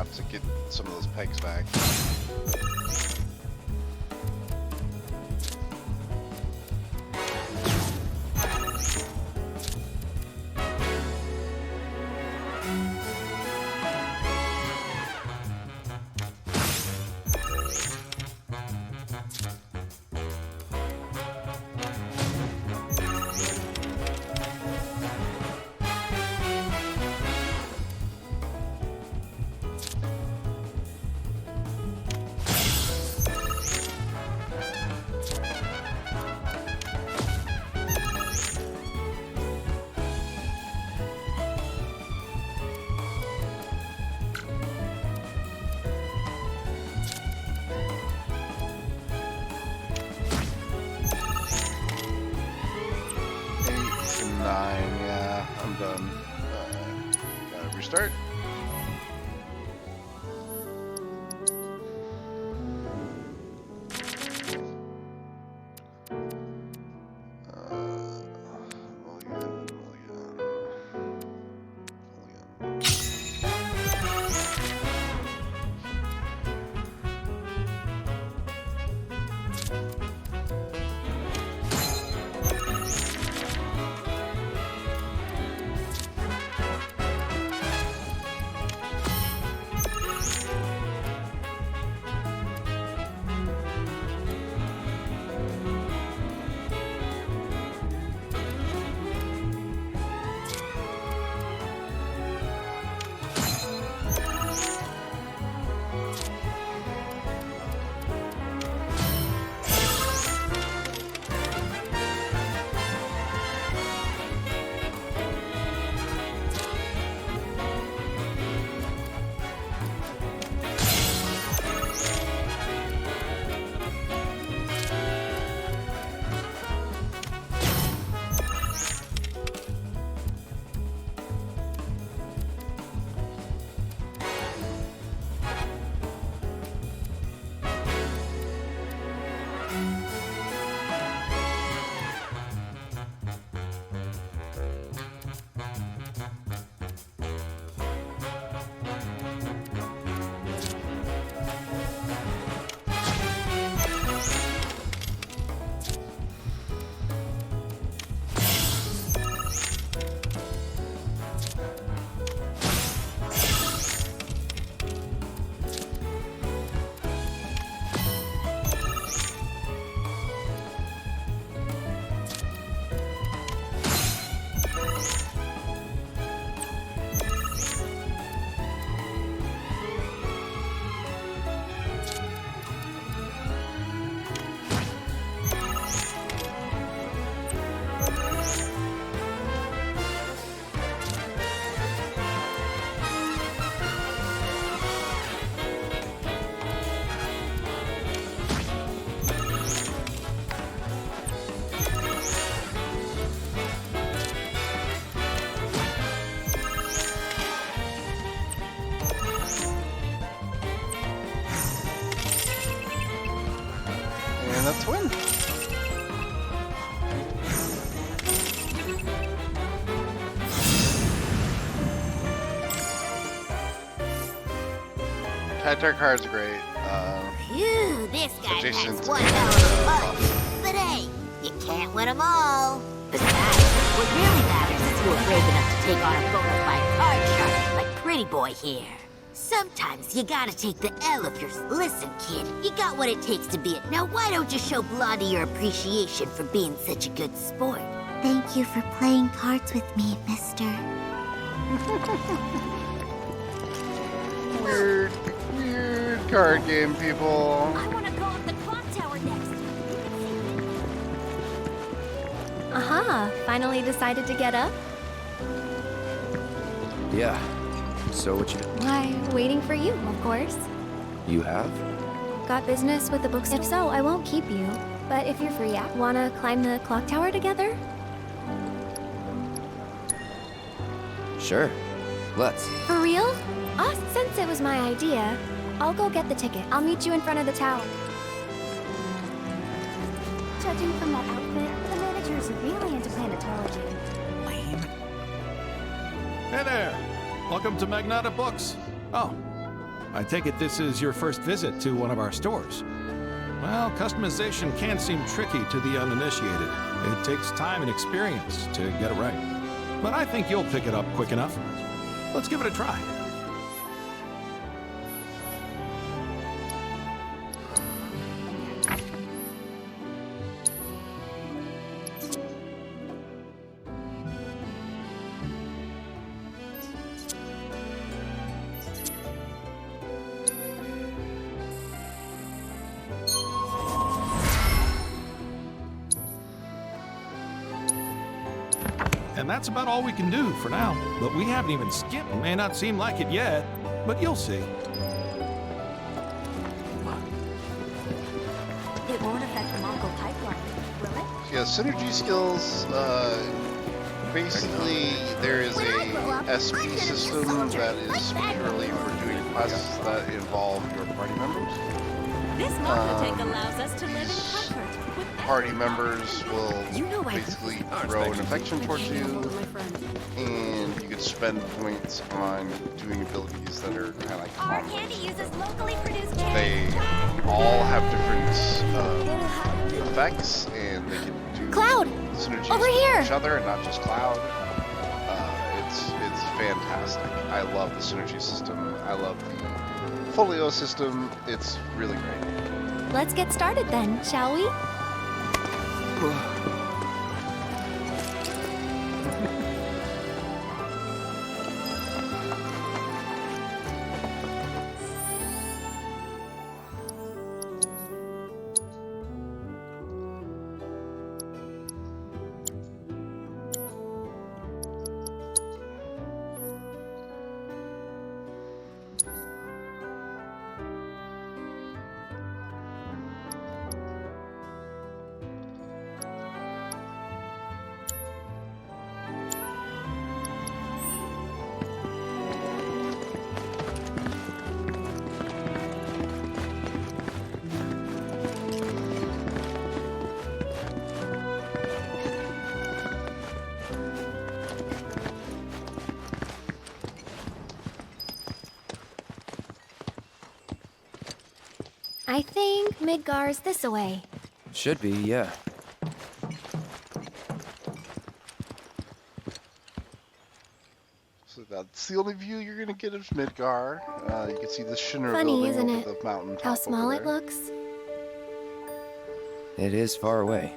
have to get some of those pegs back. Yeah, I'm done. Gotta restart. Let's win. Tag cards are great. Phew, this guy Jason's has one hell of a punch. But hey, you can't win them all. Besides, what really matters is who are brave enough to take on a bona fide card shark like Pretty Boy here. Sometimes you gotta take the L of yours. Listen, kid, you got what it takes to be it. Now why don't you show Blondie your appreciation for being such a good sport? Thank you for playing cards with me, mister. Weird card game, people. I wanna go up the clock tower next. Aha, finally decided to get up? Yeah. So what you... Why, waiting for you, of course. You have? Got business with the books? If so, I won't keep you. But if you're free, wanna climb the clock tower together? Sure. Let's. For real? Since it was my idea, I'll go get the ticket. I'll meet you in front of the tower. Judging from that outfit, the manager's really into planetology. Hey there! Welcome to Magnata Books. Oh, I take it this is your first visit to one of our stores. Well, customization can seem tricky to the uninitiated. It takes time and experience to get it right. But I think you'll pick it up quick enough. Let's give it a try. And that's about all we can do for now. But we haven't even skipped. It may not seem like it yet, but you'll see. It won't affect the Mongol pipeline, will it? Yeah, synergy skills, basically there is a SP system that is purely for doing quests that involve your party members. This tank allows us to live in comfort. Party members will basically throw an affection towards you, and you can spend points on doing abilities that are kind of like combos. They all have different effects, and they can do synergies with each other, and not just Cloud. It's fantastic. I love the synergy system. I love the folio system. It's really great. Let's get started then, shall we? I think Midgar's this away. Should be, yeah. So that's the only view you're gonna get of Midgar. You can see the Shinra Funny, building isn't over it? the mountain. How small it looks. It is far away.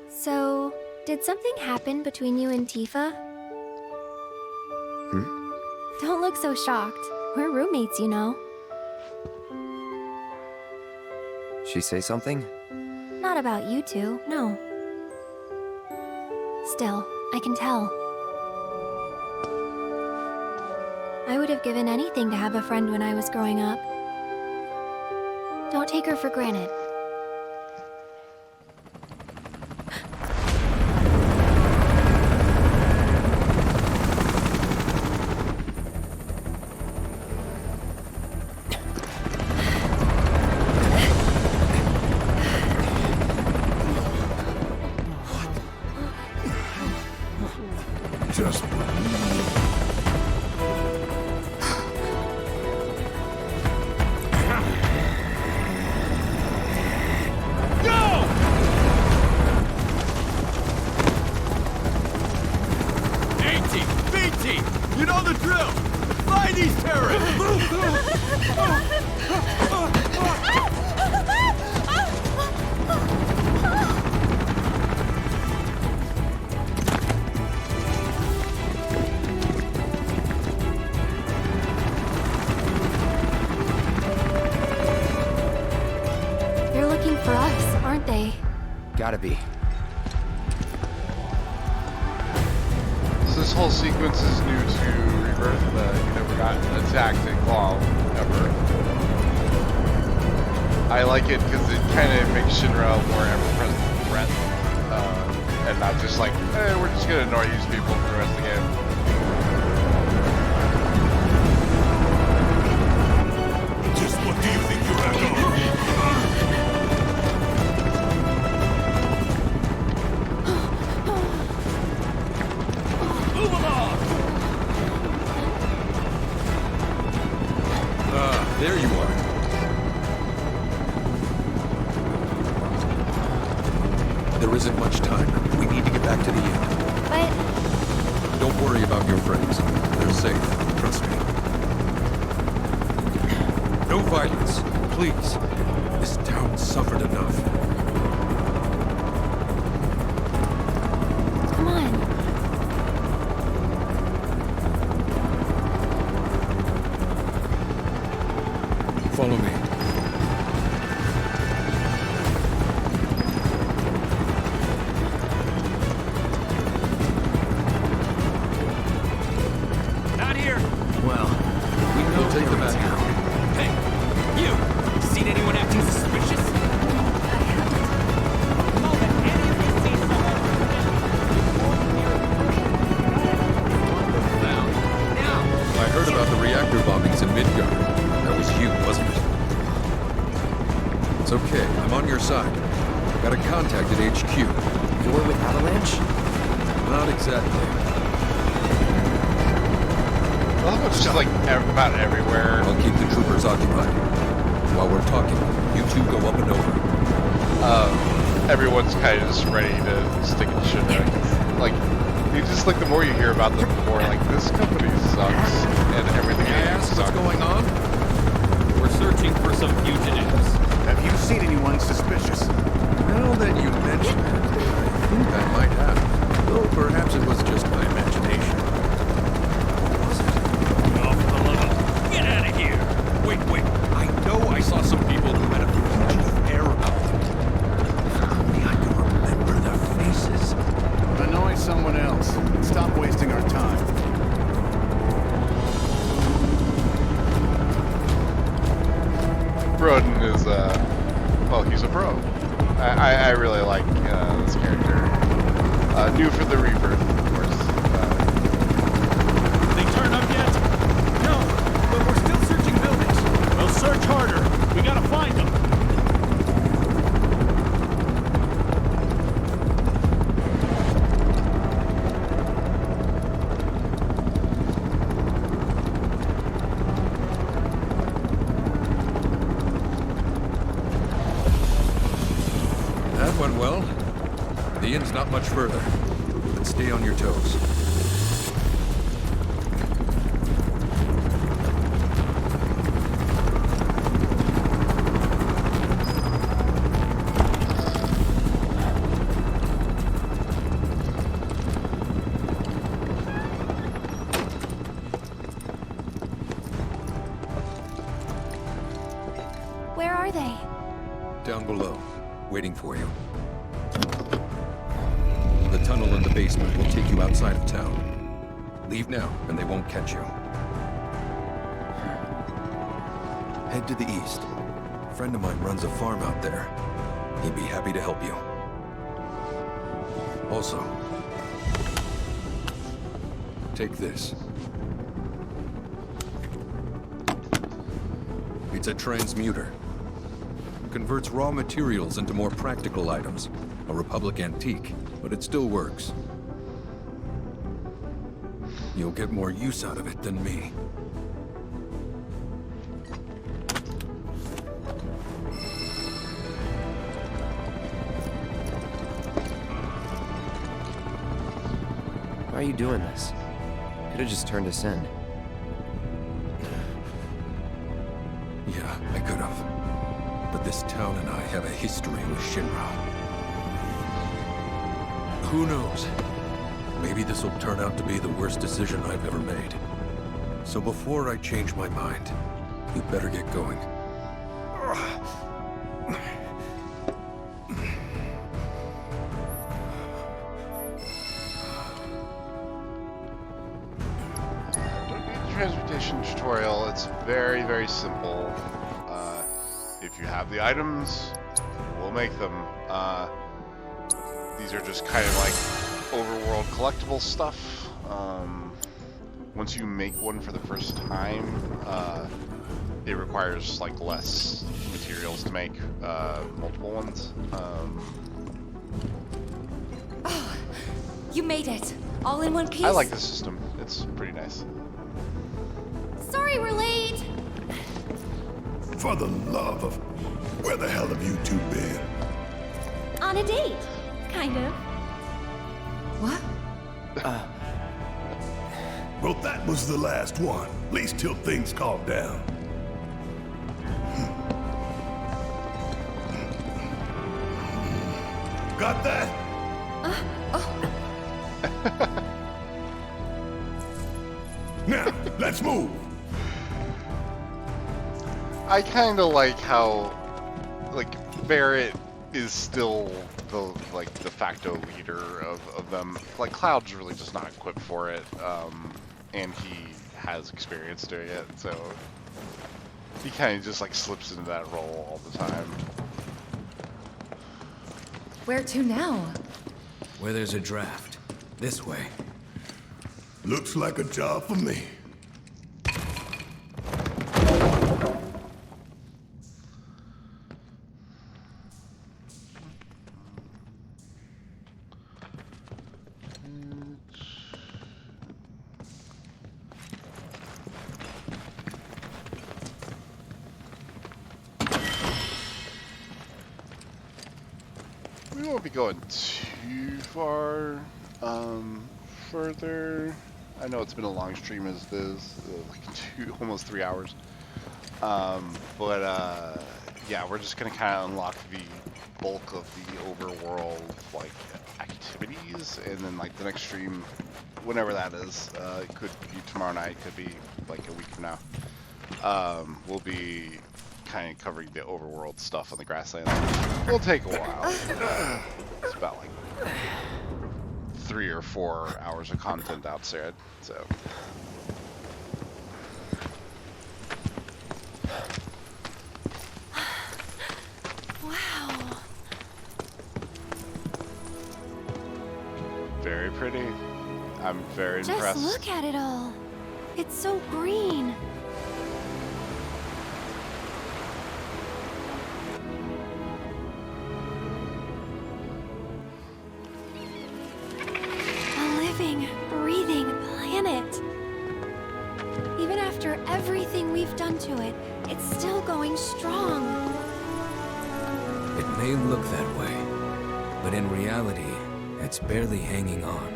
So, did something happen between you and Tifa? Don't look so shocked. We're roommates, you know. She say something? Not about you two, no. Still, I can tell. I would have given anything to have a friend when I was growing up. Don't take her for granted. Just You know the drill! Find these terrorists! They're looking for us, aren't they? Gotta be. So this whole sequence is new to Rebirth. You never got attacked in Claw, ever. I like it because it kind of makes Shinra a more ever-present threat. And not just like, we're just going to ignore these people for the rest of the game. Just what do you think you're after? Move along! There you are. There isn't much time. We need to get back to the inn. But Don't worry about your friends. They're safe. Trust me. No violence, please. This town suffered enough. come on. Follow me. Not here. Well, we know We'll take they're them in out. town. Hey, you! Seen anyone acting suspicious? I heard about the reactor bombings in Midgard. That was you, wasn't it? It's okay. I'm on your side. Got a contact at HQ. You're with Avalanche? Not exactly. Well, it's just like about everywhere. I'll keep the troopers occupied. While we're talking, you two go up and over. Everyone's kind of just ready to stick and shit in. Like, you just like the more you hear about them, the more like this company sucks and everything May I ask sucks. what's going on? We're searching for some fugitives. Have you seen anyone suspicious? Now that you mention it, I think I might have. Though perhaps it was just my imagination. Oh, for the love of... Get out of here! Wait. I know I saw some people who had a fugitive air about them. I can remember their faces. Annoy someone else. Stop wasting our time. Broden is well, he's a pro. I really like this character. New for the Rebirth, of course. They turn up yet? No, but we're still searching buildings. We'll search harder. We gotta find them. That went well. The inn's not much further, but stay on your toes. Where are they? Down below, waiting for you. The tunnel in the basement will take you outside of town. Leave now, and they won't catch you. Head to the east. A friend of mine runs a farm out there. He'd be happy to help you. Also, take this. It's a transmuter. Converts raw materials into more practical items. A Republic antique, but it still works. You'll get more use out of it than me. Why are you doing this? Could have just turned us in. Yeah, I could have. But this town and I have a history with Shinra. Who knows? Maybe this will turn out to be the worst decision I've ever made. So before I change my mind, you better get going. Transportation tutorial. It's very, very simple. If you have the items, we'll make them. These are just kind of like overworld collectible stuff. Once you make one for the first time, it requires like less materials to make multiple ones. Oh, you made it. All in one piece? I like the system. It's pretty nice. Sorry we're late. For the love of... Where the hell have you two been? On a date, kind of. What? Well, that was the last one. At least till things calm down. Got that? Now, let's move. I kind of like how, like, Barrett is still the de facto leader of them. Like, Cloud's really just not equipped for it, and he has experience doing it, so he kind of just like slips into that role all the time. Where to now? Where there's a draft. This way. Looks like a job for me. We won't be going too far further. I know it's been a long stream as it is, like almost 3 hours. Yeah, we're just gonna kind of unlock the bulk of the overworld like activities, and then like the next stream, whenever that is, it could be tomorrow night, could be like a week from now. We'll be kind of covering the overworld stuff on the grassland. It'll take a while. It's about like 3 or 4 hours of content outside, so. Wow. Very pretty. I'm very impressed. Just look at it all. It's so green. Breathing planet. Even after everything we've done to it, it's still going strong. It may look that way, but in reality, it's barely hanging on.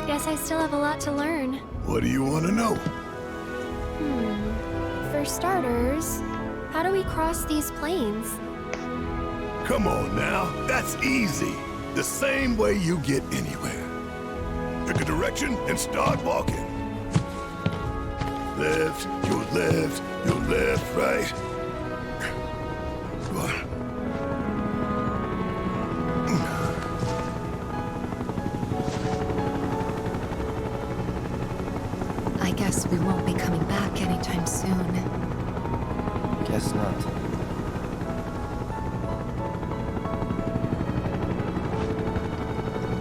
Guess I still have a lot to learn. What do you want to know? For starters, how do we cross these plains? Come on now, that's easy. The same way you get anywhere. Pick a direction and start walking. Left, your left, right. I guess we won't be coming back anytime soon. Guess not.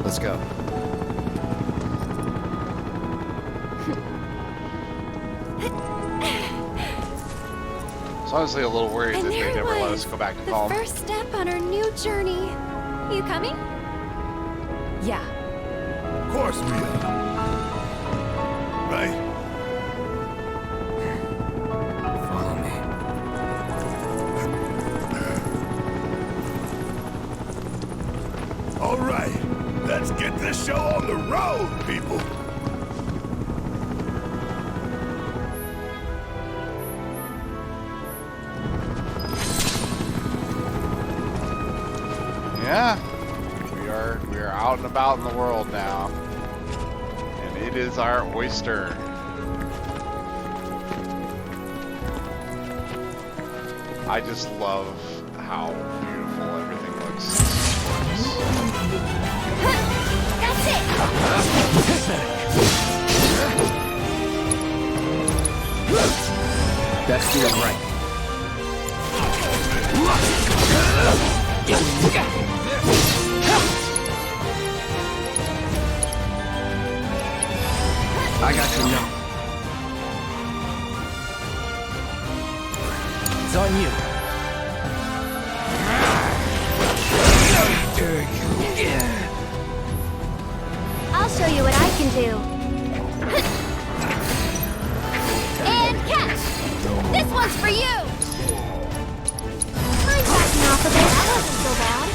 Let's go. I was honestly a little worried And that they there never let was us go back the home. first step on our new journey. You coming? Yeah. Of course we are. Right? Follow me. All right, let's get this show on the road, people. Yeah, we are out and about in the world now, and it is our oyster. I just love how beautiful everything looks. That's it! That's doing right. I got you now. It's on you. I'll show you what I can do. And catch! one's for you! Mind backing off a bit, that wasn't so bad.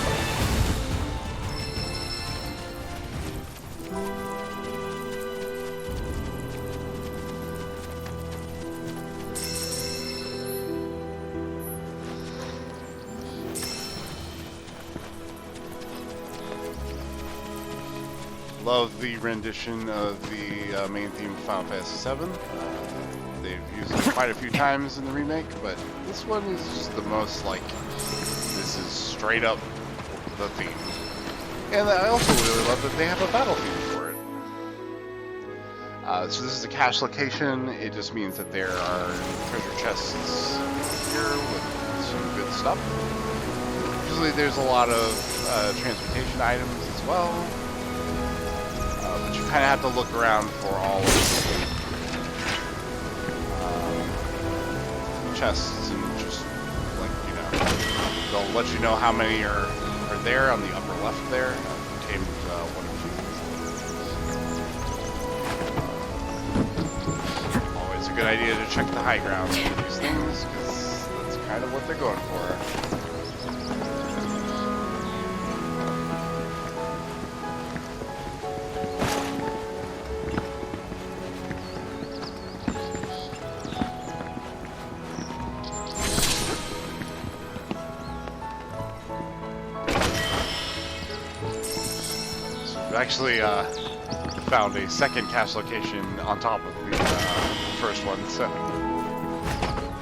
Love the rendition of the main theme of Final Fantasy VII. They've used it quite a few times in the remake, but this one is just the most like, this is straight up the theme. And I also really love that they have a battle theme for it. So this is a cache location. It just means that there are treasure chests here with some good stuff. Usually there's a lot of transportation items as well. But you kind of have to look around for all of the chests and just, like, you know, they'll let you know how many are there on the upper left there. Tamed one or two. Always a good idea to check the high ground for these things, because that's kind of what they're going for. Actually found a second cache location on top of the first one, so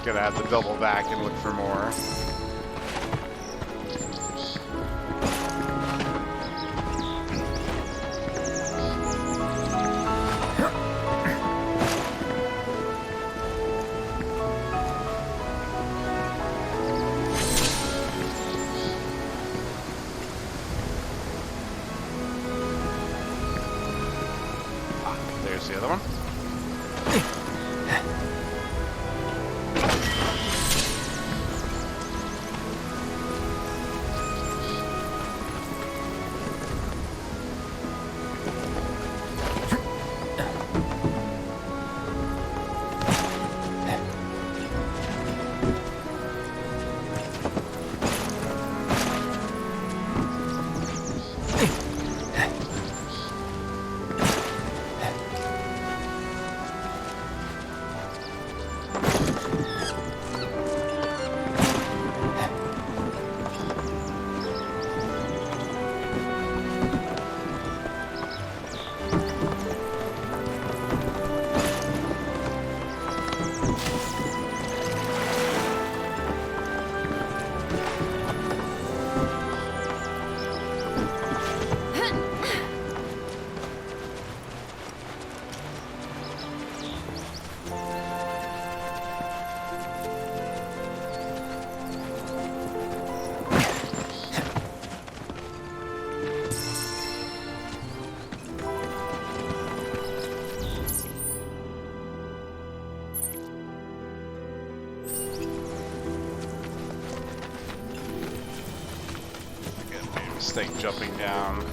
gonna have to double back and look for more. There's the other one. Mistake jumping down.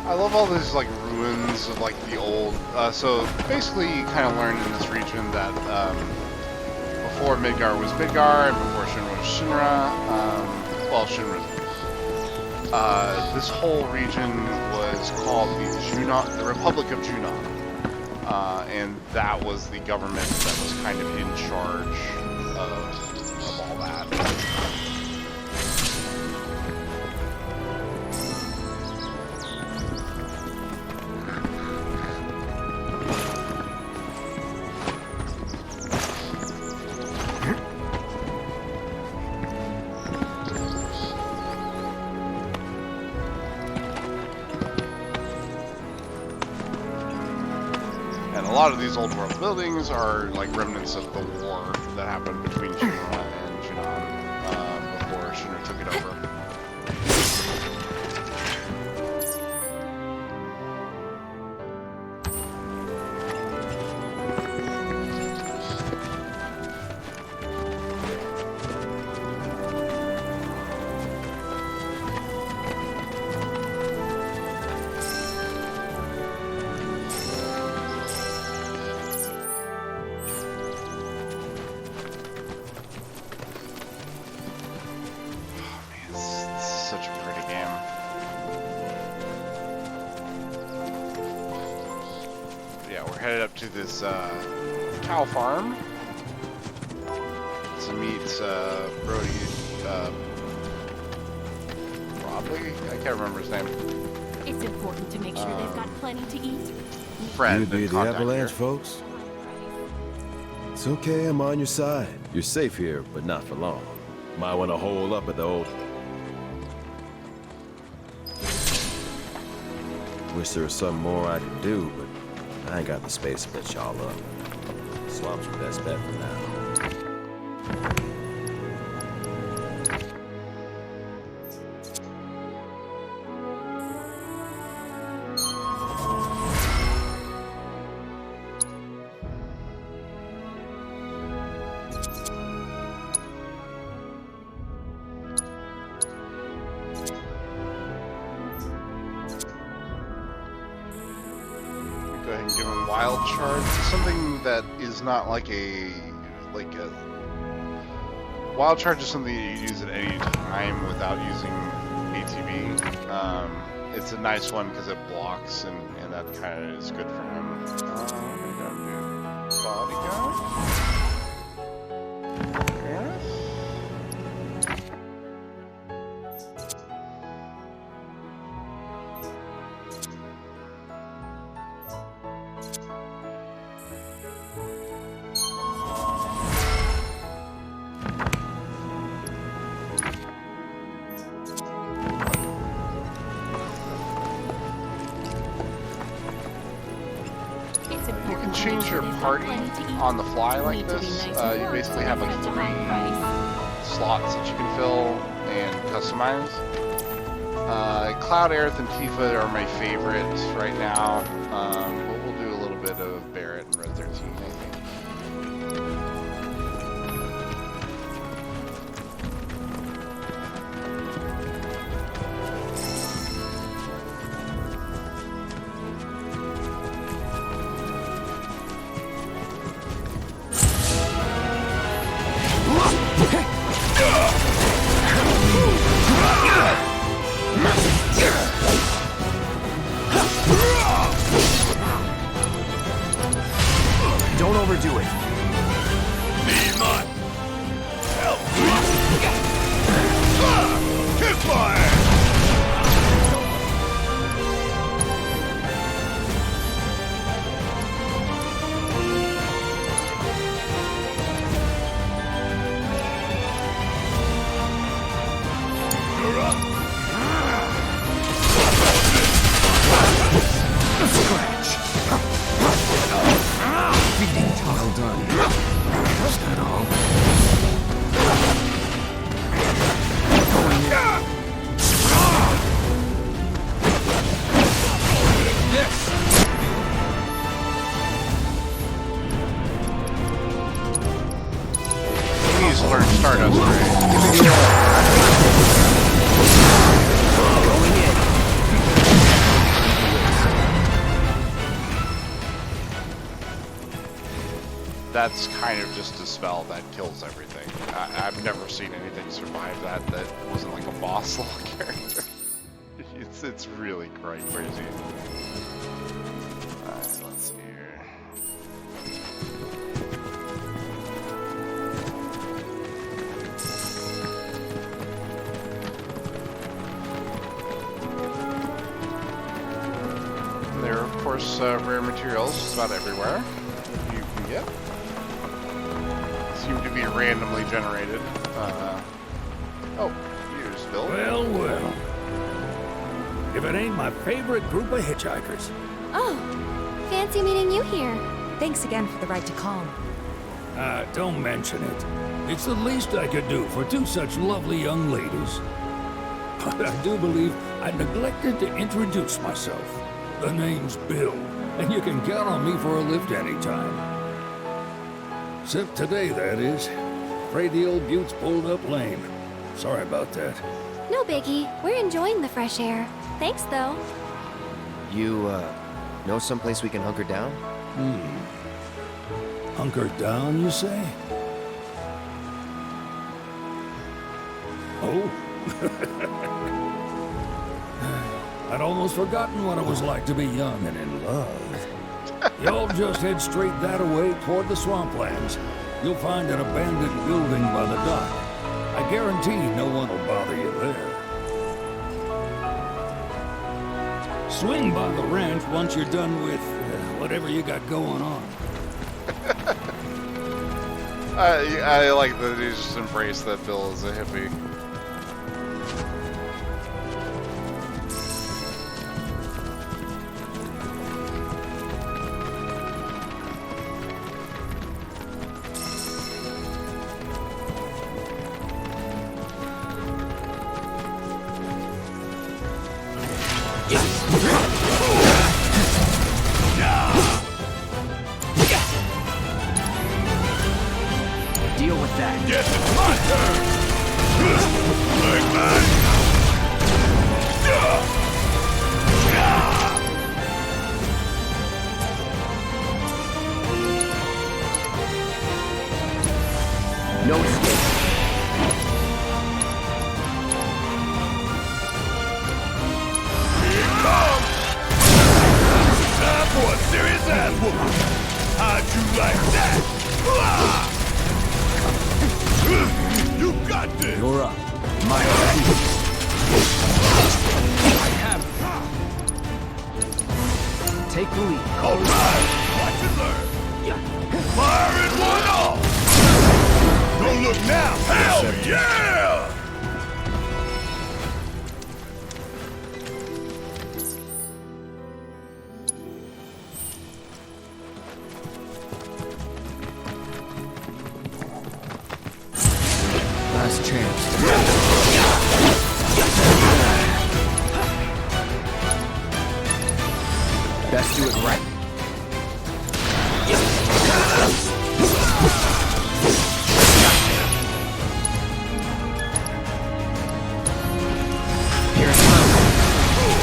I love all these like ruins of like the old. So basically, you kind of learn in this region that before Midgar was Midgar and before Shinra was Shinra. Well, Shinra. This whole region was called the Republic of Junon, and that was the government that was kind of in charge of all that. A lot of these old world buildings are like remnants of the war that happened between Shinra and Junon before Shinra took it over. Headed up to this cow farm to meet Brody Broadley. I can't remember his name. It's important to make sure they've got plenty to eat. Friend, you be the Avalanche folks? It's okay, I'm on your side. You're safe here, but not for long. Might want to hole up at the old... Wish there was something more I could do, but I ain't got the space to put y'all up. Swamp's your best bet for now. Go ahead and give him wild charge. Something that is not like a wild charge is something you use at any time without using ATB. It's a nice one because it blocks and that kind of is good for him. What are we gonna do? Bodyguard? Yes. Change your party on the fly like this. You basically have like 3 slots that you can fill and customize. Cloud, Aerith, and Tifa are my favorites right now, but we'll do a little bit of Barret and Red 13, I think. Don't that's kind of just a spell that kills everything. I've never seen anything survive that wasn't like a boss level character. It's really quite crazy. Alright, let's see here. There are, of course, rare materials just about everywhere you can get. Seem to be randomly generated. Oh, here's Bill. Well, well. If it ain't my favorite group of hitchhikers. Oh, fancy meeting you here. Thanks again for the ride to Calm. Don't mention it. It's the least I could do for two such lovely young ladies. But I do believe I neglected to introduce myself. The name's Bill, and you can count on me for a lift anytime. Except today, that is. Afraid the old Butte's pulled up lame. Sorry about that. No biggie. We're enjoying the fresh air. Thanks, though. You, know someplace we can hunker down? Hunker down, you say? Oh? I'd almost forgotten what it was like to be young and in love. Y'all just head straight that away toward the swamplands. You'll find an abandoned building by the dock. I guarantee no one will bother you there. Swing by the ranch once you're done with whatever you got going on. I like that he just embraced that Bill is a hippie. Deal with that. Yes, it's my turn! Big man! No escape. Here it comes! Time for a serious ass whooping! How'd you like that? You got this! You're up. My turn. I have. Take the lead. All right, watch and learn. Fire in one off. Don't look now. Hell yeah! Last chance. Best do it right. Here it comes.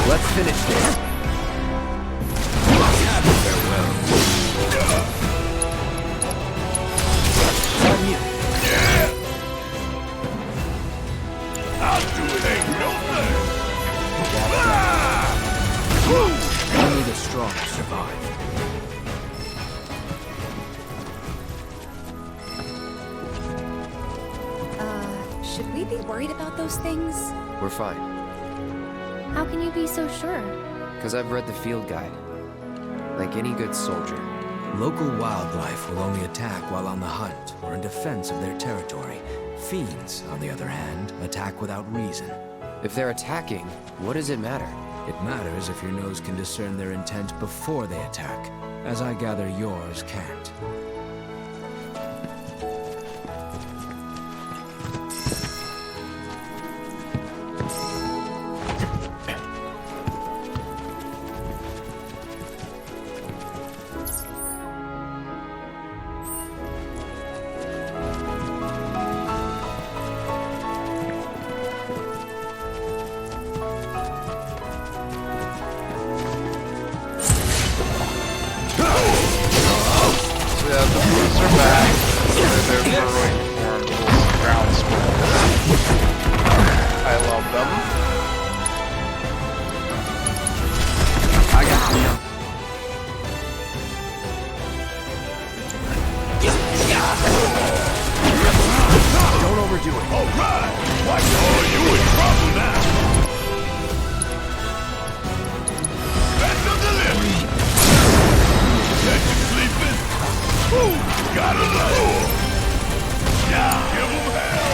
Let's finish this. Farewell. On you. Yeah! I'll do it, ain't no thing! Only the strong survive. Should we be worried about those things? We're fine. How can you be so sure? Because I've read the field guide. Like any good soldier. Local wildlife will only attack while on the hunt or in defense of their territory. Fiends, on the other hand, attack without reason. If they're attacking, what does it matter? It matters if your nose can discern their intent before they attack, as I gather yours can't. Yeah, the boots are back. their burrowing forms, little ground squirrels. I love them. I got you. Don't overdo it. All right! Watch all you in trouble now! Back to the left! Catch you sleeping? Ooh, gotta know! Yeah, give 'em hell!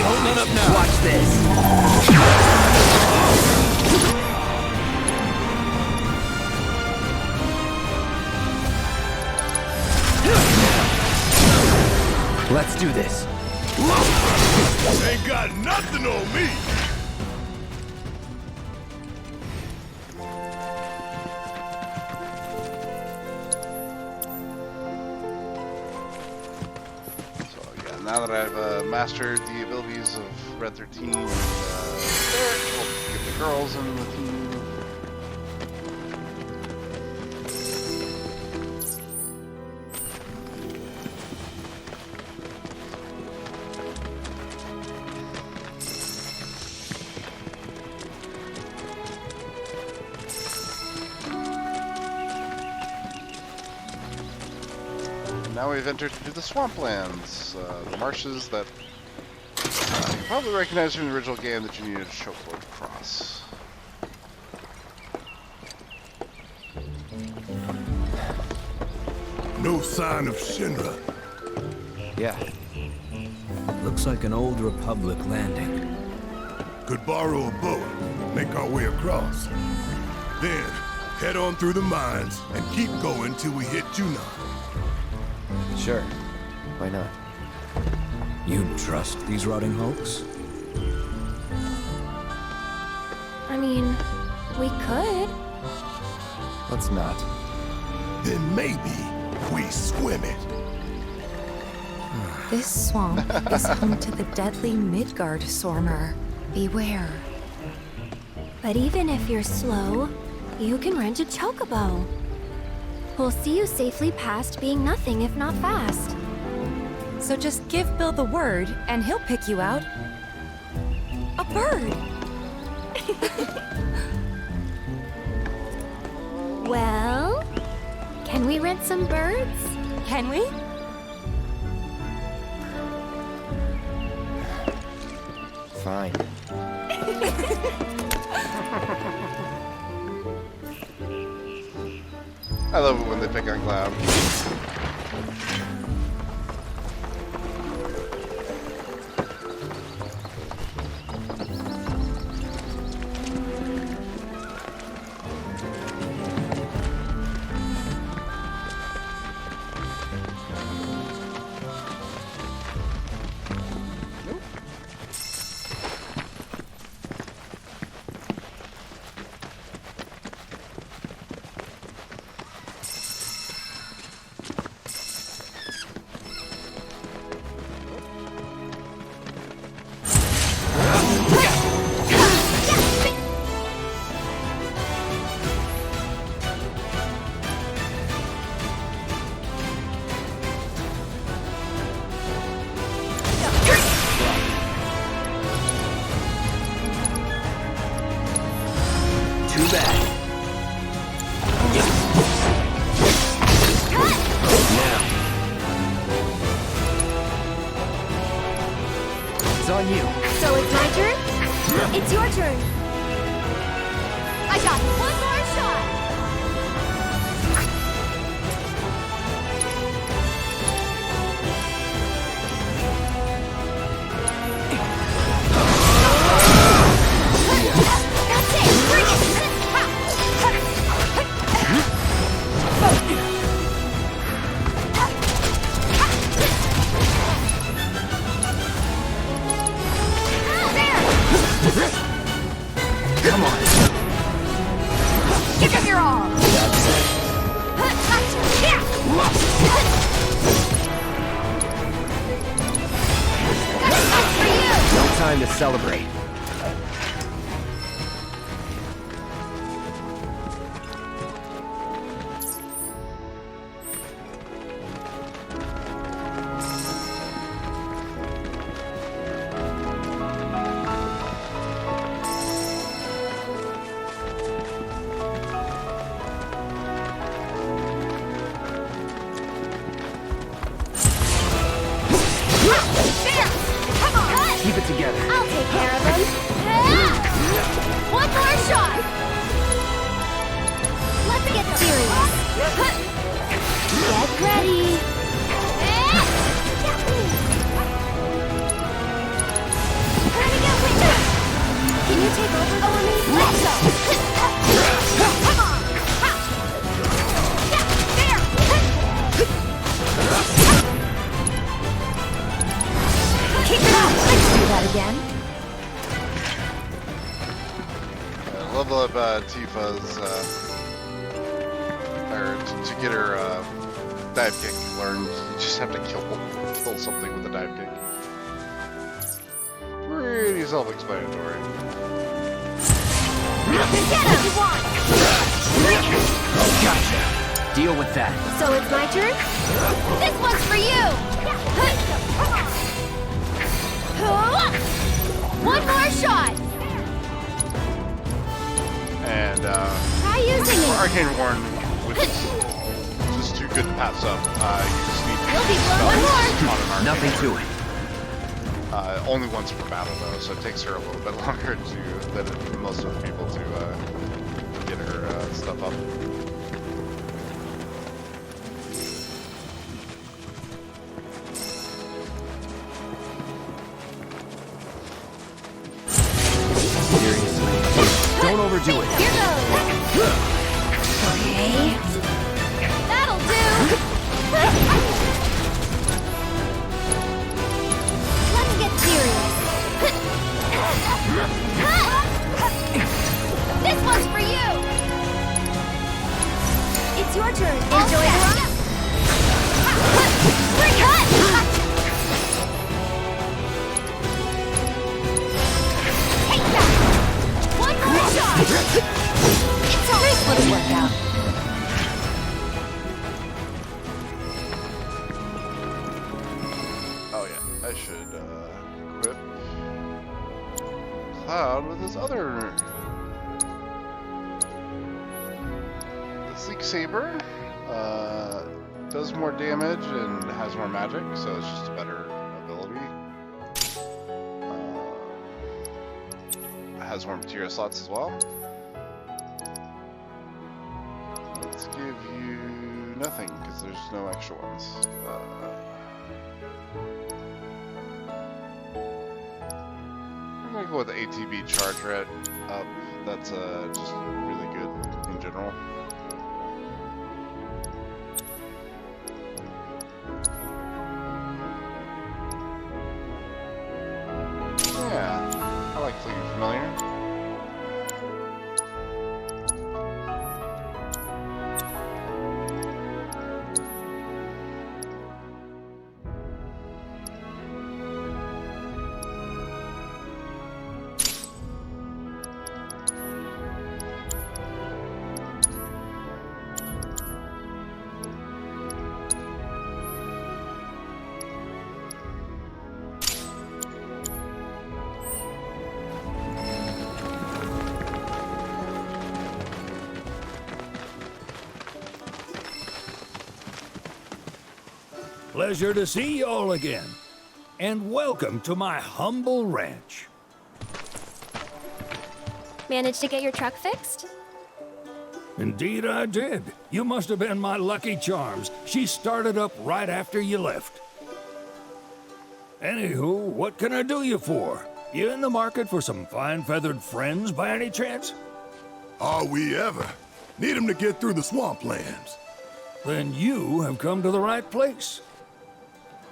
Open up now. Watch this. Let's do this. Ain't got nothing on me! Now that I've mastered the abilities of Red 13 and Derek, we'll get the girls in the team. Now we've entered into the swamplands, the marshes that you probably recognize from the original game that you needed a chokehold to cross. No sign of Shinra. Yeah. Looks like an old Republic landing. Could borrow a boat, make our way across. Then, head on through the mines and keep going till we hit Junon. Sure. Why not? You trust these rotting hulks? I mean, we could. Let's not. Then maybe we swim it. This swamp is home to the deadly Midgard Sormer. Beware. But even if you're slow, you can rent a chocobo. We'll see you safely past being nothing if not fast. So just give Bill the word, and he'll pick you out. A bird! Well, can we rent some birds? Can we? Fine. I love it when they pick on Cloud. Too bad. Now. It's on you. So it's my turn? It's your turn. I got one more shot. That's it. Bring it. Come on. Give it your all. That's it. That's for you. No time to celebrate. Keep it together. I'll take care of him. One more shot. Let's get serious. Get ready. Turning it with. Can you take over for me? Let's go. Come on. There. Kick it out. Let's do that again. Level up Tifa's, or to get her dive kick learned, you just have to kill something with a dive kick. Pretty self-explanatory. Get him! Gotcha. Deal with that. So it's my turn? This one's for you! One more shot! And, Try using it! Arcane Warn, which is just too good to pass up. You just need to You'll be blown one more! Nothing to it. Only once per battle, though, so it takes her a little bit longer than most of the people to get her stuff up. Seriously. Don't overdo it. Here goes! Okay. That'll do! Let's get serious. This one's for you! It's your turn. Enjoy the run. We're cut! Take that! One more shot! It's all this one's work out. Oh yeah, I should equip Cloud with his other... The Sleek Saber does more damage and has more magic, so it's just a better ability. Has more material slots as well. Let's give you nothing, because there's no extra ones. I'm gonna go with the ATB charge rate up. That's just really good in general. Yeah, I like Fleeting Familiar. Pleasure to see y'all again. And welcome to my humble ranch. Managed to get your truck fixed? Indeed I did. You must have been my lucky charms. She started up right after you left. Anywho, what can I do you for? You in the market for some fine feathered friends by any chance? Are we ever? Need 'em to get through the swamplands. Then you have come to the right place.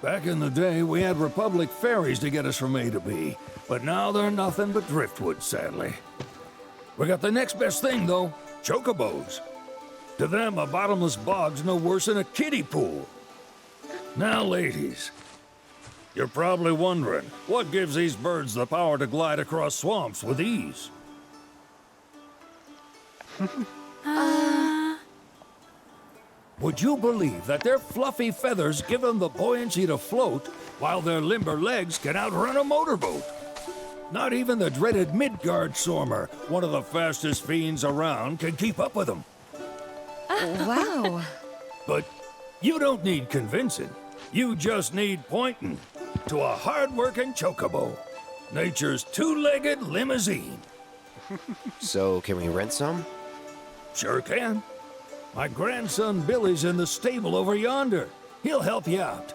Back in the day, we had Republic ferries to get us from A to B, but now they're nothing but driftwood, sadly. We got the next best thing, though, chocobos. To them, a bottomless bog's no worse than a kiddie pool. Now, ladies, You're probably wondering, what gives these birds the power to glide across swamps with ease? Would you believe that their fluffy feathers give them the buoyancy to float, while their limber legs can outrun a motorboat? Not even the dreaded Midgard Sormer, one of the fastest fiends around, can keep up with them. Wow. But you don't need convincing. You just need pointing to a hard-working chocobo. Nature's two-legged limousine. So, can we rent some? Sure can. My grandson Billy's in the stable over yonder. He'll help you out.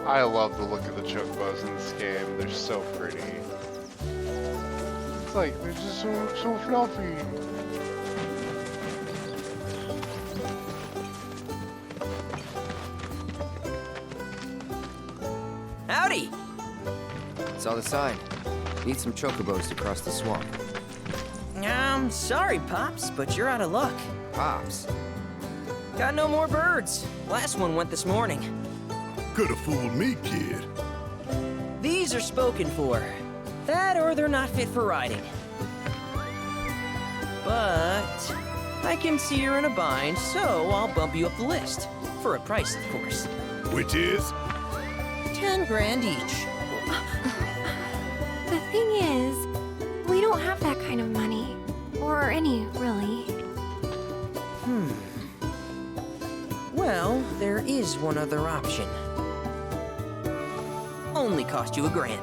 I love the look of the chocobos in this game. They're so pretty. It's like, they're just so fluffy. Howdy! Saw the sign. Need some chocobos to cross the swamp. Sorry, Pops, but you're out of luck. Pops? Got no more birds. Last one went this morning. Could've fooled me, kid. These are spoken for. That or they're not fit for riding. But I can see you're in a bind, so I'll bump you up the list. For a price, of course. Which is? 10 grand each. The thing is, we don't have that kind of money. Or any, really. Well, there is one other option. Only cost you $1,000.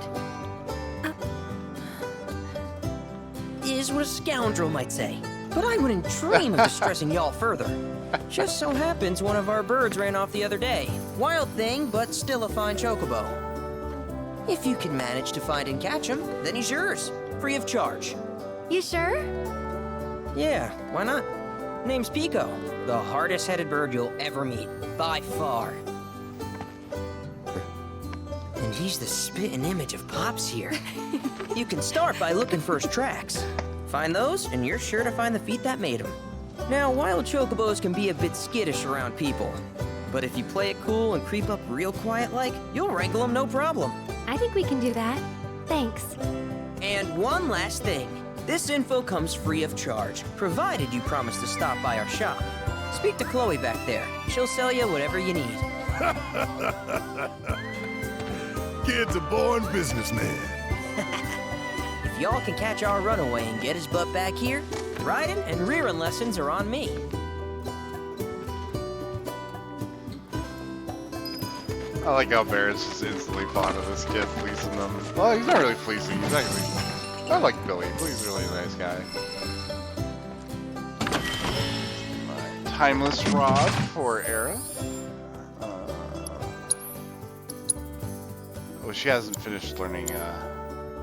Is what a scoundrel might say. But I wouldn't dream of distressing y'all further. Just so happens one of our birds ran off the other day. Wild thing, but still a fine chocobo. If you can manage to find and catch him, then he's yours. Free of charge. You sure? Yeah, why not? Name's Pico. The hardest-headed bird you'll ever meet. By far. And he's the spitting image of Pops here. You can start by looking for his tracks. Find those, and you're sure to find the feet that made him. Now, wild chocobos can be a bit skittish around people. But if you play it cool and creep up real quiet-like, you'll wrangle them no problem. I think we can do that. Thanks. And one last thing. This info comes free of charge, provided you promise to stop by our shop. Speak to Chloe back there. She'll sell you whatever you need. Kid's a born businessman. If y'all can catch our runaway and get his butt back here, riding and rearing lessons are on me. I like how Bear's just instantly fond of this kid, fleecing them. Well, he's not really fleecing, he's actually... I like Billy. Billy's really a nice guy. My timeless rod for Aerith. Oh, she hasn't finished learning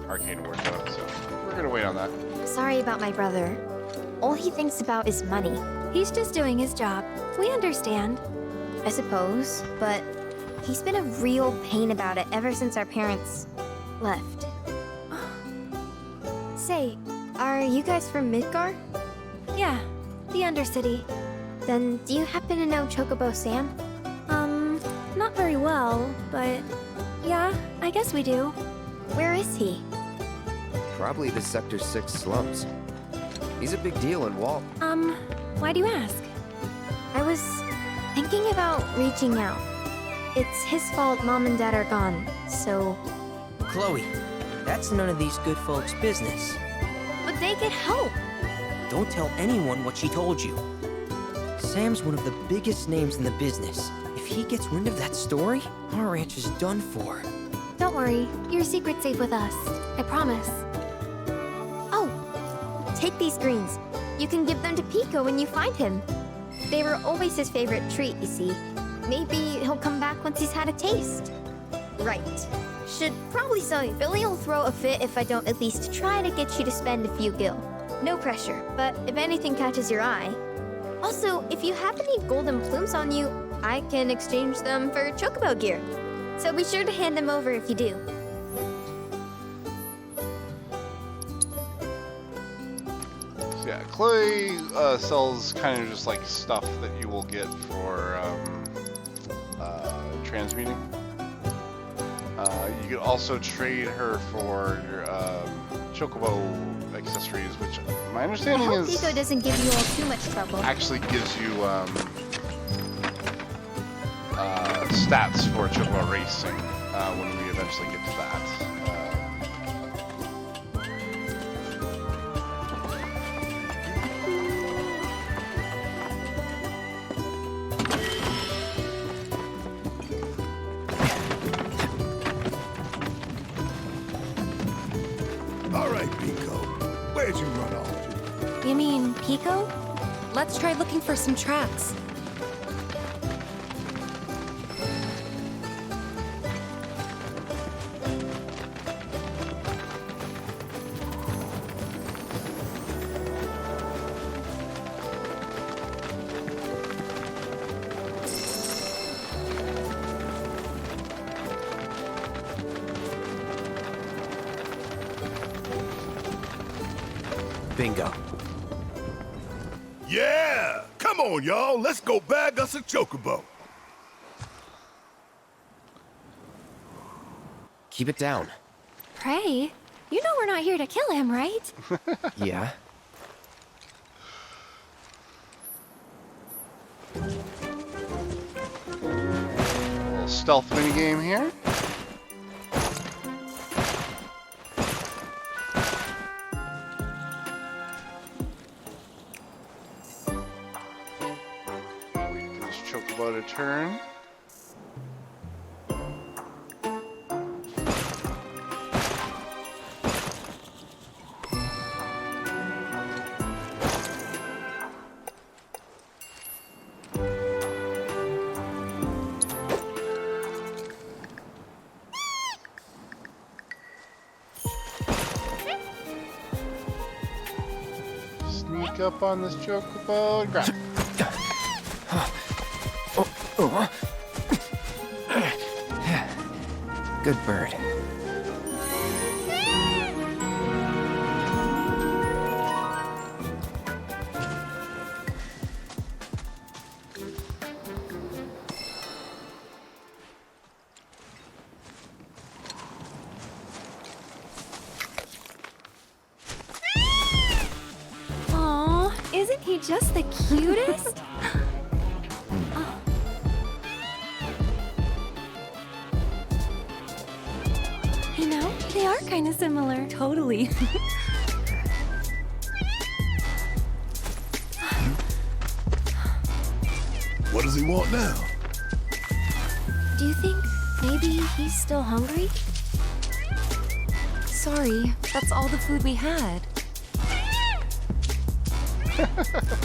arcane ward though, so we're gonna wait on that. Sorry about my brother. All he thinks about is money. He's just doing his job. We understand. I suppose, but he's been a real pain about it ever since our parents left. Say, are you guys from Midgard? Yeah, the Undercity. Then do you happen to know Chocobo Sam? Not very well, but yeah, I guess we do. Where is he? Probably the Sector 6 slums. He's a big deal in Walt. Why do you ask? I was thinking about reaching out. It's his fault Mom and Dad are gone, so... Chloe, that's none of these good folks' business. But they could help. Don't tell anyone what she told you. Sam's one of the biggest names in the business. If he gets wind of that story, our ranch is done for. Don't worry, your secret's safe with us. I promise. Oh, take these greens. You can give them to Pico when you find him. They were always his favorite treat, you see. Maybe he'll come back once he's had a taste. Right. Should probably say Billy will throw a fit if I don't at least try to get you to spend a few gil. No pressure, but if anything catches your eye. Also, if you have any golden plumes on you, I can exchange them for chocobo gear. So be sure to hand them over if you do. So yeah, Chloe sells kind of just like stuff that you will get for transmuting. You could also trade her for chocobo accessories, which my understanding is Pico doesn't give you all too much trouble. actually gives you stats for chocobo racing when we eventually get to that. All right, Pico. Where'd you run off to? You mean Pico? Let's try looking for some tracks. Bingo. Yeah! Come on, y'all. Let's go bag us a chocobo. Keep it down. Pray? You know we're not here to kill him, right? Yeah. Little stealth minigame here. Wait for this chocobo to turn. Sneak up on this chocobo and grab. Good bird. Aw, isn't he just the cutest? You know, they are kind of similar. Totally. What does he want now? Do you think maybe he's still hungry? Sorry, that's all the food we had.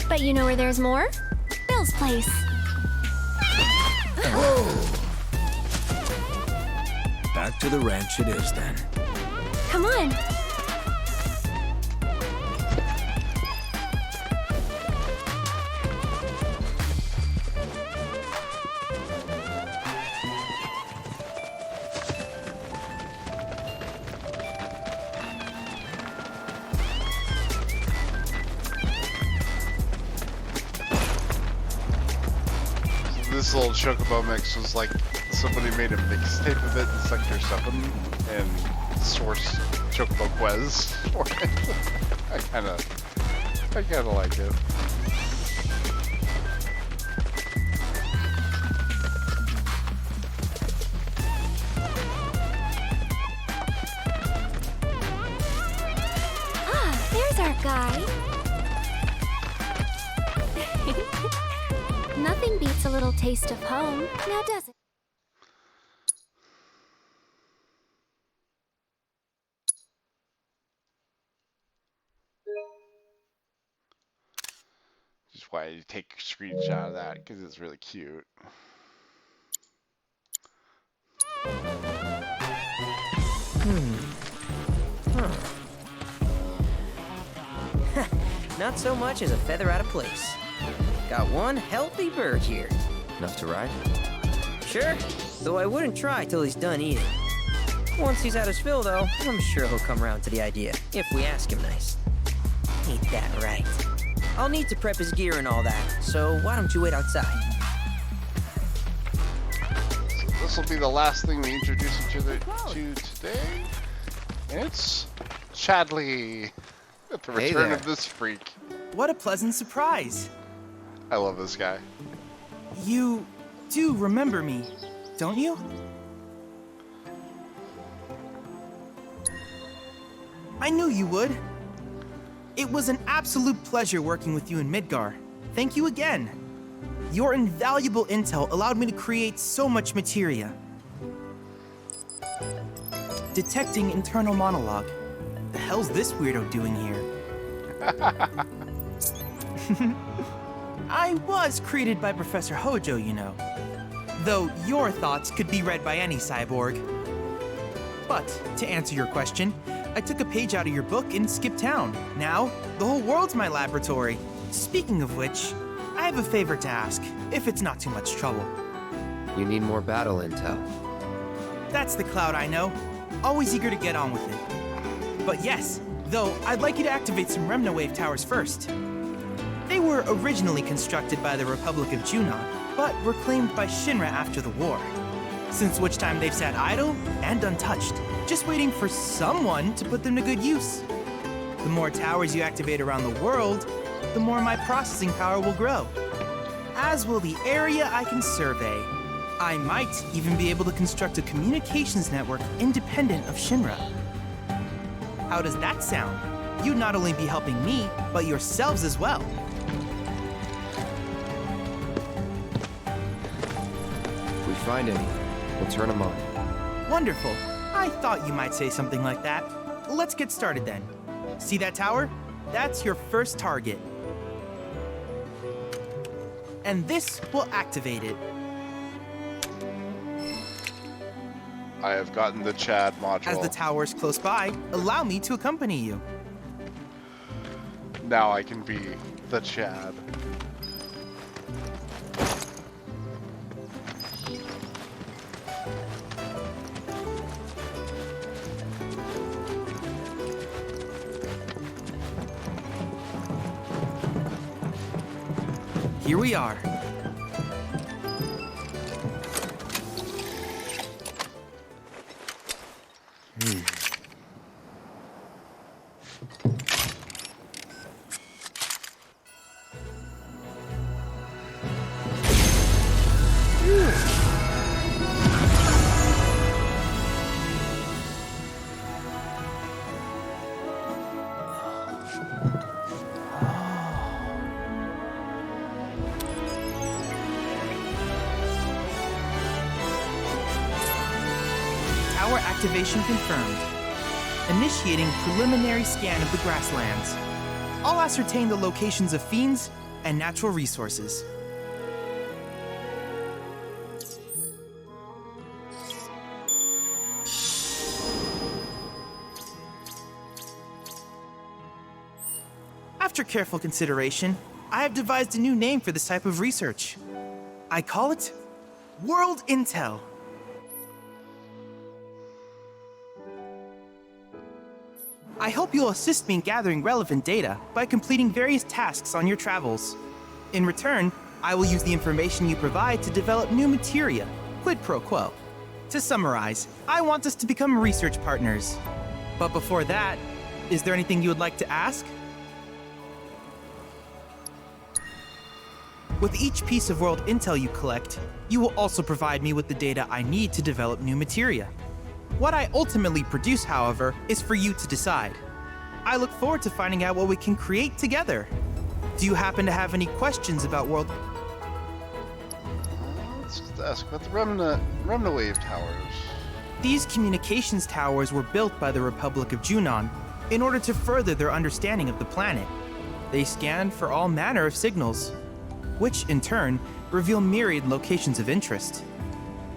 But you know where there's more? Bill's place. Back to the ranch it is then. Come on. This little chocobo mix was like somebody made a mixtape of it in Sector 7 and sourced chocobo quez for it. I kinda like it. Ah, there's our guy. Nothing beats a little taste of home, now does it? Just why you take a screenshot of that because it's really cute. Not so much as a feather out of place. Got one healthy bird here. Enough to ride? Sure, though I wouldn't try till he's done eating. Once he's had his fill, though, I'm sure he'll come around to the idea, if we ask him nice. Ain't that right? I'll need to prep his gear and all that, so why don't you wait outside? So this will be the last thing we introduce each other to today. And it's Chadley, at the Hey return there. of this freak. What a pleasant surprise. I love this guy. You do remember me, don't you? I knew you would. It was an absolute pleasure working with you in Midgar. Thank you again. Your invaluable intel allowed me to create so much materia. Detecting internal monologue. The hell's this weirdo doing here? I was created by Professor Hojo, you know. Though your thoughts could be read by any cyborg. But, to answer your question, I took a page out of your book and skipped town. Now, the whole world's my laboratory. Speaking of which, I have a favor to ask, if it's not too much trouble. You need more battle intel. That's the Cloud I know. Always eager to get on with it. But yes, though, I'd like you to activate some Remnawave towers first. They were originally constructed by the Republic of Junon, but were claimed by Shinra after the war. Since which time they've sat idle and untouched, just waiting for someone to put them to good use. The more towers you activate around the world, the more my processing power will grow. As will the area I can survey. I might even be able to construct a communications network independent of Shinra. How does that sound? You'd not only be helping me, but yourselves as well. If we find any, we'll turn them on. Wonderful. I thought you might say something like that. Let's get started then. See that tower? That's your first target. And this will activate it. I have gotten the Chad module. As the tower's close by, allow me to accompany you. Now I can be the Chad. Here we are. Tower activation confirmed. Initiating preliminary scan of the grasslands. I'll ascertain the locations of fiends and natural resources. After careful consideration, I have devised a new name for this type of research. I call it World Intel. I hope you'll assist me in gathering relevant data by completing various tasks on your travels. In return, I will use the information you provide to develop new materia, quid pro quo. To summarize, I want us to become research partners. But before that, is there anything you would like to ask? With each piece of world intel you collect, you will also provide me with the data I need to develop new materia. What I ultimately produce, however, is for you to decide. I look forward to finding out what we can create together. Do you happen to have any questions about world... Let's just ask about the Remnawave towers. These communications towers were built by the Republic of Junon in order to further their understanding of the planet. They scan for all manner of signals, which in turn reveal myriad locations of interest,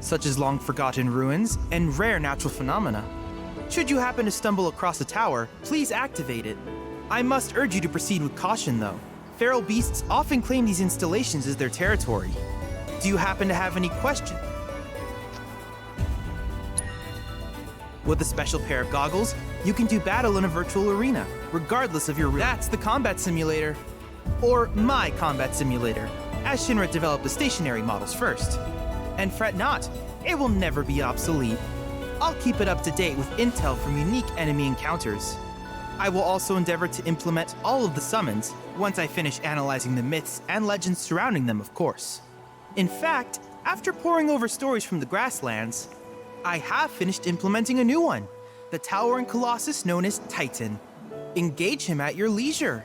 such as long-forgotten ruins and rare natural phenomena. Should you happen to stumble across a tower, please activate it. I must urge you to proceed with caution, though. Feral beasts often claim these installations as their territory. Do you happen to have any questions? With a special pair of goggles, You can do battle in a virtual arena, regardless of your route. That's the combat simulator. Or my combat simulator, as Shinra developed the stationary models first. And fret not, it will never be obsolete. I'll keep it up to date with intel from unique enemy encounters. I will also endeavor to implement all of the summons once I finish analyzing the myths and legends surrounding them, of course. In fact, after poring over stories from the grasslands, I have finished implementing a new one, the towering colossus known as Titan. Engage him at your leisure.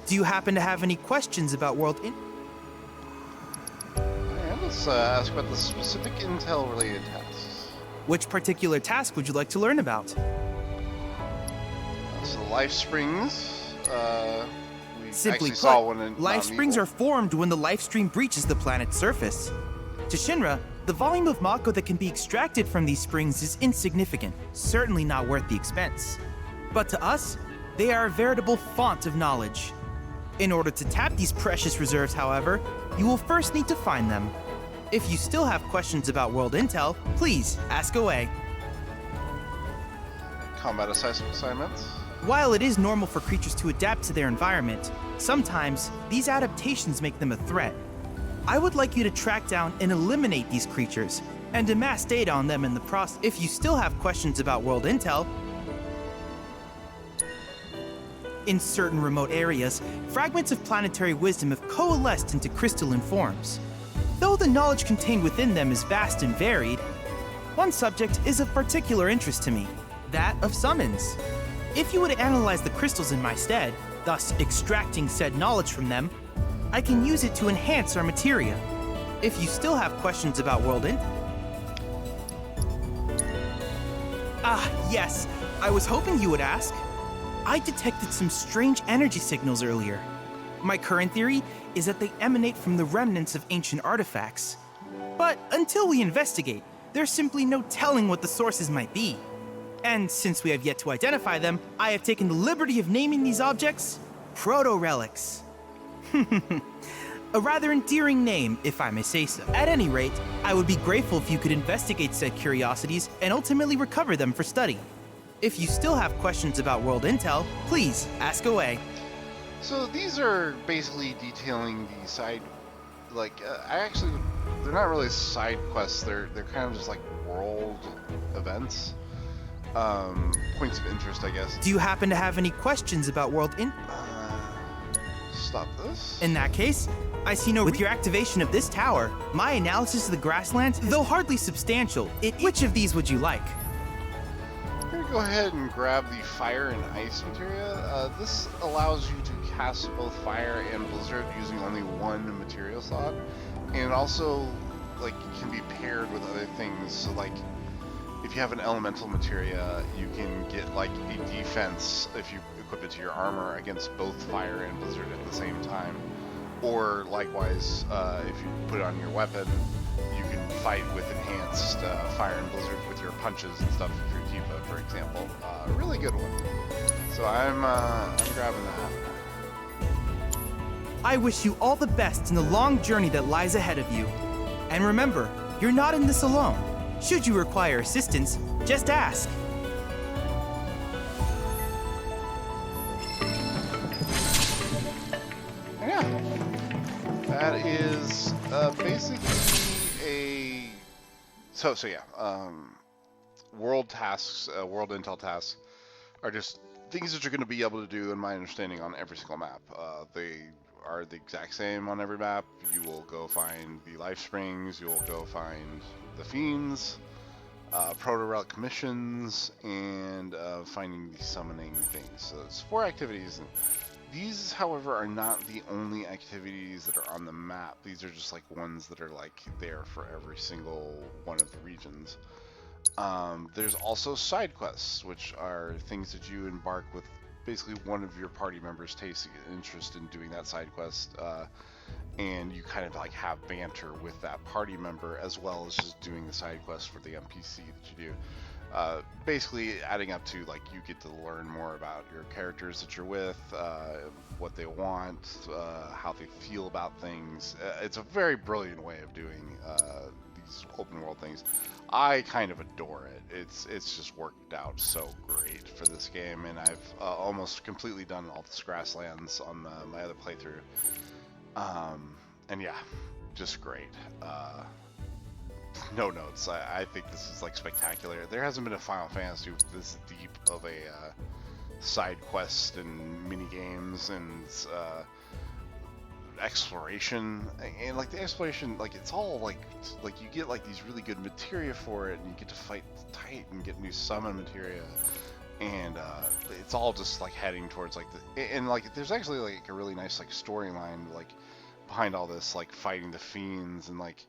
Do you happen to have any questions about Yeah, let's ask about the specific intel-related tasks. Which particular task would you like to learn about? So the life springs, we Simply actually saw put, one in life Mount springs Evil. are formed when the life stream breaches the planet's surface. To Shinra, the volume of Mako that can be extracted from these springs is insignificant, certainly not worth the expense. But to us, they are a veritable font of knowledge. In order to tap these precious reserves, however, you will first need to find them. If you still have questions about world intel, please ask away. Combat assignments. While it is normal for creatures to adapt to their environment, sometimes these adaptations make them a threat. I would like you to track down and eliminate these creatures, and amass data on them in the process. If you still have questions about world intel, in certain remote areas, fragments of planetary wisdom have coalesced into crystalline forms. Though the knowledge contained within them is vast and varied, one subject is of particular interest to me, that of summons. If you would analyze the crystals in my stead, thus extracting said knowledge from them, I can use it to enhance our materia. If you still have questions about world yes, I was hoping you would ask. I detected some strange energy signals earlier. My current theory is that they emanate from the remnants of ancient artifacts. But until we investigate, there's simply no telling what the sources might be. And since we have yet to identify them, I have taken the liberty of naming these objects proto-relics. A rather endearing name, if I may say so. At any rate, I would be grateful if you could investigate said curiosities and ultimately recover them for study. If you still have questions about world intel, please ask away. So these are basically detailing the side, they're not really side quests. They're kind of just like world events, points of interest, I guess. Do you happen to have any questions about world Stop this. In that case, I see no. With your activation of this tower, my analysis of the grasslands, though hardly substantial, which of these would you like? I'm gonna go ahead and grab the fire and ice materia. This allows you to cast both fire and blizzard using only one material slot, and also it can be paired with other things. So if you have an elemental materia, you can get a defense if you equip it to your armor against both fire and blizzard at the same time. Or likewise, if you put it on your weapon, you can fight with enhanced fire and blizzard with your punches and stuff if you're Tifa, for example. Really good one. So I'm grabbing that. I wish you all the best in the long journey that lies ahead of you. And remember, you're not in this alone. Should you require assistance, just ask. Yeah. That is basically a... So yeah. World tasks, world intel tasks, are just things that you're going to be able to do, in my understanding, on every single map. They are the exact same on every map. You will go find the life springs, you will go find the fiends, proto-relic missions, and finding the summoning things. So it's 4 activities. And these, however, are not the only activities that are on the map. These are just ones that are there for every single one of the regions. There's also side quests, which are things that you embark with basically one of your party members tasting an interest in doing that side quest, and you kind of have banter with that party member, as well as just doing the side quest for the NPC that you do. Basically adding up to you get to learn more about your characters that you're with, what they want, how they feel about things. It's a very brilliant way of doing these open world things. I kind of adore it. It's just worked out so great for this game, and I've almost completely done all the grasslands on my other playthrough. And yeah, just great. No notes. I think this is like spectacular. There hasn't been a Final Fantasy with this deep of a side quest and mini games and exploration, and like the exploration, like it's all like you get like these really good materia for it, and you get to fight tight and get new summon materia, and it's all just like heading towards like and like there's actually like a really nice like storyline like behind all this, like fighting the fiends and like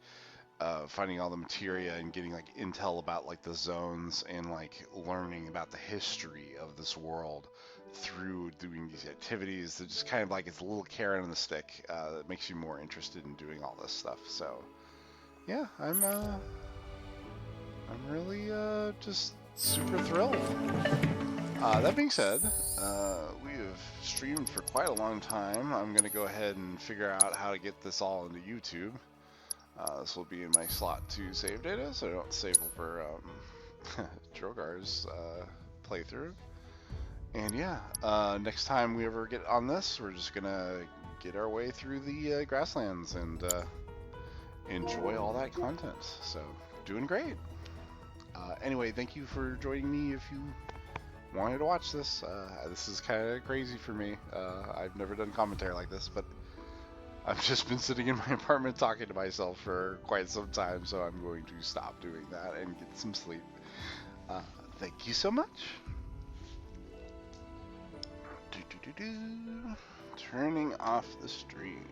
finding all the materia and getting like intel about like the zones and like learning about the history of this world through doing these activities. That just kind of like it's a little carrot on the stick that makes you more interested in doing all this stuff. So yeah, I'm really just super thrilled. That being said, we have streamed for quite a long time. I'm gonna go ahead and figure out how to get this all into YouTube. This will be in my slot 2 save data, so I don't save over Drogar's playthrough. And yeah, next time we ever get on this, we're just gonna get our way through the grasslands and enjoy all that content. So, doing great. Anyway, thank you for joining me if you wanted to watch this. This is kind of crazy for me. I've never done commentary like this, but I've just been sitting in my apartment talking to myself for quite some time, so I'm going to stop doing that and get some sleep. Thank you so much. Turning off the stream.